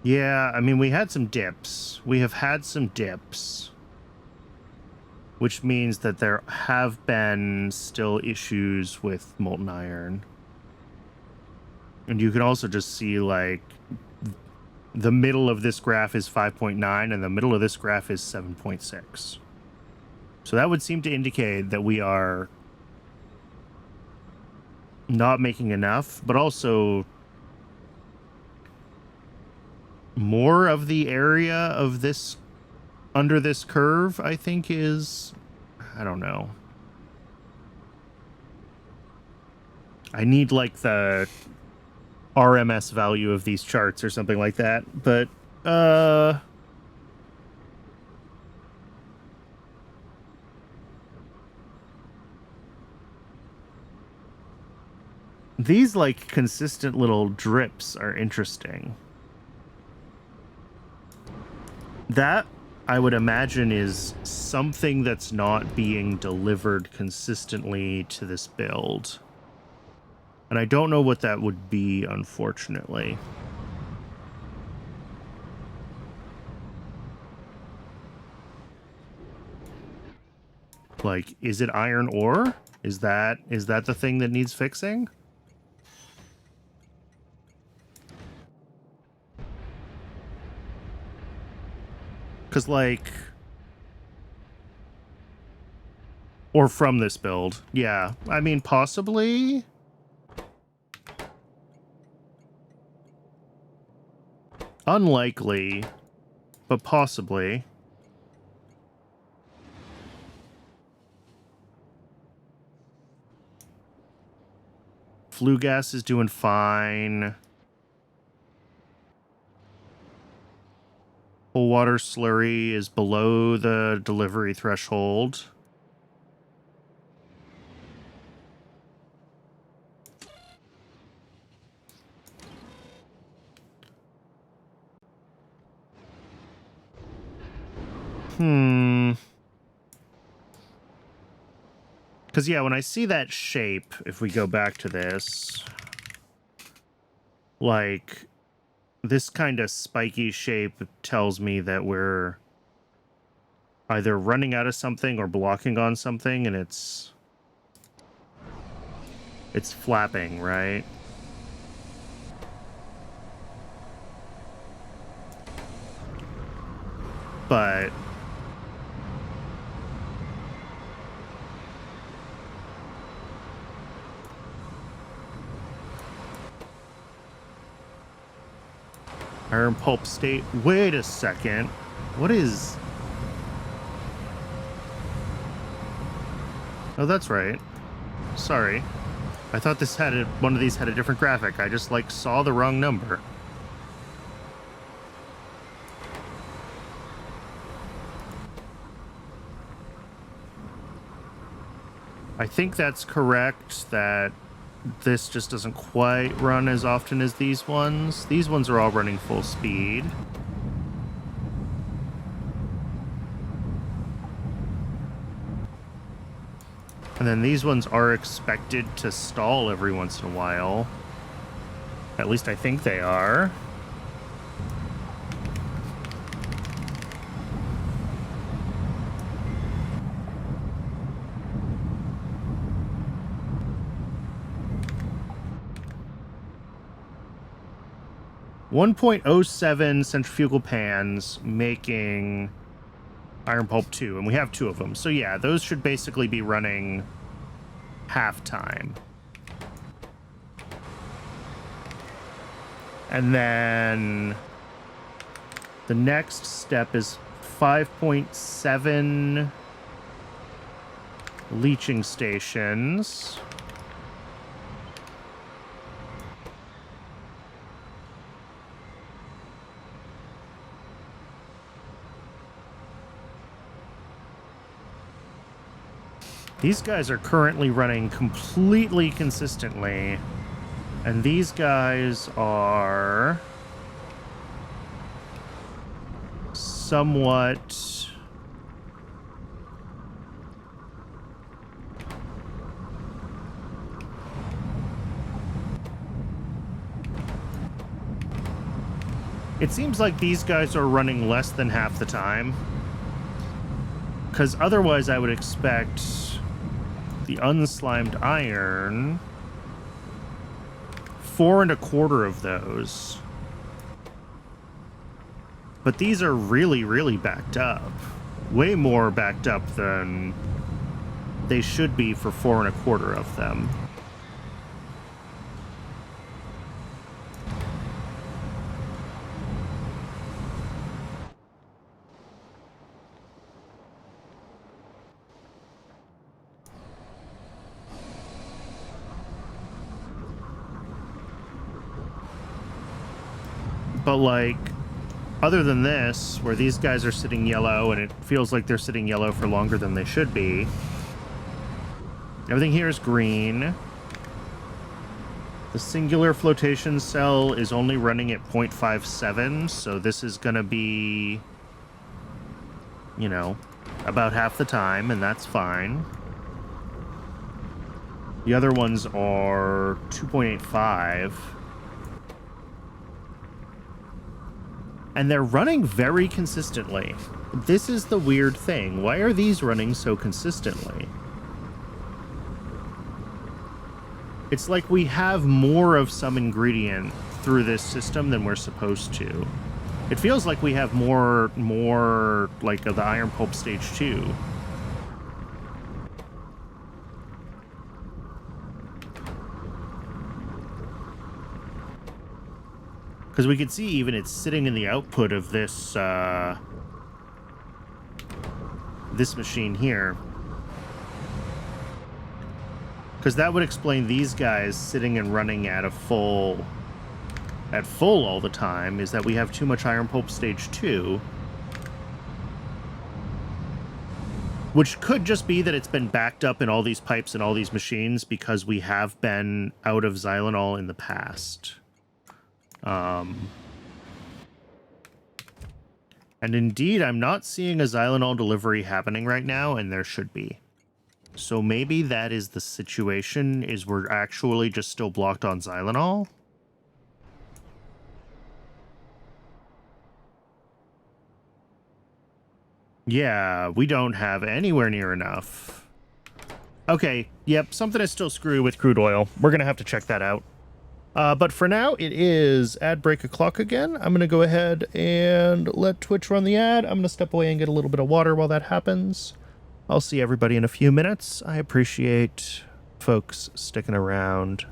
Yeah, I mean, we had some dips. We have had some dips. Which means that there have been still issues with molten iron. And you can also just see, like, the middle of this graph is 5.9 and the middle of this graph is 7.6. So that would seem to indicate that we are not making enough, but also more of the area of this under this curve, I think, is... I don't know. I need, like, the RMS value of these charts or something like that, but, these, like, consistent little drips are interesting. That, I would imagine, is something that's not being delivered consistently to this build. And I don't know what that would be, unfortunately. Like, is it iron ore? Is that the thing that needs fixing? Because, like... Or from this build. Yeah. I mean, possibly... Unlikely, but possibly. Flue gas is doing fine. Whole water slurry is below the delivery threshold. Because, yeah, when I see that shape, if we go back to this, like, this kind of spiky shape tells me that we're either running out of something or blocking on something, and it's flapping, right? But... Iron pulp state. Wait a second. What is... Oh, that's right. Sorry. I thought this had one of these had a different graphic. I just, like, saw the wrong number. I think that's correct, that this just doesn't quite run as often as these ones. These ones are all running full speed. And then these ones are expected to stall every once in a while. At least I think they are. .07 centrifugal pans making iron pulp 2, and we have 2 of them. So yeah, those should basically be running half time. And then the next step is 5.7 leaching stations. These guys are currently running completely consistently, and these guys are somewhat... It seems like these guys are running less than half the time, because otherwise I would expect the unslimed iron, 4 1/4 of those. But these are really, really backed up. Way more backed up than they should be for 4 1/4 of them. But, like, other than this, where these guys are sitting yellow, and it feels like they're sitting yellow for longer than they should be, everything here is green. The singular flotation cell is only running at 0.57, so this is going to be, you know, about half the time, and that's fine. The other ones are 2.85. And they're running very consistently. This is the weird thing. Why are these running so consistently? It's like we have more of some ingredient through this system than we're supposed to. It feels like we have more like of the iron pulp stage 2. Because we can see even it's sitting in the output of this this machine here. Because that would explain these guys sitting and running at full all the time, is that we have too much iron pulp stage 2. Which could just be that it's been backed up in all these pipes and all these machines because we have been out of xylanol in the past. And indeed, I'm not seeing a xylanol delivery happening right now, and there should be. So maybe that is the situation, is we're actually just still blocked on xylanol? Yeah, we don't have anywhere near enough. Okay, yep, something is still screwy with crude oil. We're going to have to check that out. But for now, it is ad break o'clock again. I'm going to go ahead and let Twitch run the ad. I'm going to step away and get a little bit of water while that happens. I'll see everybody in a few minutes. I appreciate folks sticking around.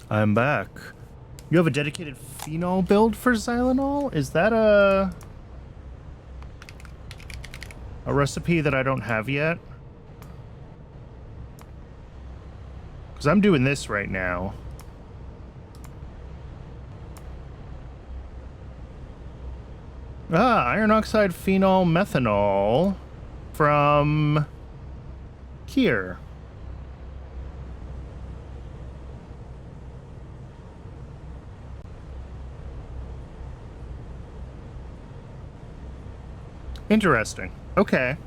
I'm back. You have a dedicated phenol build for xylanol? Is that a recipe that I don't have yet? Because I'm doing this right now. Iron oxide phenol methanol from here. Interesting. Okay.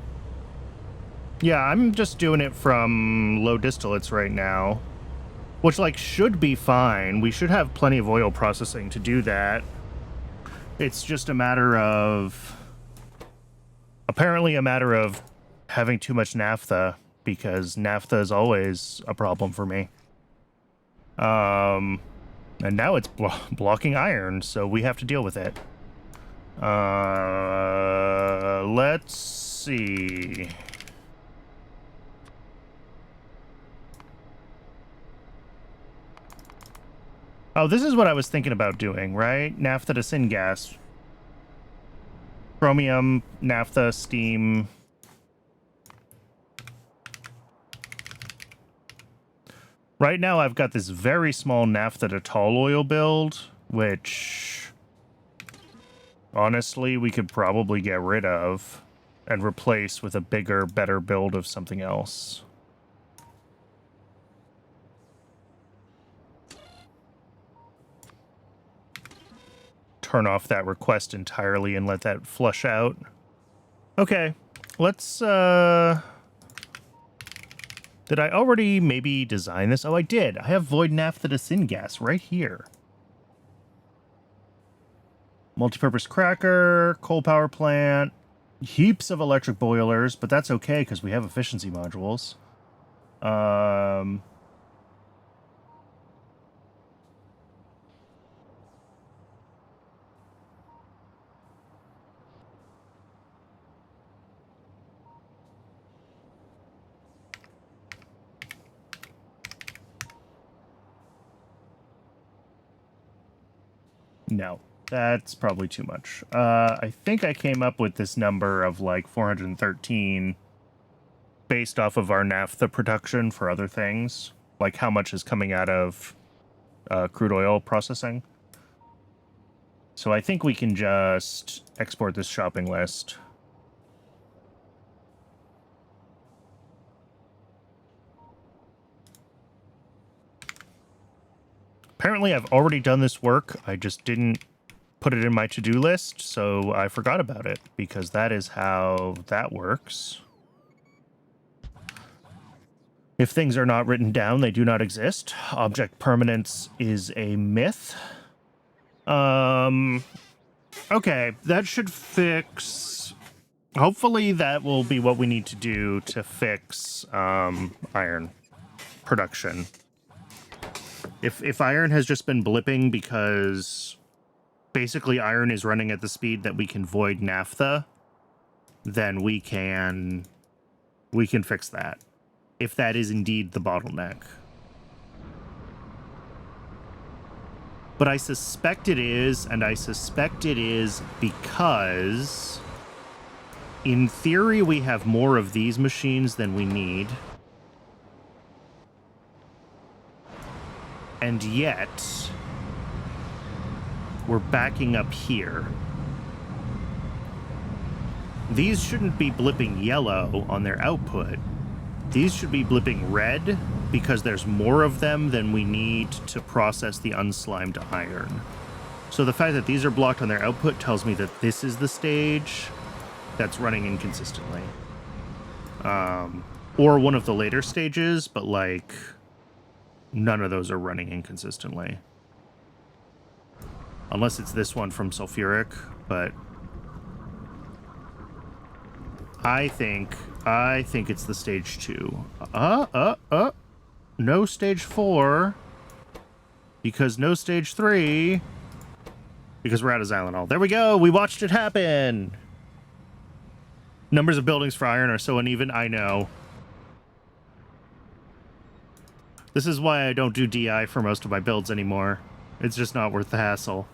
Yeah, I'm just doing it from low distillates right now, which, like, should be fine. We should have plenty of oil processing to do that. It's just a matter of... apparently a matter of having too much naphtha, because naphtha is always a problem for me. And now it's blocking iron, so we have to deal with it. Let's see. Oh, this is what I was thinking about doing, right? Naphtha to syngas. Chromium, naphtha, steam. Right now I've got this very small naphtha to tall oil build, which honestly we could probably get rid of and replace with a bigger, better build of something else. Turn off that request entirely and let that flush out. Okay, let's, did I already maybe design this? Oh, I did. I have void naphtha to syngas right here. Multipurpose cracker, coal power plant, heaps of electric boilers, but that's okay because we have efficiency modules. No, that's probably too much. I think I came up with this number of like 413 based off of our naphtha production for other things, like how much is coming out of crude oil processing. So I think we can just export this shopping list. Apparently I've already done this work. I just didn't put it in my to-do list, so I forgot about it, because that is how that works. If things are not written down, they do not exist. Object permanence is a myth. Okay, that should fix... hopefully that will be what we need to do to fix iron production. If iron has just been blipping because basically iron is running at the speed that we can void naphtha, then we can fix that. If that is indeed the bottleneck. But I suspect it is, and I suspect it is because in theory we have more of these machines than we need. And yet, we're backing up here. These shouldn't be blipping yellow on their output. These should be blipping red because there's more of them than we need to process the unslimed iron. So the fact that these are blocked on their output tells me that this is the stage that's running inconsistently. Or one of the later stages, but like... none of those are running inconsistently. Unless it's this one from sulfuric, but I think it's the stage 2. No stage 4. Because no stage 3. Because we're out of xylanol. There we go! We watched it happen! Numbers of buildings for iron are so uneven, I know. This is why I don't do DI for most of my builds anymore. It's just not worth the hassle.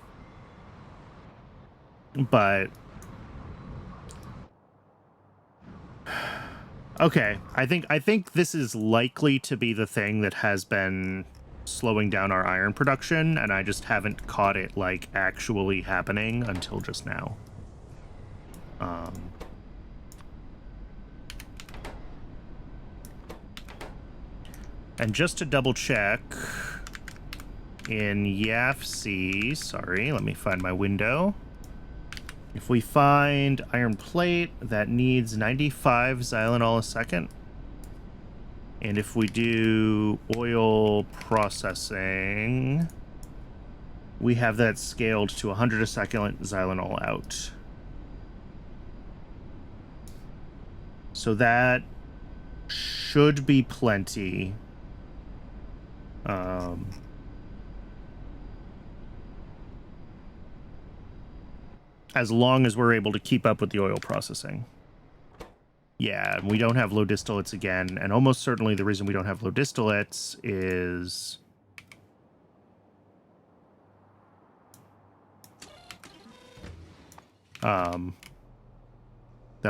But okay, I think this is likely to be the thing that has been slowing down our iron production, and I just haven't caught it like actually happening until just now. And just to double check, in YAFC, sorry, let me find my window. If we find iron plate, that needs 95 xylanol a second. And if we do oil processing, we have that scaled to 100 a second xylanol out. So that should be plenty. As long as we're able to keep up with the oil processing. Yeah, we don't have low distillates again, and almost certainly the reason we don't have low distillates is that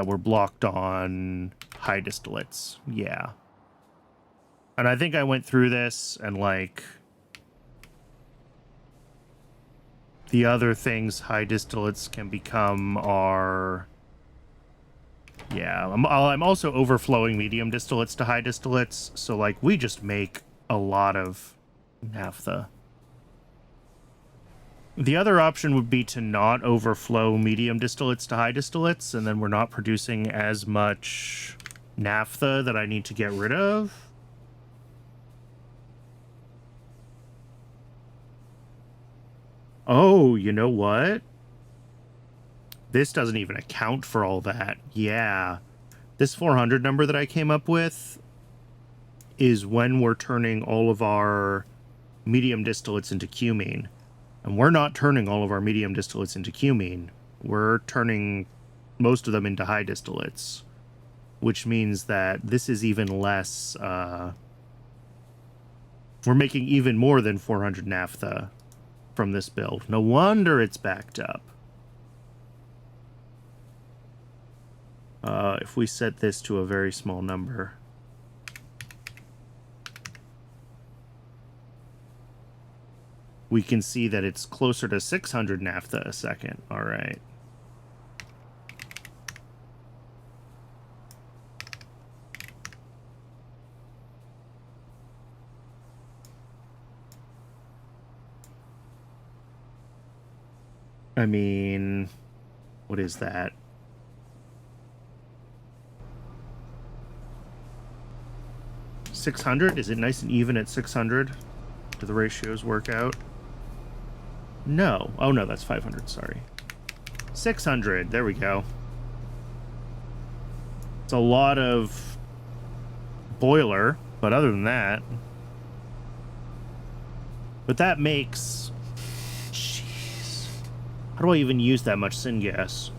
we're blocked on high distillates. Yeah. And I think I went through this, and like the other things high distillates can become are... Yeah, I'm also overflowing medium distillates to high distillates, so like we just make a lot of naphtha. The other option would be to not overflow medium distillates to high distillates, and then we're not producing as much naphtha that I need to get rid of. Oh, you know what? This doesn't even account for all that. Yeah. This 400 number that I came up with is when we're turning all of our medium distillates into cumene. And we're not turning all of our medium distillates into cumene. We're turning most of them into high distillates, which means that this is even less... we're making even more than 400 naphtha from this build. No wonder it's backed up. If we set this to a very small number. We can see that it's closer to 600 naphtha a second. All right. I mean, what is that? $600? Is it nice and even at 600? Do the ratios work out? No. Oh, no, that's 500. Sorry. 600. There we go. It's a lot of boiler, but other than that... But that makes... Jeez. How do I even use that much syngas?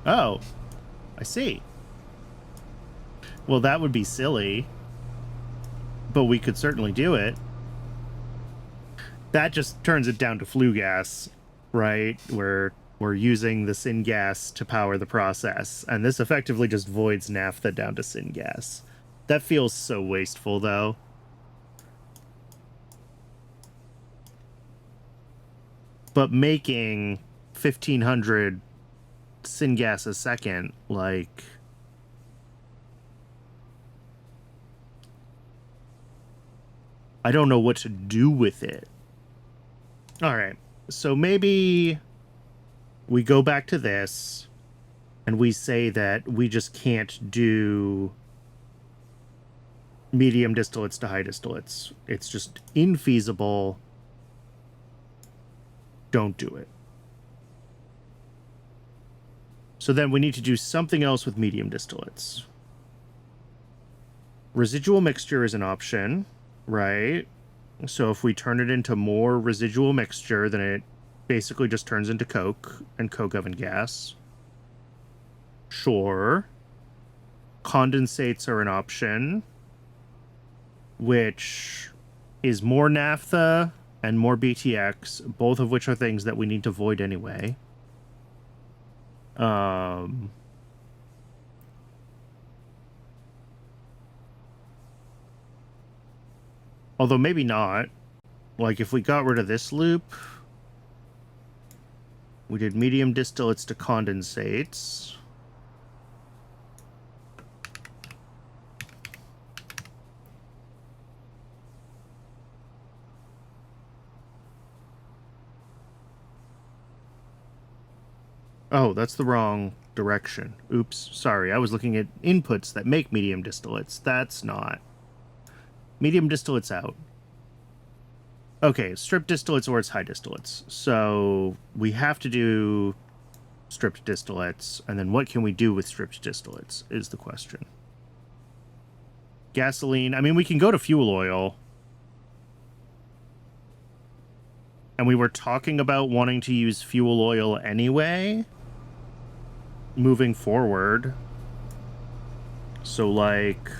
Oh, I see. Well, that would be silly, but we could certainly do it. That just turns it down to flue gas, right? Where we're using the syngas to power the process, and this effectively just voids naphtha down to syngas. That feels so wasteful, though. But making 1,500 syngas a second, like... I don't know what to do with it. Alright, so maybe we go back to this, and we say that we just can't do medium distillates to high distillates. It's just infeasible. Don't do it. So then we need to do something else with medium distillates. Residual mixture is an option, right? So if we turn it into more residual mixture, then it basically just turns into coke and coke oven gas. Sure. Condensates are an option, which is more naphtha and more BTX, both of which are things that we need to void anyway. Although maybe not. Like, if we got rid of this loop, we did medium distillates to condensates. Oh, that's the wrong direction. Oops, sorry. I was looking at inputs that make medium distillates. That's not. Medium distillates out. Okay, stripped distillates or it's high distillates. So we have to do stripped distillates, and then what can we do with stripped distillates is the question. Gasoline, I mean, we can go to fuel oil. And we were talking about wanting to use fuel oil anyway, moving forward. So, like,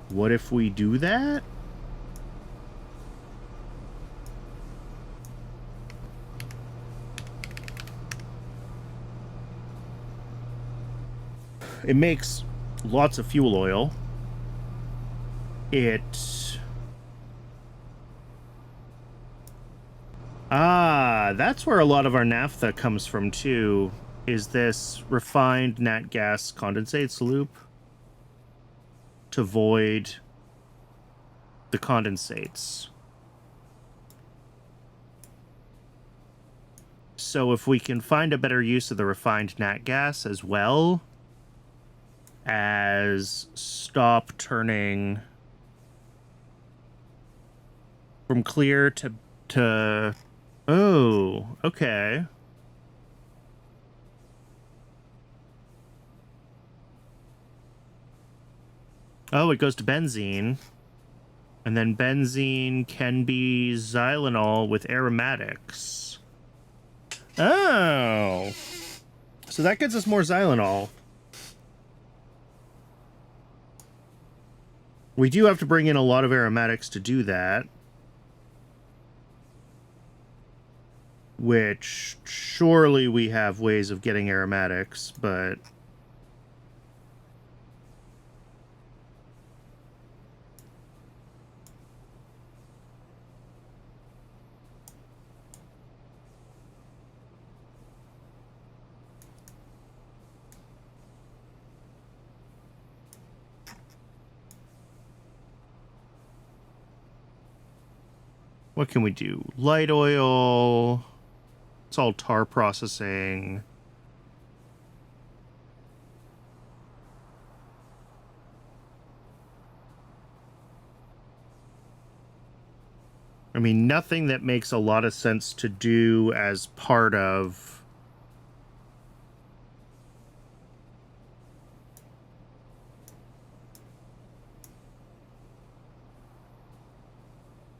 what if we do that? It makes lots of fuel oil. That's where a lot of our naphtha comes from, too, is this refined nat gas condensates loop to void the condensates. So if we can find a better use of the refined nat gas as well as stop turning from clear to oh, okay. Oh, it goes to benzene. And then benzene can be xylenol with aromatics. Oh. So that gets us more xylenol. We do have to bring in a lot of aromatics to do that. Which, surely we have ways of getting aromatics, but... what can we do? Light oil... It's all tar processing. I mean, nothing that makes a lot of sense to do as part of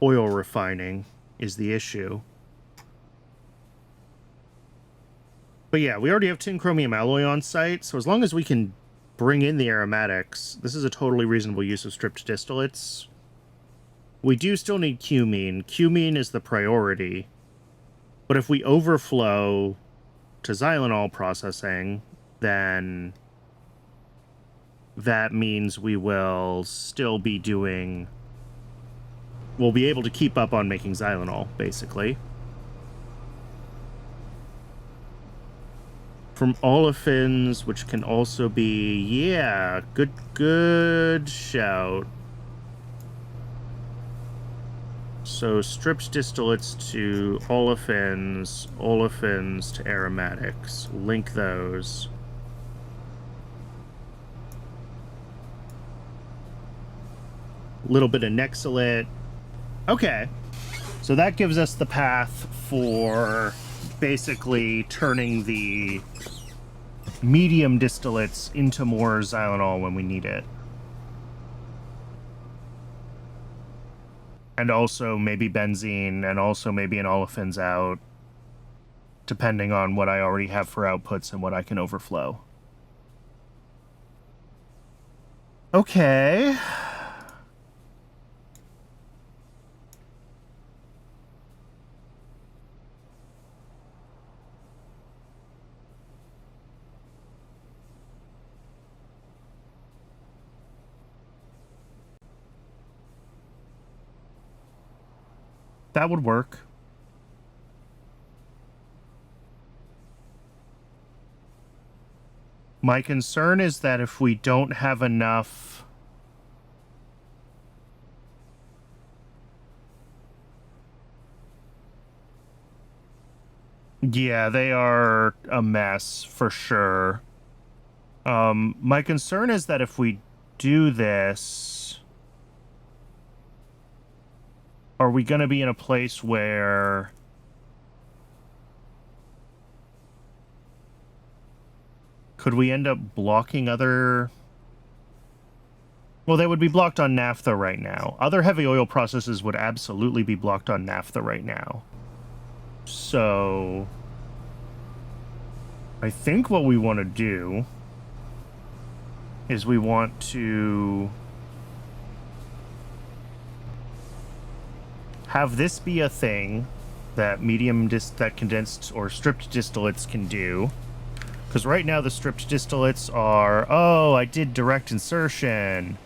oil refining is the issue. But yeah, we already have tin chromium alloy on site, so as long as we can bring in the aromatics, this is a totally reasonable use of stripped distillates. We do still need cumene. Cumene is the priority. But if we overflow to xylenol processing, then that means we will still be doing... We'll be able to keep up on making xylenol, basically. From olefins, which can also be... Yeah, good shout. So, stripped distillates to olefins, olefins to aromatics. Link those. Little bit of nexolate. Okay. So that gives us the path for basically turning the medium distillates into more xylanol when we need it. And also maybe benzene, and also maybe an olefins out, depending on what I already have for outputs and what I can overflow. Okay. That would work. My concern is that if we don't have enough... Yeah, they are a mess, for sure. My concern is that if we do this... Are we going to be in a place where... Could we end up blocking other... Well, they would be blocked on naphtha right now. Other heavy oil processes would absolutely be blocked on naphtha right now. So... I think what we want to do is we want to have this be a thing that that condensed or stripped distillates can do. Because right now the stripped distillates are... Oh, I did direct insertion.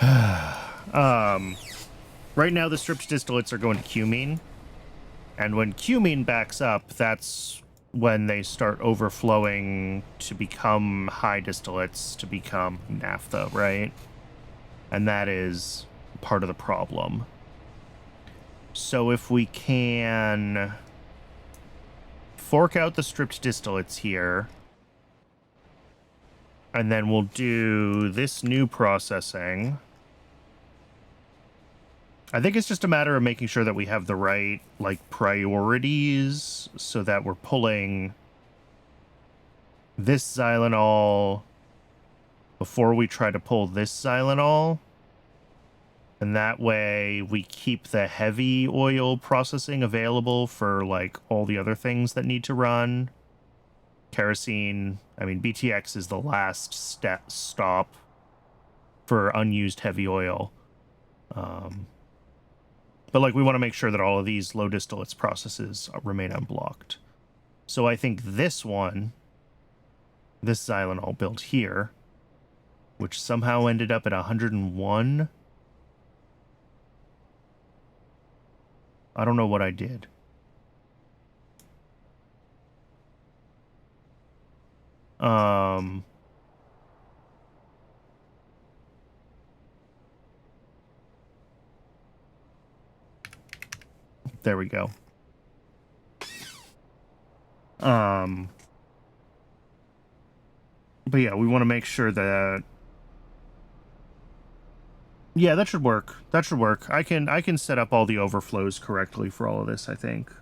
Right now the stripped distillates are going to cumene. And when cumene backs up, that's when they start overflowing to become high distillates, to become naphtha, right? And that is part of the problem. So if we can fork out the stripped distillates here, and then we'll do this new processing. I think it's just a matter of making sure that we have the right, like, priorities so that we're pulling this xylanol before we try to pull this xylanol. And that way we keep the heavy oil processing available for, like, all the other things that need to run. Kerosene, I mean, BTX is the last stop for unused heavy oil. But, like, we want to make sure that all of these low distillates processes remain unblocked. So I think this one, this xylanol built here, which somehow ended up at 101. I don't know what I did. There we go. But yeah, we want to make sure that... Yeah, that should work. That should work. I can set up all the overflows correctly for all of this, I think.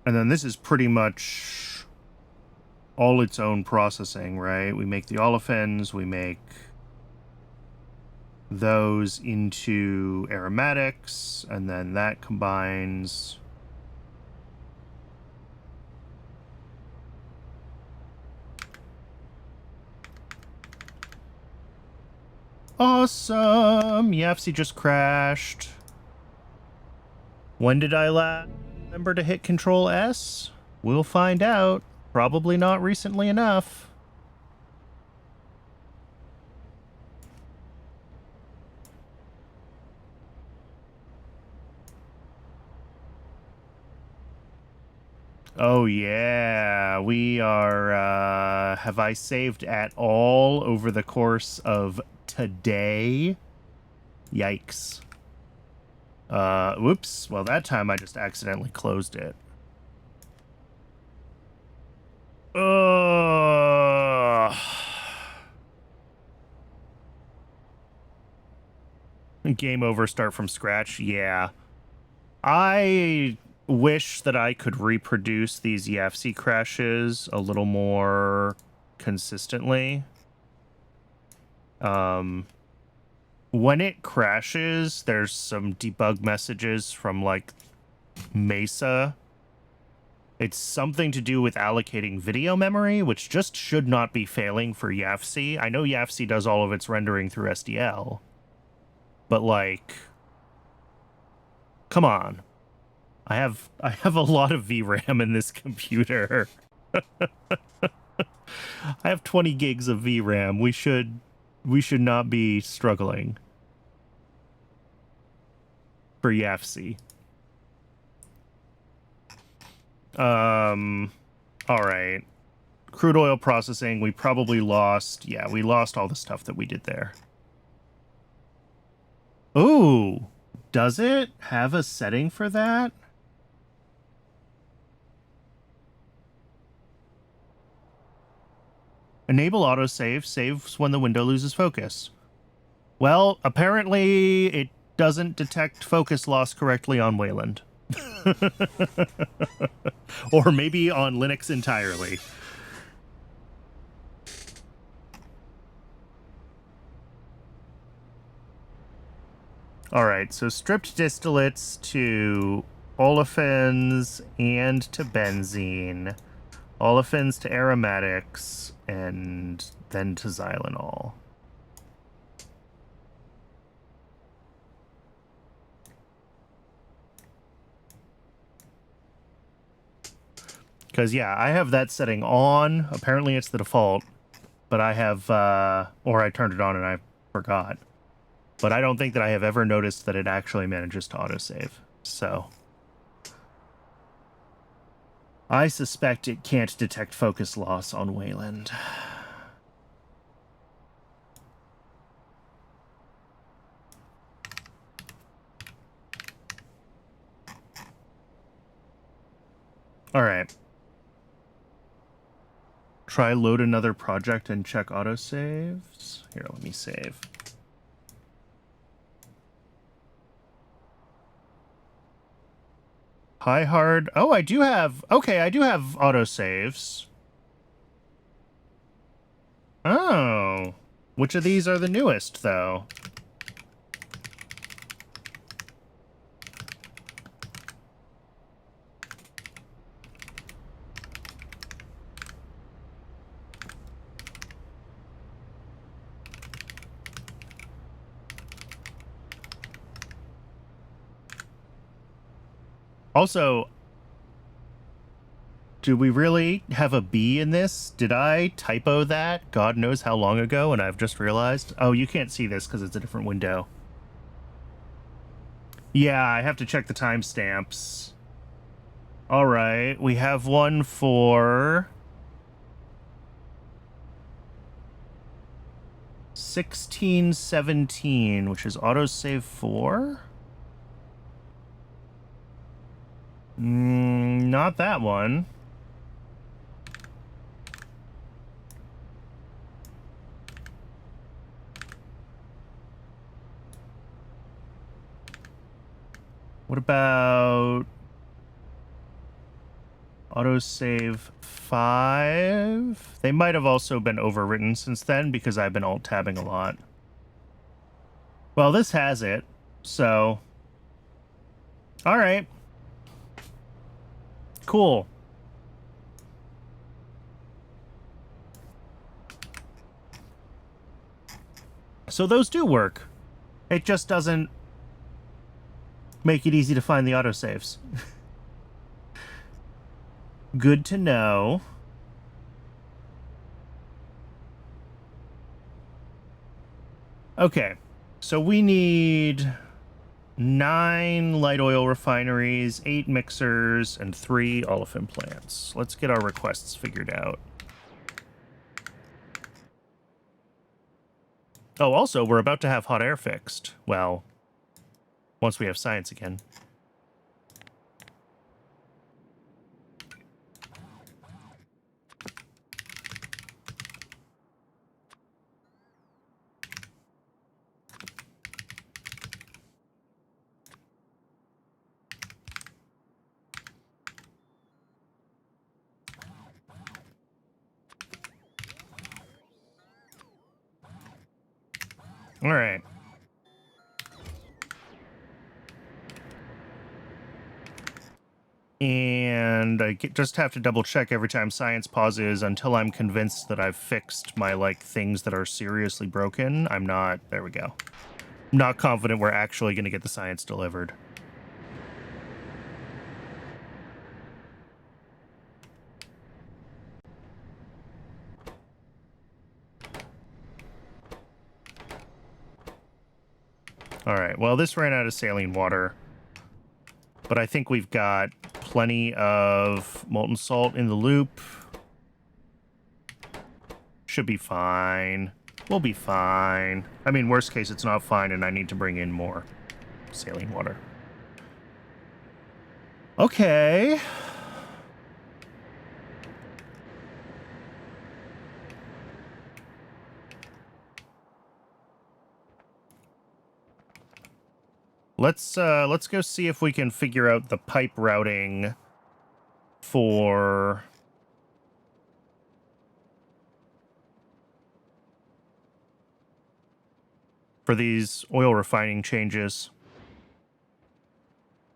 And then this is pretty much all its own processing, right? We make the olefins, we make those into aromatics, and then that combines... Awesome! YAFC just crashed. When did I last remember to hit Control S? We'll find out. Probably not recently enough. Oh yeah, we are, have I saved at all over the course of today? Yikes. Whoops. Well, that time I just accidentally closed it. Game over, start from scratch. Yeah. I wish that I could reproduce these YAFC crashes a little more consistently. When it crashes, there's some debug messages from, like, Mesa. It's something to do with allocating video memory, which just should not be failing for YAFC. I know YAFC does all of its rendering through SDL, but, like, come on. I have a lot of VRAM in this computer. I have 20 gigs of VRAM. We should not be struggling for YAFC. All right. Crude oil processing, we probably lost. Yeah, we lost all the stuff that we did there. Ooh, does it have a setting for that? Enable autosave, saves when the window loses focus. Well, apparently it doesn't detect focus loss correctly on Wayland. Or maybe on Linux entirely. Alright, so stripped distillates to olefins and to benzene. Olefins to aromatics, and then to xylenol. Because, yeah, I have that setting on. Apparently it's the default. But I have, or I turned it on and I forgot. But I don't think that I have ever noticed that it actually manages to autosave. So I suspect it can't detect focus loss on Wayland. All right. Try load another project and check autosaves. Here, let me save. High hard. Oh, I do have... Okay, I do have autosaves. Oh. Which of these are the newest, though? Also, do we really have a B in this? Did I typo that God knows how long ago and I've just realized? Oh, you can't see this because it's a different window. Yeah, I have to check the timestamps. All right, we have one for 1617, which is autosave 4. Not that one. What about autosave 5? They might have also been overwritten since then because I've been alt-tabbing a lot. Well, this has it, so... All right. Cool. So those do work. It just doesn't make it easy to find the autosaves. Good to know. Okay, so we need 9 light oil refineries, 8 mixers, and 3 olefin plants. Let's get our requests figured out. Oh, also, we're about to have hot air fixed. Well, once we have science again. All right. And I just have to double check every time science pauses until I'm convinced that I've fixed my, like, things that are seriously broken. I'm not... There we go. Not confident we're actually going to get the science delivered. All right, well, this ran out of saline water, but I think we've got plenty of molten salt in the loop. Should be fine. We'll be fine. I mean, worst case, it's not fine, and I need to bring in more saline water. Okay. Let's go see if we can figure out the pipe routing for these oil refining changes.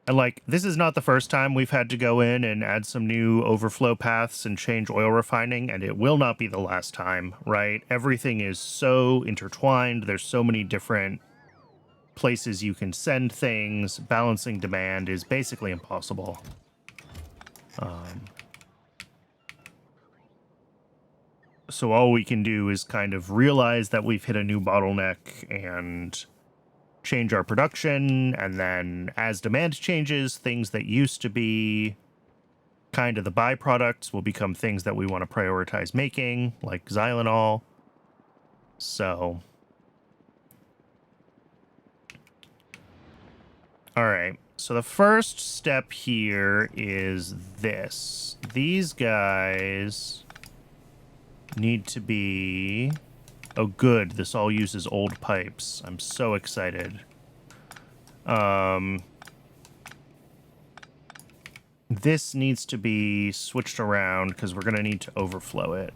And, like, this is not the first time we've had to go in and add some new overflow paths and change oil refining, and it will not be the last time, right? Everything is so intertwined. There's so many different places you can send things. Balancing demand is basically impossible. So all we can do is kind of realize that we've hit a new bottleneck and change our production, and then as demand changes, things that used to be kind of the byproducts will become things that we want to prioritize making, like xylenol. So... all right, so the first step here is this. These guys need to be... oh, good. This all uses old pipes. I'm so excited. This needs to be switched around because we're going to need to overflow it.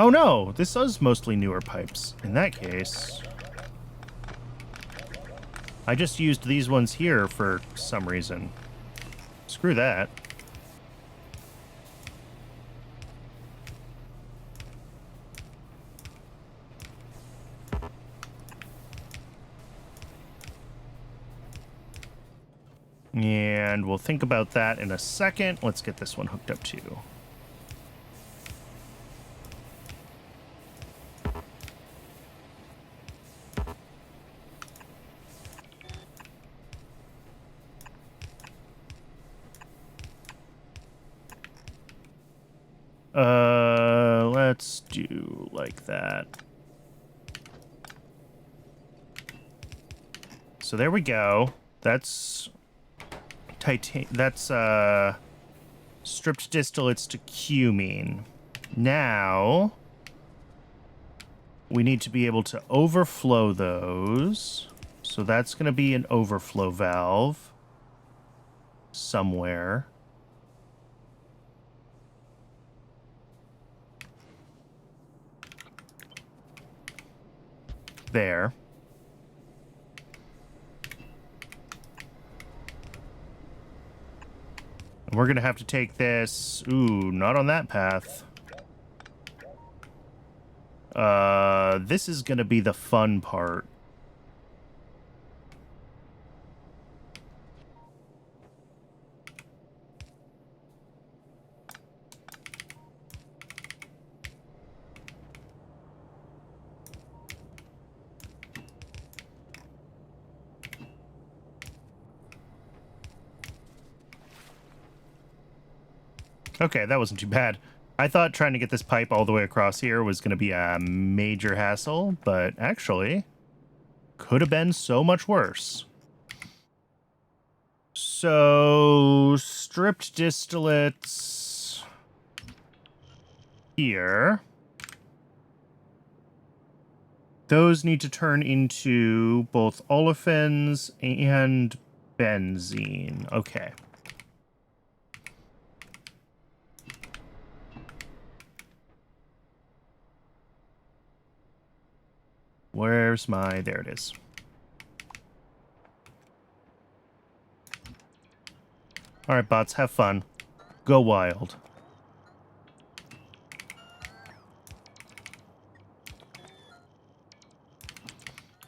Oh no, this is mostly newer pipes. In that case, I just used these ones here for some reason. Screw that. And we'll think about that in a second. Let's get this one hooked up too. Let's do like that. So there we go. That's that's stripped distillates to cumene. Now we need to be able to overflow those. So that's going to be an overflow valve somewhere. There. And we're going to have to take this... ooh, not on that path. This is going to be the fun part. Okay, that wasn't too bad. I thought trying to get this pipe all the way across here was going to be a major hassle, but actually could have been so much worse. So, stripped distillates here. Those need to turn into both olefins and benzene. Okay. Where's my... There it is. All right, bots, have fun. Go wild.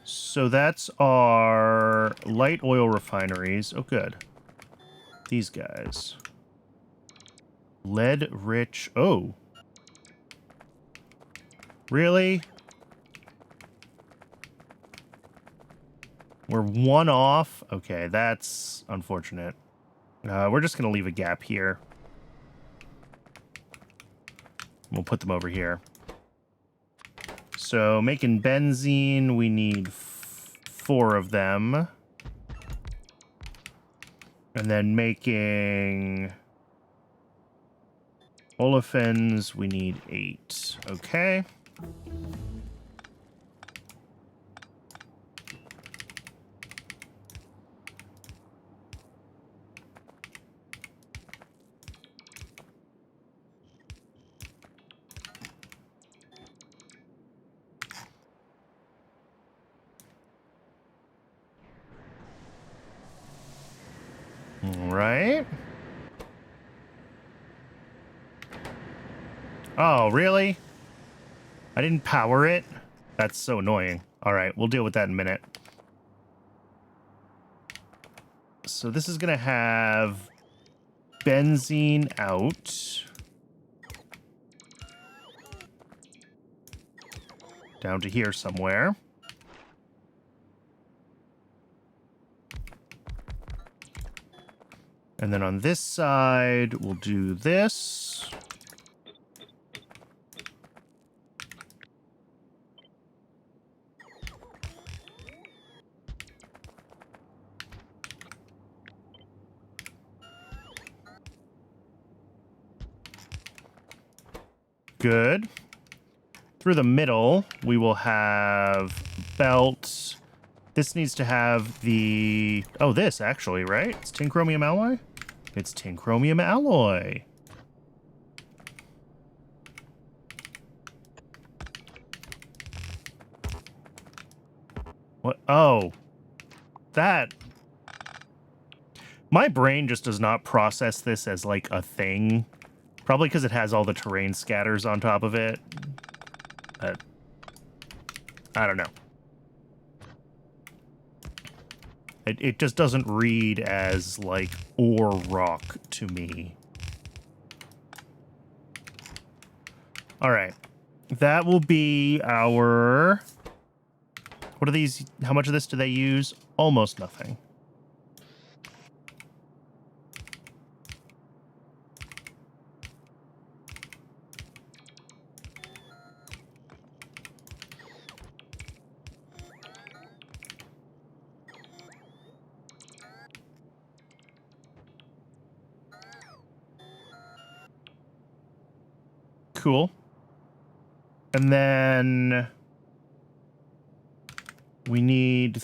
So that's our light oil refineries. Oh, good. These guys. Lead rich. Oh. Really? We're one off? Okay, that's unfortunate. We're just going to leave a gap here. We'll put them over here. So making benzene, we need 4 of them. And then making olefins, we need 8. Okay. All right. Oh, really? I didn't power it? That's so annoying. All right, we'll deal with that in a minute. So this is going to have benzene out. Down to here somewhere. And then on this side, we'll do this. Good. Through the middle, we will have belt. This needs to have the... Oh, this, actually, right? It's tin chromium alloy? It's tin chromium alloy. What? Oh. That... My brain just does not process this as, like, a thing. Probably because it has all the terrain scatters on top of it. But... I don't know. It just doesn't read as, like, ore rock to me. All right. That will be our... What are these? How much of this do they use? Almost nothing. Cool. And then we need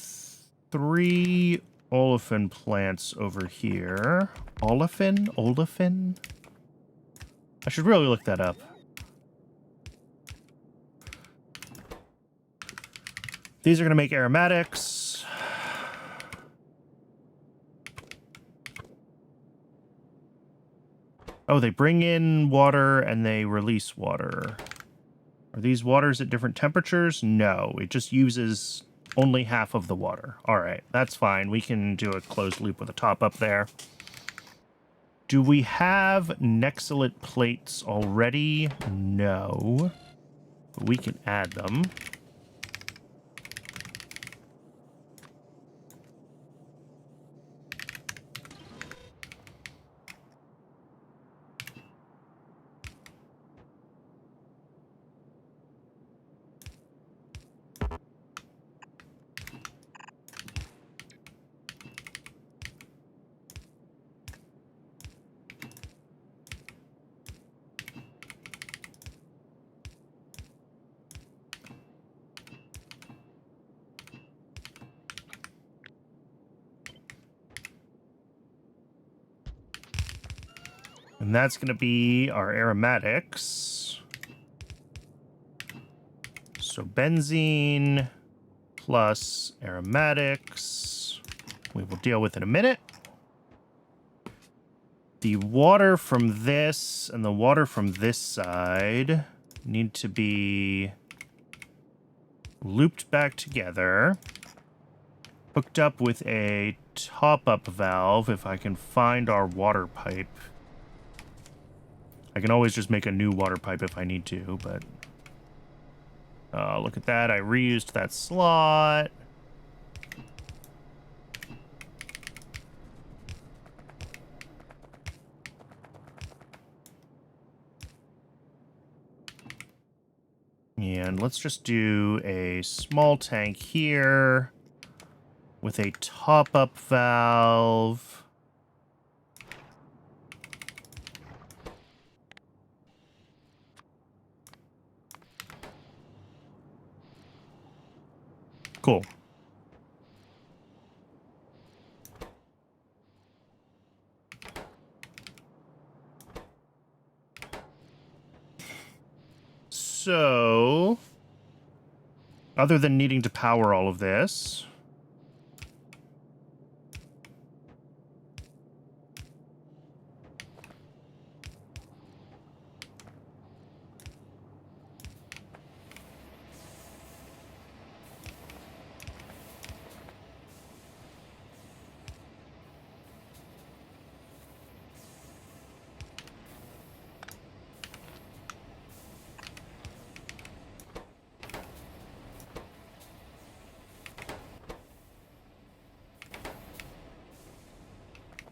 3 olefin plants over here. Olefin? Olefin? I should really look that up. These are going to make aromatics. Oh, they bring in water and they release water. Are these waters at different temperatures? No, it just uses only half of the water. All right, that's fine. We can do a closed loop with a top up there. Do we have Nexilate plates already? No. But we can add them. And that's going to be our aromatics. So benzene plus aromatics. We will deal with in a minute. The water from this and the water from this side need to be looped back together. Hooked up with a top-up valve if I can find our water pipe. I can always just make a new water pipe if I need to, but... look at that. I reused that slot. And let's just do a small tank here with a top-up valve. Cool. So, other than needing to power all of this,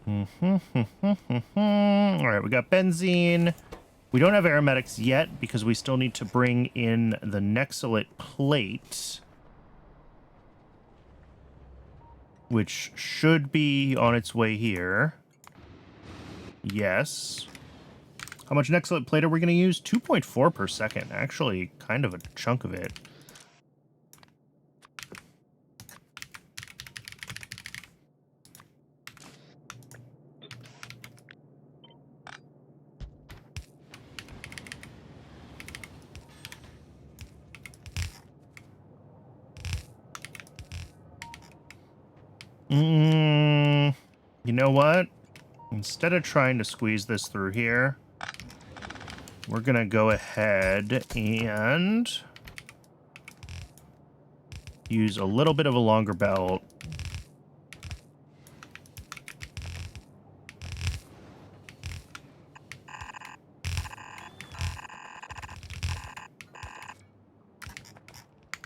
all right, we got benzene. We don't have aromatics yet because we still need to bring in the Nexolite plate, which should be on its way here. Yes. How much Nexolite plate are we going to use? 2.4 per second. Actually, kind of a chunk of it. You know what? Instead of trying to squeeze this through here, we're going to go ahead and use a little bit of a longer belt.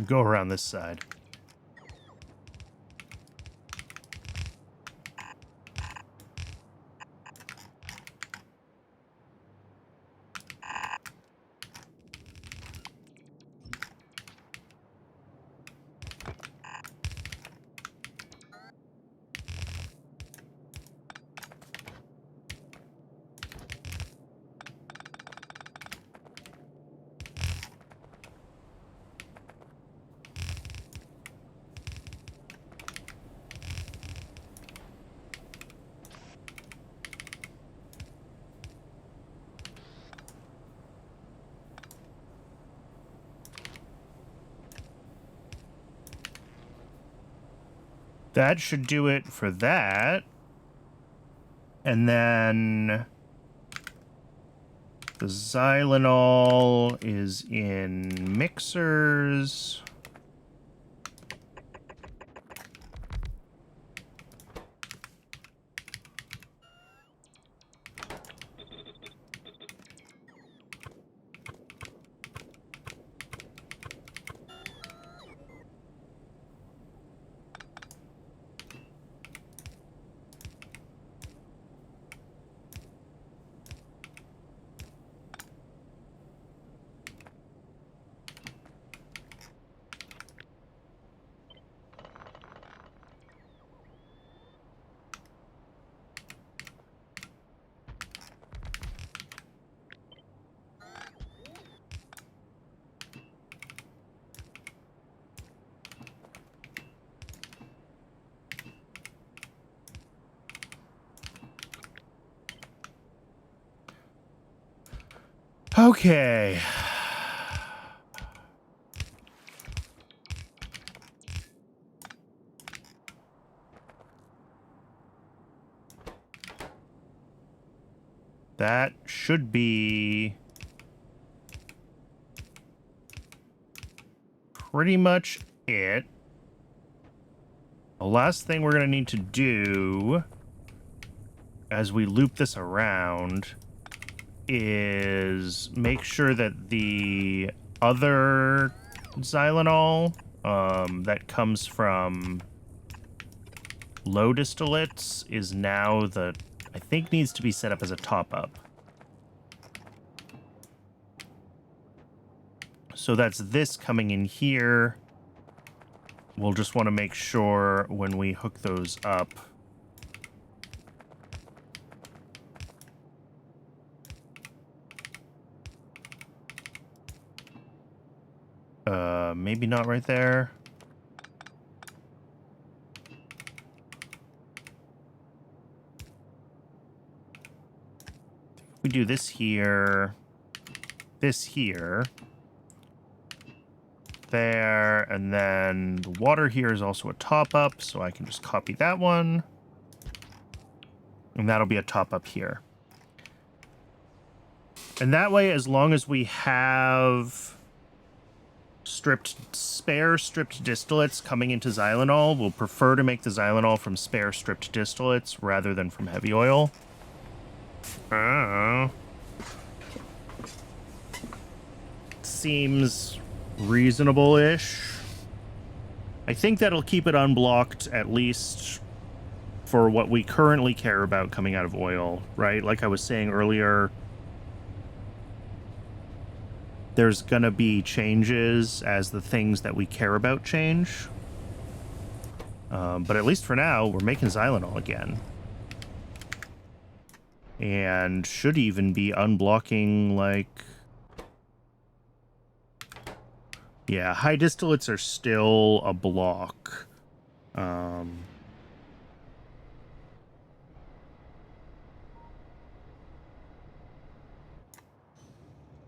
Go around this side. That should do it for that. And then the xylenol is in mixers. Okay. That should be pretty much it. The last thing we're going to need to do as we loop this around is make sure that the other xylanol that comes from low distillates is now I think needs to be set up as a top-up. So that's this coming in here. We'll just want to make sure when we hook those up, maybe not right there. We do this here, there, and then the water here is also a top-up, so I can just copy that one. And that'll be a top-up here. And that way, as long as we have spare stripped distillates coming into xylanol, we'll prefer to make the xylanol from spare stripped distillates rather than from heavy oil. Seems reasonable-ish. I think that'll keep it unblocked, at least for what we currently care about coming out of oil, right? Like I was saying earlier, there's gonna be changes as the things that we care about change. But at least for now, we're making xylanol again. And should even be unblocking, like... Yeah, high distillates are still a block.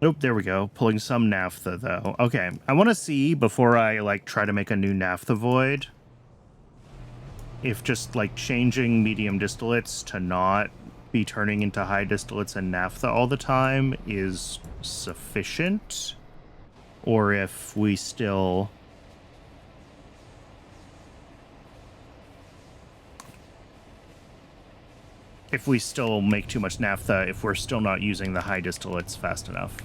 Oh, there we go. Pulling some naphtha, though. Okay, I want to see, before I, like, try to make a new naphtha void, if just, like, changing medium distillates to not be turning into high distillates and naphtha all the time is sufficient. Or if we still... If we still make too much naphtha, if we're still not using the high distillates fast enough.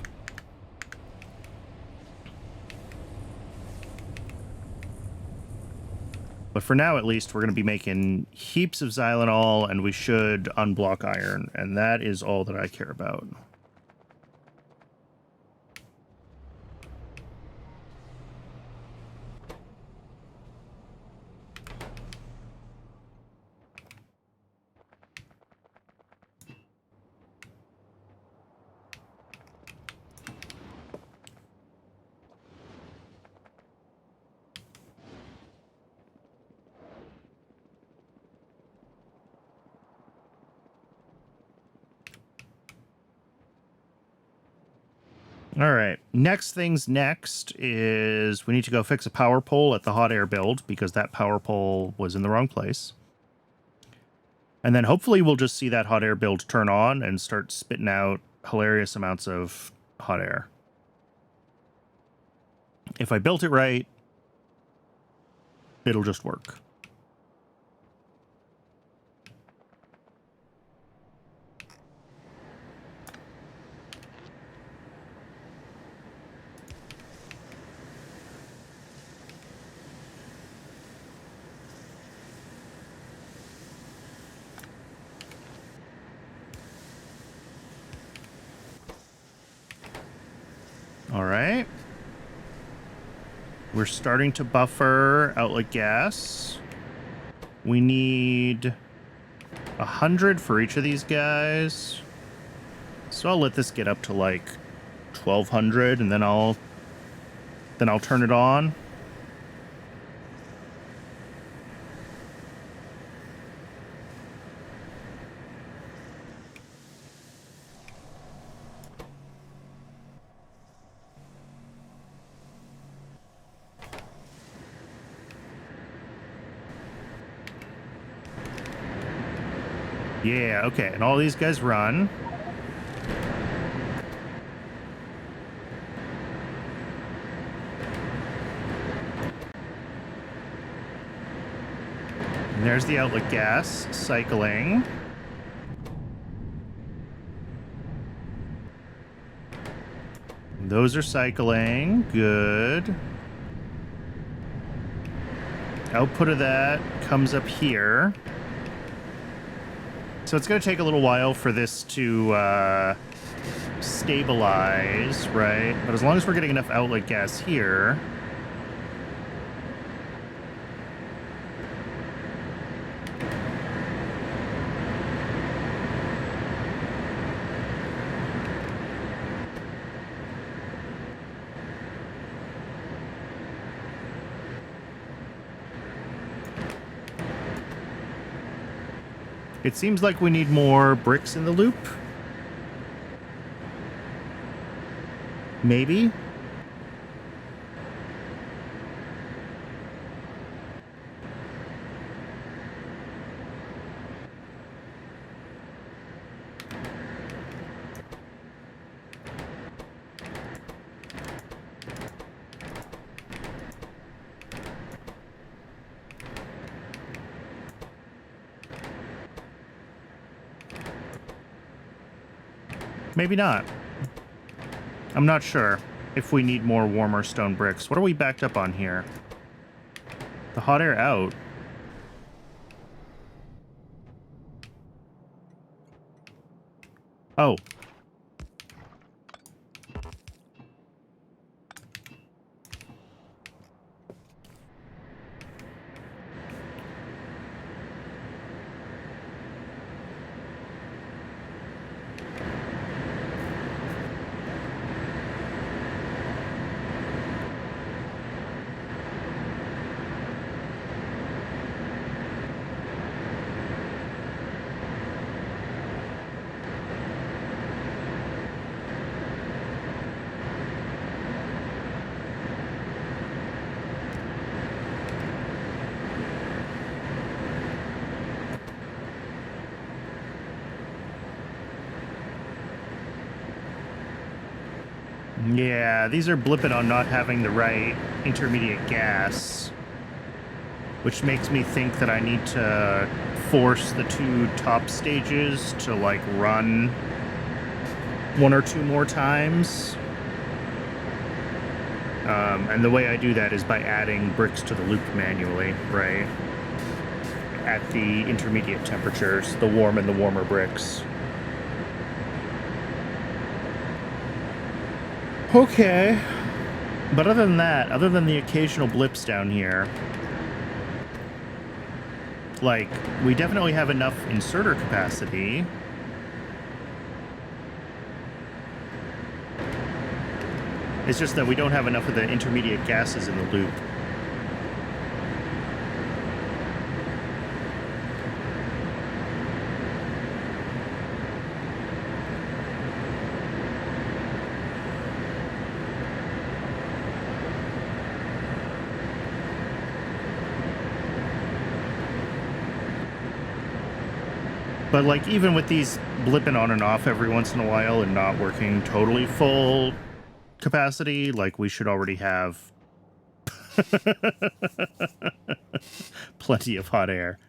But for now, at least, we're going to be making heaps of xylanol, and we should unblock iron, and that is all that I care about. All right, next things next is we need to go fix a power pole at the hot air build because that power pole was in the wrong place. And then hopefully we'll just see that hot air build turn on and start spitting out hilarious amounts of hot air. If I built it right, it'll just work. All right. We're starting to buffer outlet gas. We need 100 for each of these guys. So I'll let this get up to like 1,200 and then I'll turn it on. Yeah, okay. And all these guys run. And there's the outlet gas cycling. Those are cycling. Good. Output of that comes up here. So it's going to take a little while for this to stabilize, right? But as long as we're getting enough outlet gas here... It seems like we need more bricks in the loop. Maybe? Maybe not. I'm not sure if we need more warmer stone bricks. What are we backed up on here? The hot air out. Oh. Yeah, these are blipping on not having the right intermediate gas, which makes me think that I need to force the two top stages to, like, run one or two more times. And the way I do that is by adding bricks to the loop manually, right? At the intermediate temperatures, the warm and the warmer bricks. Okay. But other than that, other than the occasional blips down here, like, we definitely have enough inserter capacity. It's just that we don't have enough of the intermediate gases in the loop. But, like, even with these blipping on and off every once in a while and not working totally full capacity, like, we should already have plenty of hot air.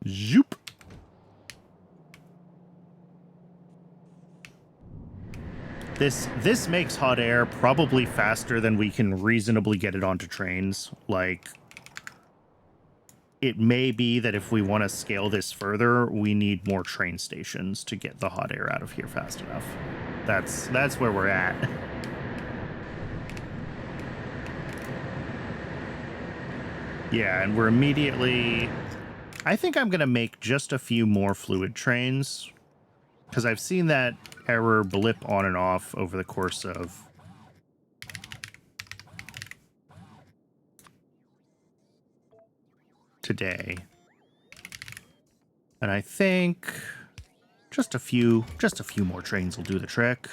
Zoop. This makes hot air probably faster than we can reasonably get it onto trains. Like, it may be that if we want to scale this further, we need more train stations to get the hot air out of here fast enough. That's where we're at. Yeah, and we're immediately... I think I'm going to make just a few more fluid trains, because I've seen that error blip on and off over the course of today. And I think just a few more trains will do the trick.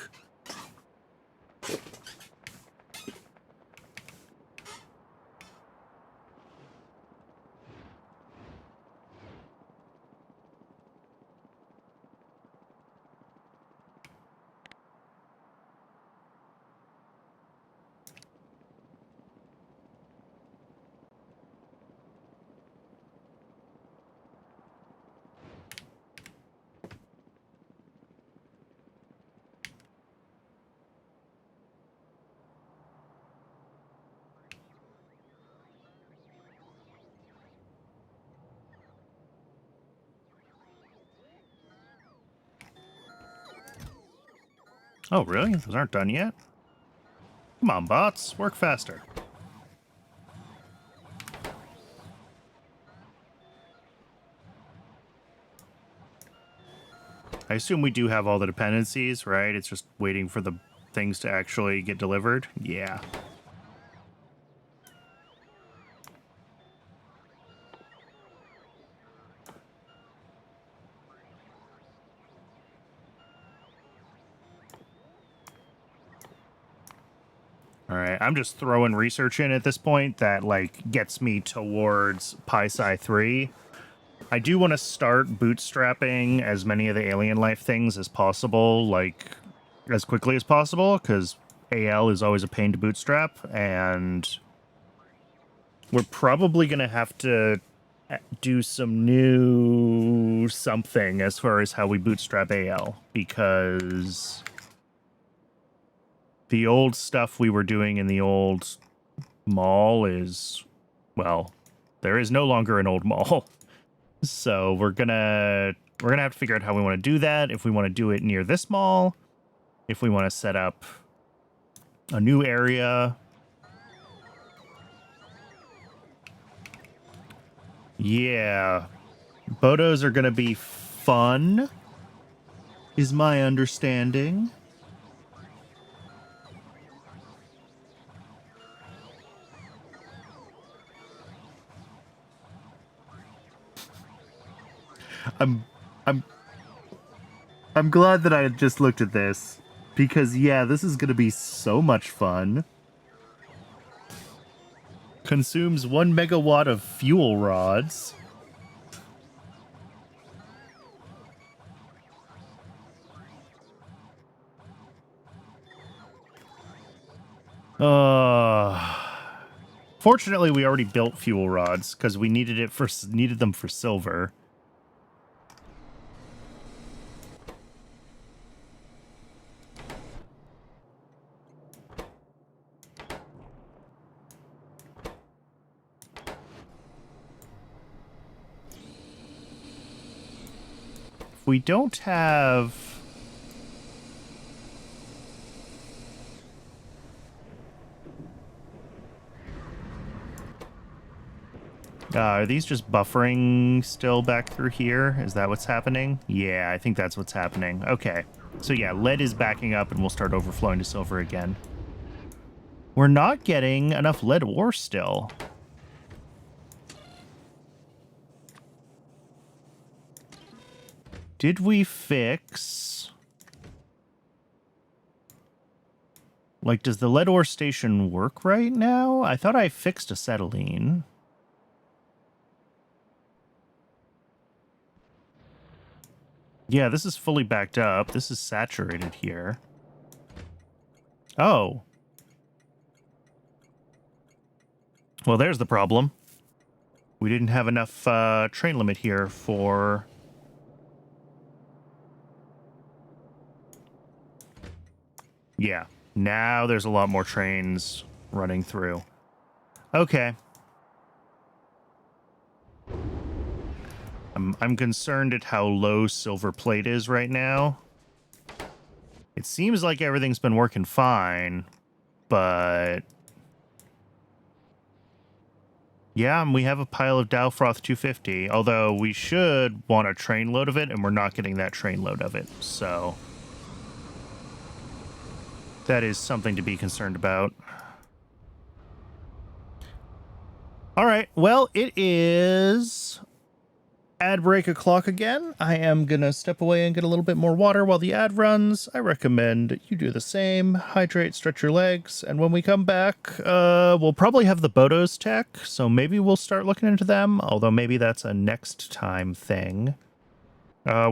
Oh, really? Those aren't done yet? Come on, bots. Work faster. I assume we do have all the dependencies, right? It's just waiting for the things to actually get delivered. Yeah. All right, I'm just throwing research in at this point that, like, gets me towards Pi-Sci 3. I do want to start bootstrapping as many of the alien life things as possible, like, as quickly as possible, because AL is always a pain to bootstrap, and we're probably going to have to do some new something as far as how we bootstrap AL, because the old stuff we were doing in the old mall is, well, there is no longer an old mall. So we're gonna have to figure out how we want to do that. If we want to do it near this mall, if we want to set up a new area. Yeah, Bodos are gonna be fun, is my understanding. I'm glad that I had just looked at this, because yeah, this is gonna be so much fun. Consumes 1 megawatt of fuel rods. Fortunately, we already built fuel rods because we needed them for silver. If we don't have... are these just buffering still back through here? Is that what's happening? Yeah, I think that's what's happening. Okay. So yeah, lead is backing up and we'll start overflowing to silver again. We're not getting enough lead ore still. Did we fix... like, does the lead ore station work right now? I thought I fixed acetylene. Yeah, this is fully backed up. This is saturated here. Oh. Well, there's the problem. We didn't have enough train limit here for... yeah. Now there's a lot more trains running through. Okay. I'm concerned at how low silver plate is right now. It seems like everything's been working fine, but... yeah, and we have a pile of Dowfroth 250, although we should want a train load of it, and we're not getting that train load of it, so... that is something to be concerned about. All right, well, it is ad break o'clock again. I am going to step away and get a little bit more water while the ad runs. I recommend you do the same. Hydrate, stretch your legs, and when we come back, we'll probably have the Bodos tech, so maybe we'll start looking into them, although maybe that's a next time thing.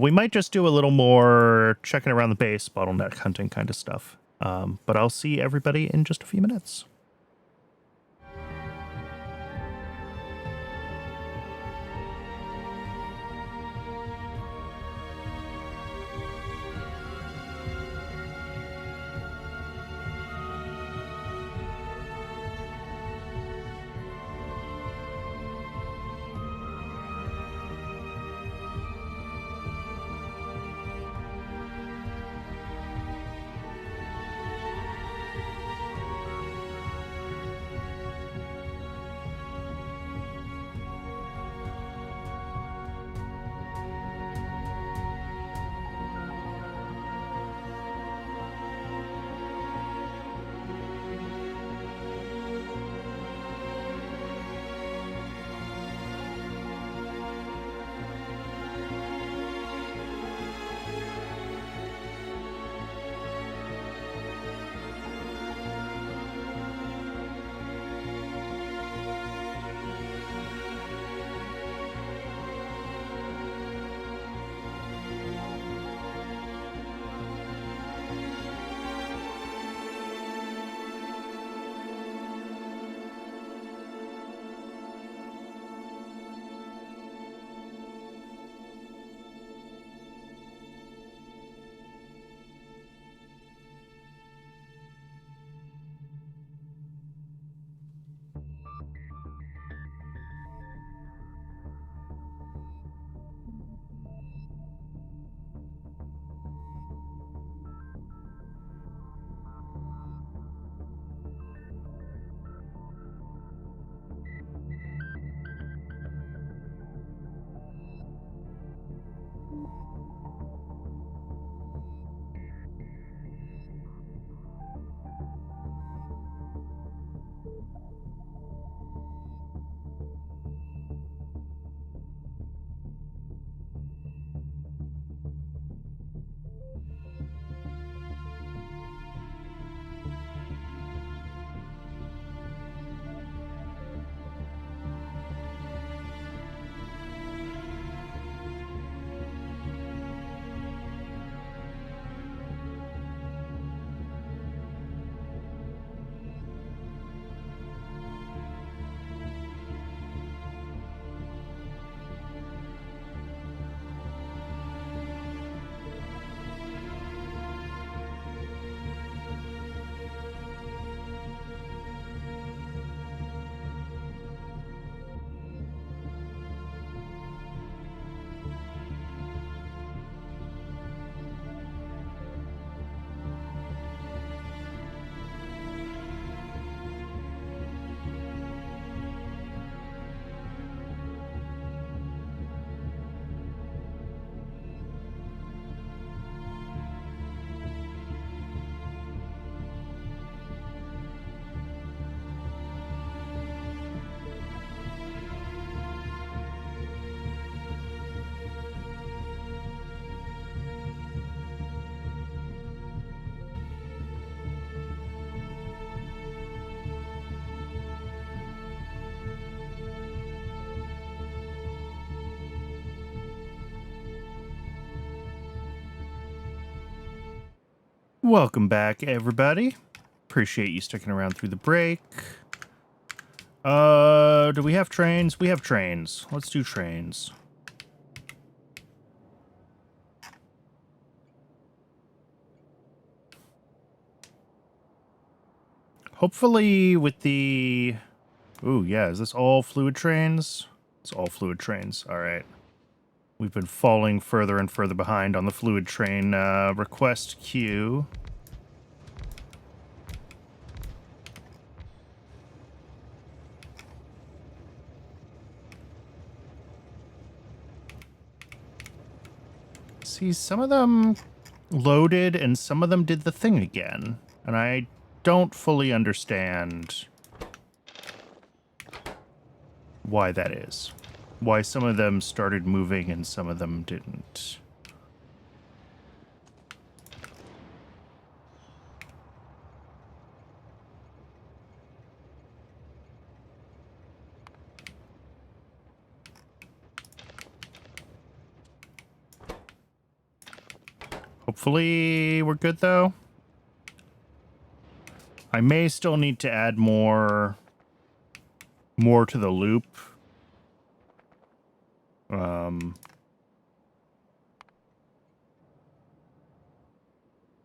We might just do a little more checking around the base, bottleneck hunting kind of stuff. But I'll see everybody in just a few minutes. Welcome back, everybody. Appreciate you sticking around through the break. Do we have trains? We have trains. Let's do trains. Hopefully with the... Ooh, yeah, is this all fluid trains? It's all fluid trains. All right. We've been falling further and further behind on the fluid train request queue. See, some of them loaded and some of them did the thing again. And I don't fully understand why that is. Why some of them started moving and some of them didn't. Hopefully we're good, though. I may still need to add more to the loop.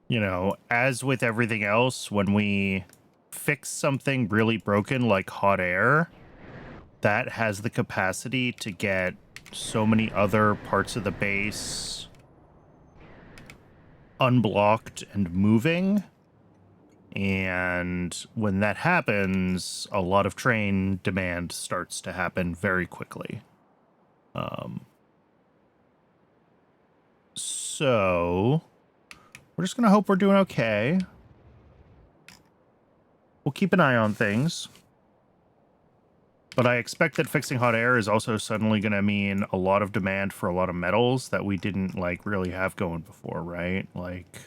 You know, as with everything else, when we fix something really broken like hot air, that has the capacity to get so many other parts of the base unblocked and moving. And when that happens, a lot of train demand starts to happen very quickly. So we're just going to hope we're doing okay. We'll keep an eye on things. But I expect that fixing hot air is also suddenly going to mean a lot of demand for a lot of metals that we didn't, like, really have going before, right? Like...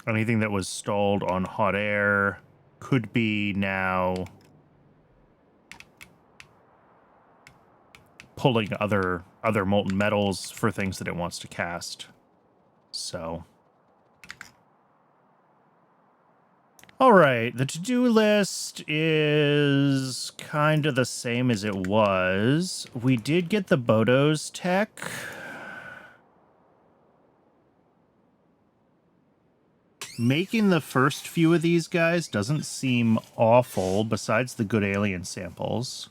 anything that was stalled on hot air could be now pulling other molten metals for things that it wants to cast. So... all right, the to-do list is kind of the same as it was. We did get the Bodo's tech. Making the first few of these guys doesn't seem awful, besides the good alien samples.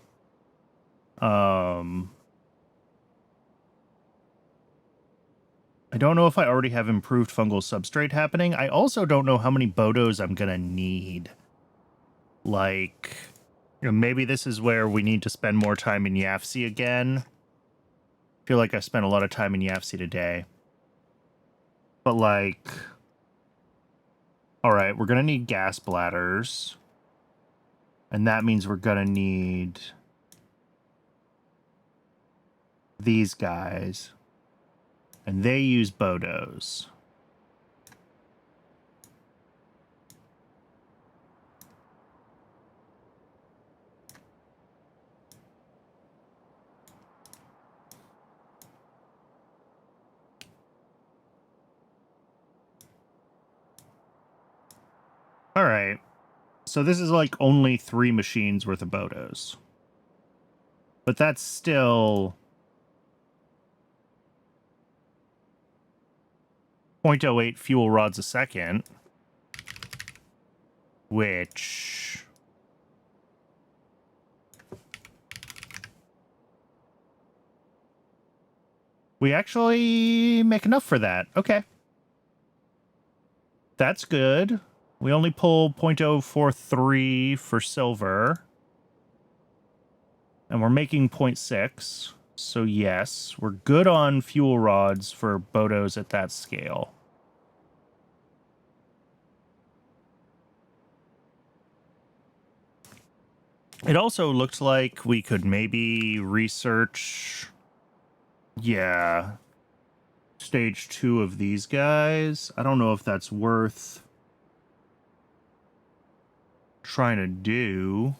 I don't know if I already have improved fungal substrate happening. I also don't know how many Bodos I'm gonna need. Like, you know, maybe this is where we need to spend more time in Yafsi again. I feel like I spent a lot of time in Yafsi today. But, like... alright, we're gonna need gas bladders. And that means we're gonna need... these guys. And they use Bodos. All right. So this is like only 3 machines worth of Bodos. But that's still 0.08 fuel rods a second, which... we actually make enough for that. Okay. That's good. We only pull 0.043 for silver. And we're making 0.6. So yes, we're good on fuel rods for Bodos at that scale. It also looked like we could maybe research... yeah. Stage 2 of these guys. I don't know if that's worth trying to do.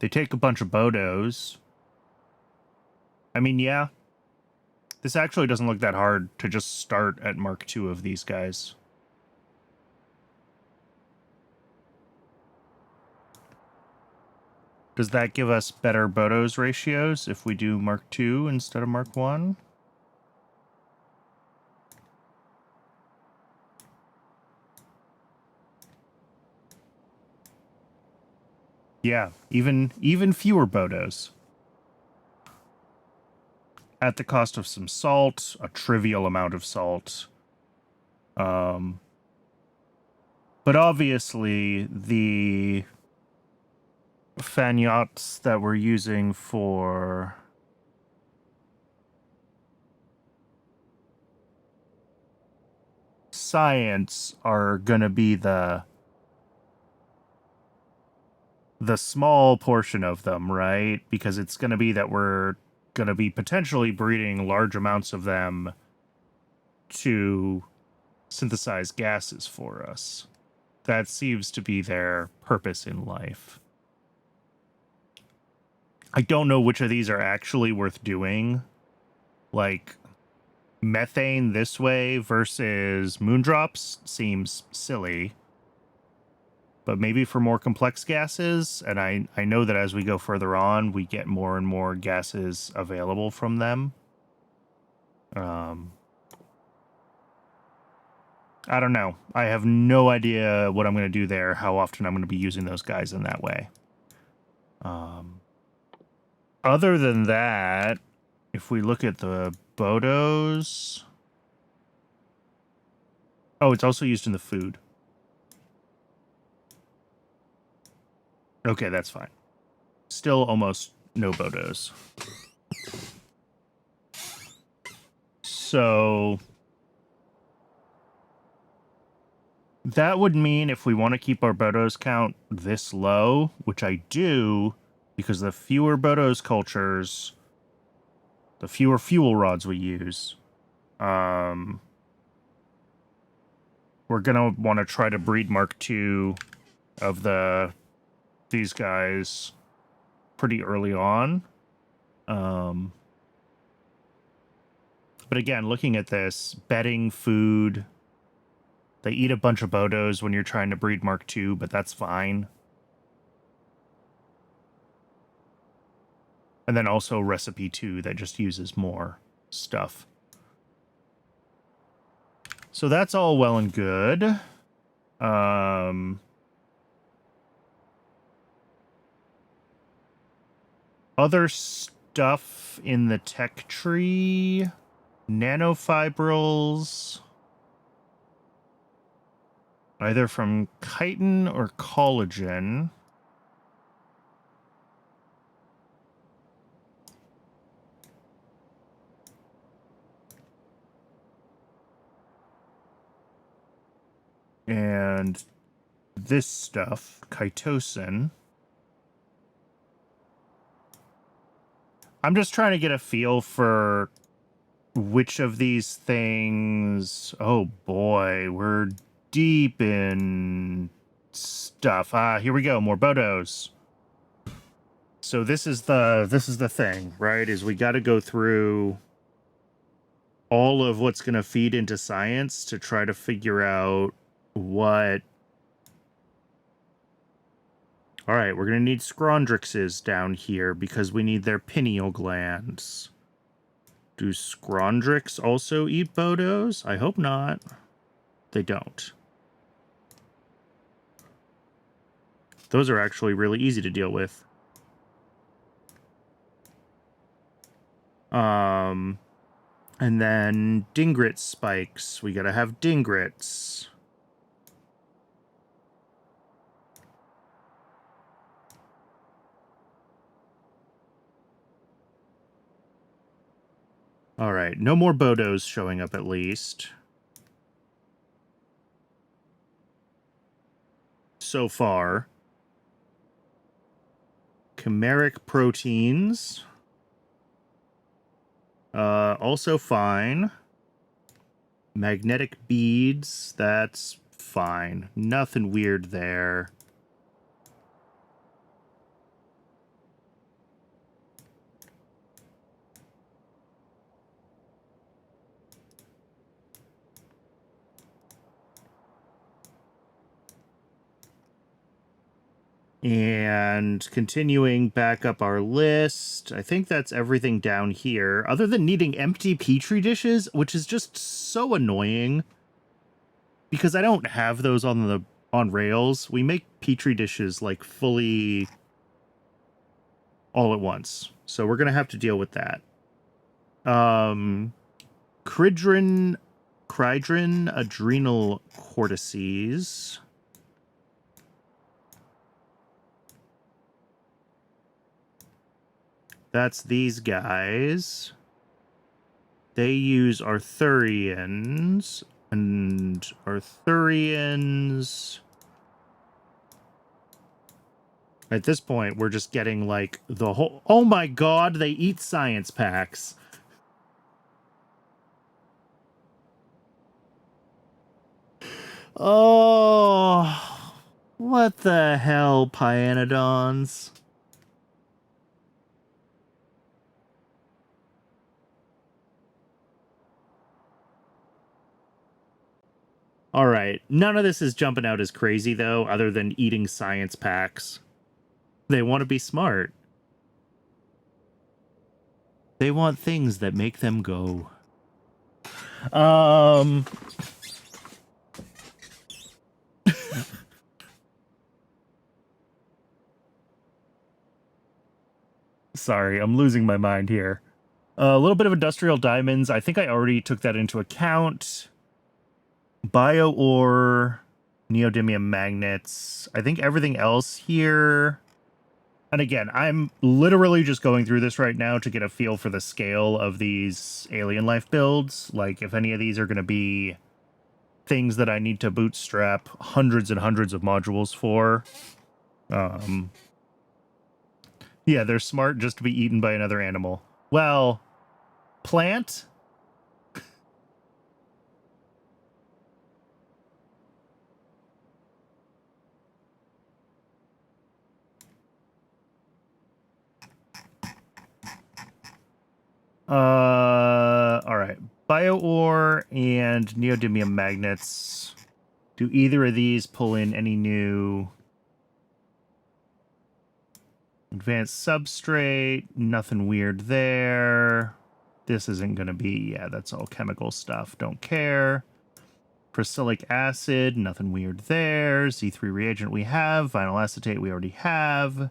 They take a bunch of Bodos. I mean, yeah. This actually doesn't look that hard to just start at Mark II of these guys. Does that give us better Bodos ratios if we do Mark II instead of Mark I? Yeah, even fewer Bodos. At the cost of some salt, a trivial amount of salt. But obviously, the Pyanodons that we're using for science are going to be the small portion of them, right? Because it's going to be that we're going to be potentially breeding large amounts of them to synthesize gases for us. That seems to be their purpose in life. I don't know which of these are actually worth doing. Like, methane this way versus moondrops seems silly. But maybe for more complex gases, and I know that as we go further on, we get more and more gases available from them. I don't know. I have no idea what I'm going to do there, how often I'm going to be using those guys in that way. Other than that, if we look at the Bodos... Oh, it's also used in the food. Okay, that's fine. Still almost no Bodos. So... that would mean if we want to keep our Bodos count this low, which I do, because the fewer Bodos cultures, the fewer fuel rods we use, we're going to want to try to breed Mark II of these guys pretty early on. But again, looking at this, bedding, food... they eat a bunch of Bodos when you're trying to breed Mark II, but that's fine. And then also Recipe 2 that just uses more stuff. So that's all well and good. Other stuff in the tech tree. Nanofibrils. Either from chitin or collagen. And this stuff, chitosan. I'm just trying to get a feel for which of these things... oh boy, we're deep in stuff. Here we go, more Bodos. So this is the thing, right? Is we got to go through all of what's going to feed into science to try to figure out what... all right, we're going to need scrondrixes down here because we need their pineal glands. Do scrondrix also eat Bodos? I hope not. They don't. Those are actually really easy to deal with. And then dingrit spikes. We gotta have dingrits. All right, no more Bodos showing up at least. So far. Chimeric proteins. Also fine. Magnetic beads, that's fine. Nothing weird there. And continuing back up our list, I think that's everything down here, other than needing empty Petri dishes, which is just so annoying. Because I don't have those on Rails. We make Petri dishes, like, fully all at once. So we're going to have to deal with that. Cridrin adrenal cortices. That's these guys. They use Arthurians, and Arthurians... At this point, we're just getting, like, the whole... Oh my god, they eat science packs! Oh... What the hell, Pyanodons? Alright, none of this is jumping out as crazy, though, other than eating science packs. They want to be smart. They want things that make them go. Sorry, I'm losing my mind here. A little bit of industrial diamonds. I think I already took that into account. Bio ore, neodymium magnets. I think everything else here... And again, I'm literally just going through this right now to get a feel for the scale of these alien life builds. Like, if any of these are going to be things that I need to bootstrap hundreds and hundreds of modules for. Yeah, they're smart just to be eaten by another animal. Well, plant? All right. Bio ore and neodymium magnets. Do either of these pull in any new advanced substrate? Nothing weird there. This isn't going to be... Yeah, that's all chemical stuff. Don't care. Prussic acid, nothing weird there. Z3 reagent we have. Vinyl acetate we already have.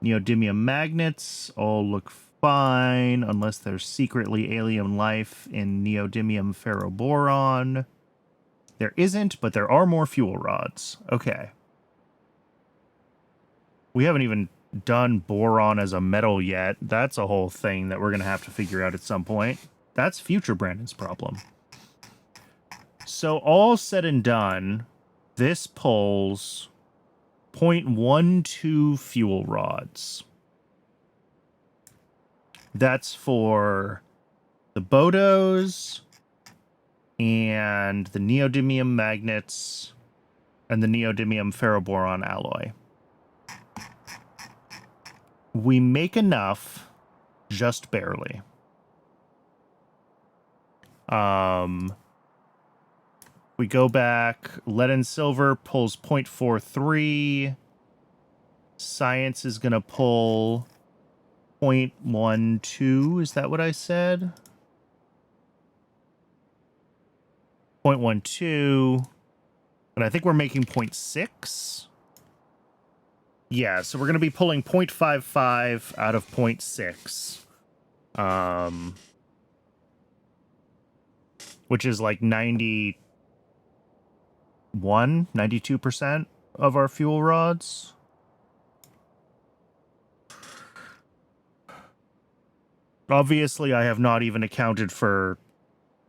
Neodymium magnets all look fine, unless there's secretly alien life in neodymium ferroboron. There isn't, but there are more fuel rods. Okay. We haven't even done boron as a metal yet. That's a whole thing that we're going to have to figure out at some point. That's future Brandon's problem. So all said and done, this pulls 0.12 fuel rods. That's for the Bodos and the neodymium magnets and the neodymium ferroboron alloy. We make enough, just barely. We go back, lead and silver pulls 0.43. Science is going to pull 0.12. Is that what I said? 0.12. And I think we're making 0.6. Yeah, so we're going to be pulling 0.55 out of 0.6. Which is like 92% of our fuel rods. Obviously, I have not even accounted for...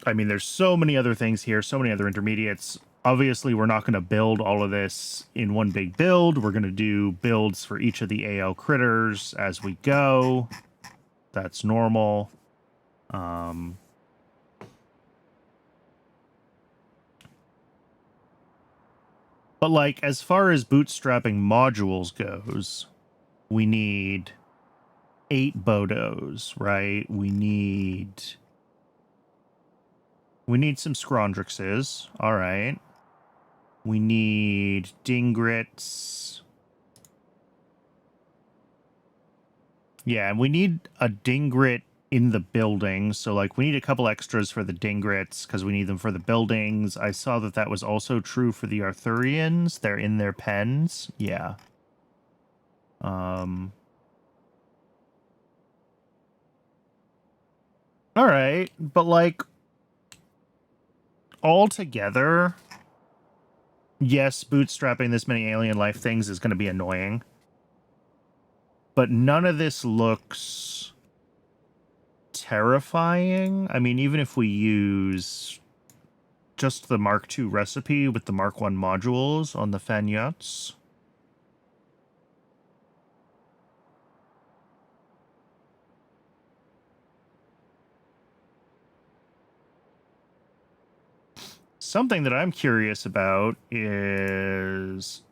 I mean, there's so many other things here, so many other intermediates. Obviously, we're not going to build all of this in one big build. We're going to do builds for each of the AL critters as we go. That's normal. But, like, as far as bootstrapping modules goes, we need 8 Bodos, right? We need some Scrondrixes. All right. We need Dingrits. Yeah, and we need a dingrit in the building. So, like, we need a couple extras for the dingrits because we need them for the buildings. I saw that that was also true for the Arthurians. They're in their pens. Yeah. All right, but, like, all together, yes, bootstrapping this many alien life things is going to be annoying. But none of this looks terrifying. I mean, even if we use just the Mark II recipe with the Mark I modules on the Fanyots. Something that I'm curious about is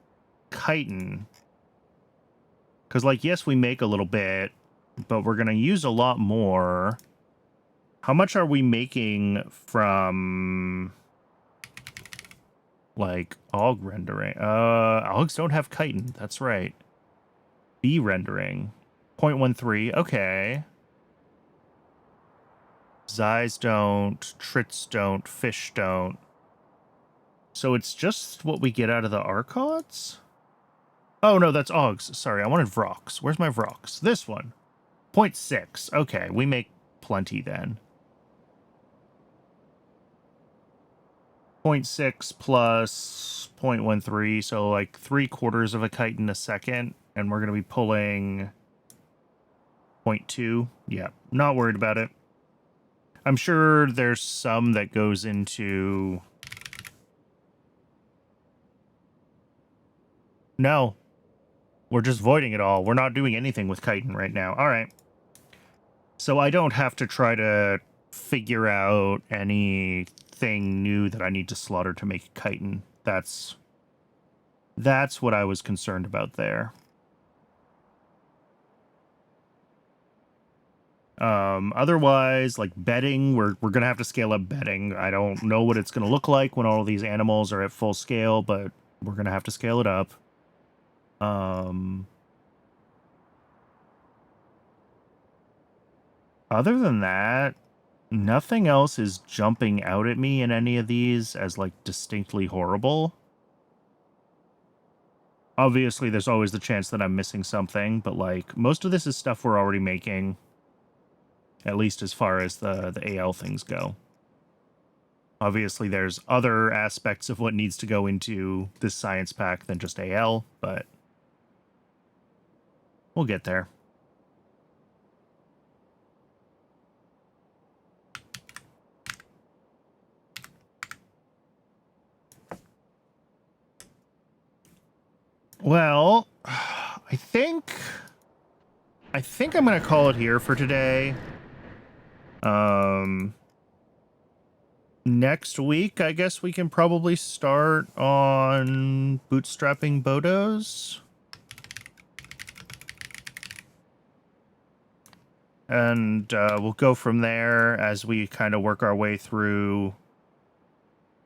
chitin. Because, like, yes, we make a little bit, but we're going to use a lot more. How much are we making from, like, AUG rendering? AUGs don't have chitin. That's right. B rendering. 0.13. Okay. Xyz don't. Trits don't. Fish don't. So it's just what we get out of the Archots? Oh, no, that's AUGs. Sorry, I wanted Vrox. Where's my Vrox? This one. 0.6. Okay, we make plenty then. 0.6 plus 0.13, so like 3/4 of a chitin a second, and we're going to be pulling 0.2. Yeah, not worried about it. I'm sure there's some that goes into... No. We're just voiding it all. We're not doing anything with chitin right now. All right. So I don't have to try to figure out anything new that I need to slaughter to make chitin. That's what I was concerned about there. Otherwise, like bedding, we're gonna have to scale up bedding. I don't know what it's gonna look like when all of these animals are at full scale, but we're gonna have to scale it up. Other than that, nothing else is jumping out at me in any of these as, like, distinctly horrible. Obviously, there's always the chance that I'm missing something, but, like, most of this is stuff we're already making. At least as far as the AL things go. Obviously, there's other aspects of what needs to go into this science pack than just AL, but we'll get there. Well, I think I'm going to call it here for today. Next week, I guess we can probably start on bootstrapping Bodos. And we'll go from there as we kind of work our way through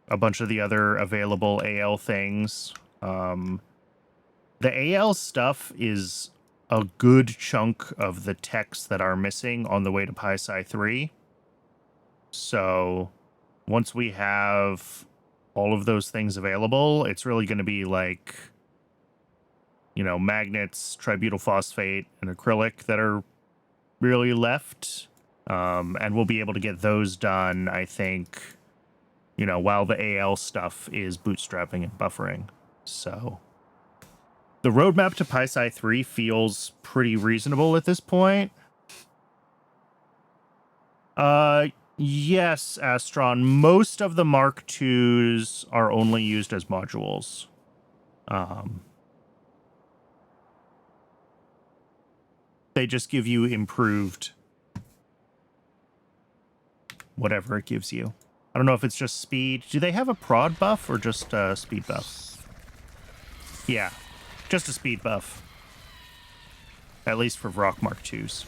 a bunch of the other available AL things. The AL stuff is a good chunk of the techs that are missing on the way to PySci 3. So once we have all of those things available, it's really going to be like, you know, magnets, tributyl phosphate, and acrylic that are really left. And we'll be able to get those done, I think, you know, while the AL stuff is bootstrapping and buffering. So the roadmap to PySci 3 feels pretty reasonable at this point. Yes, Astron. Most of the Mark IIs are only used as modules. They just give you improved whatever it gives you. I don't know if it's just speed. Do they have a prod buff or just a speed buff? Yeah, just a speed buff. At least for Vrock Mark IIs.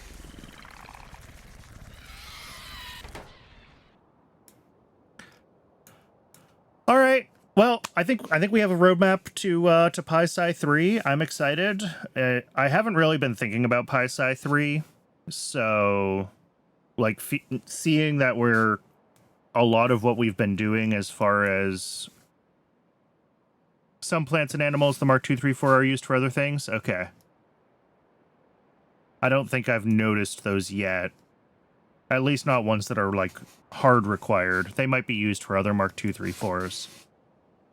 All right. Well, I think we have a roadmap to Pi Sci 3. I'm excited. I haven't really been thinking about Pi Sci 3, so like seeing that we're a lot of what we've been doing as far as some plants and animals, the Mark 2, 3, 4 are used for other things. Okay. I don't think I've noticed those yet. At least not ones that are like hard required. They might be used for other Mark 2, 3, 4s.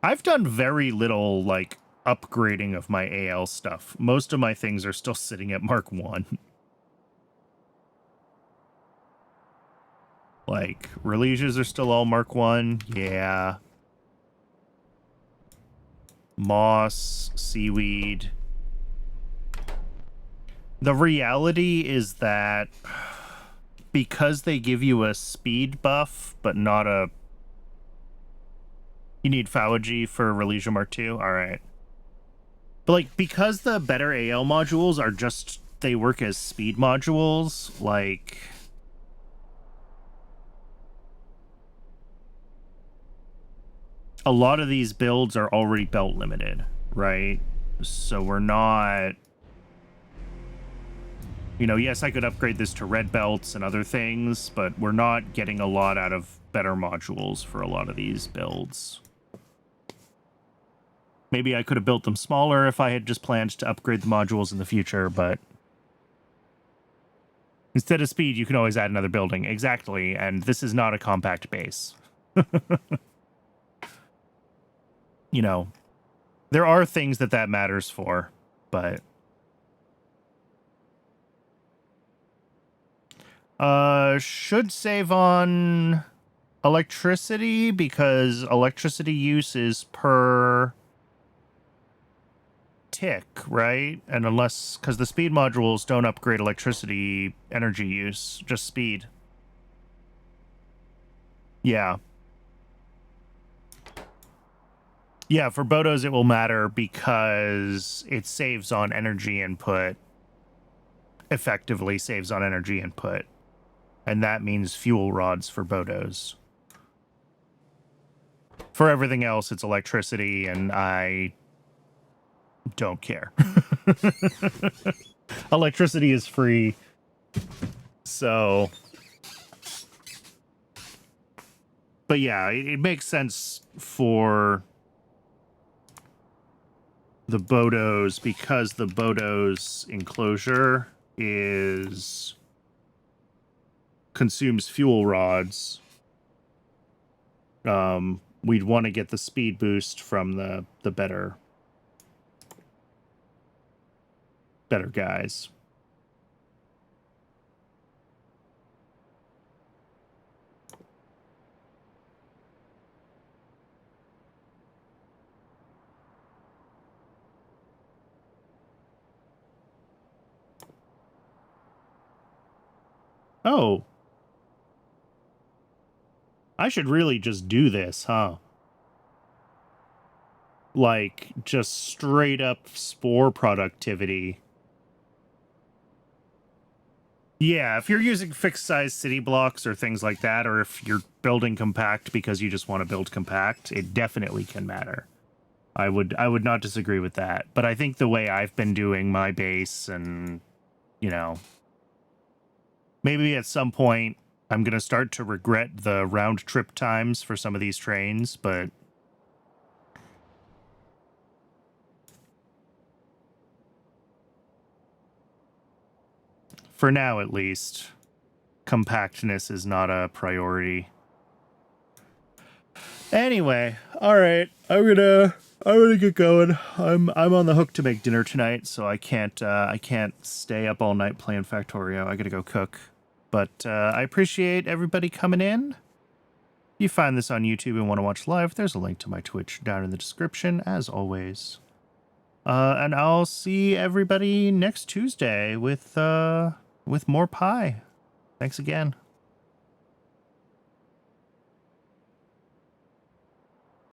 I've done very little like upgrading of my AL stuff. Most of my things are still sitting at Mark 1. Like, Religias are still all Mark 1. Yeah. Moss, seaweed. The reality is that because they give you a speed buff, but not a... You need Phaology for Religio Mark 2? Alright. But, like, because the better AL modules are just... They work as speed modules, like... A lot of these builds are already belt limited, right? So we're not... You know, yes, I could upgrade this to red belts and other things, but we're not getting a lot out of better modules for a lot of these builds. Maybe I could have built them smaller if I had just planned to upgrade the modules in the future, but... Instead of speed, you can always add another building. Exactly, and this is not a compact base. You know, there are things that matters for, but... Should save on electricity, because electricity use is per tick, right? And unless... Because the speed modules don't upgrade electricity energy use, just speed. Yeah. Yeah, for Bodos it will matter because it saves on energy input. Effectively saves on energy input. And that means fuel rods for Bodos. For everything else, it's electricity, and I don't care. Electricity is free. So... But yeah, it makes sense for... the Bodos, because the Bodos enclosure is consumes fuel rods. We'd want to get the speed boost from the better guys. Oh. I should really just do this, huh? Like, just straight up spore productivity. Yeah, if you're using fixed size city blocks or things like that, or if you're building compact because you just want to build compact, it definitely can matter. I would not disagree with that. But I think the way I've been doing my base and, you know, maybe at some point I'm going to start to regret the round trip times for some of these trains, but for now, at least, compactness is not a priority. Anyway, all right, I'm gonna get going. I'm on the hook to make dinner tonight, so I can't stay up all night playing Factorio. I gotta go cook. But I appreciate everybody coming in. If you find this on YouTube and want to watch live, there's a link to my Twitch down in the description, as always. And I'll see everybody next Tuesday with more pie. Thanks again.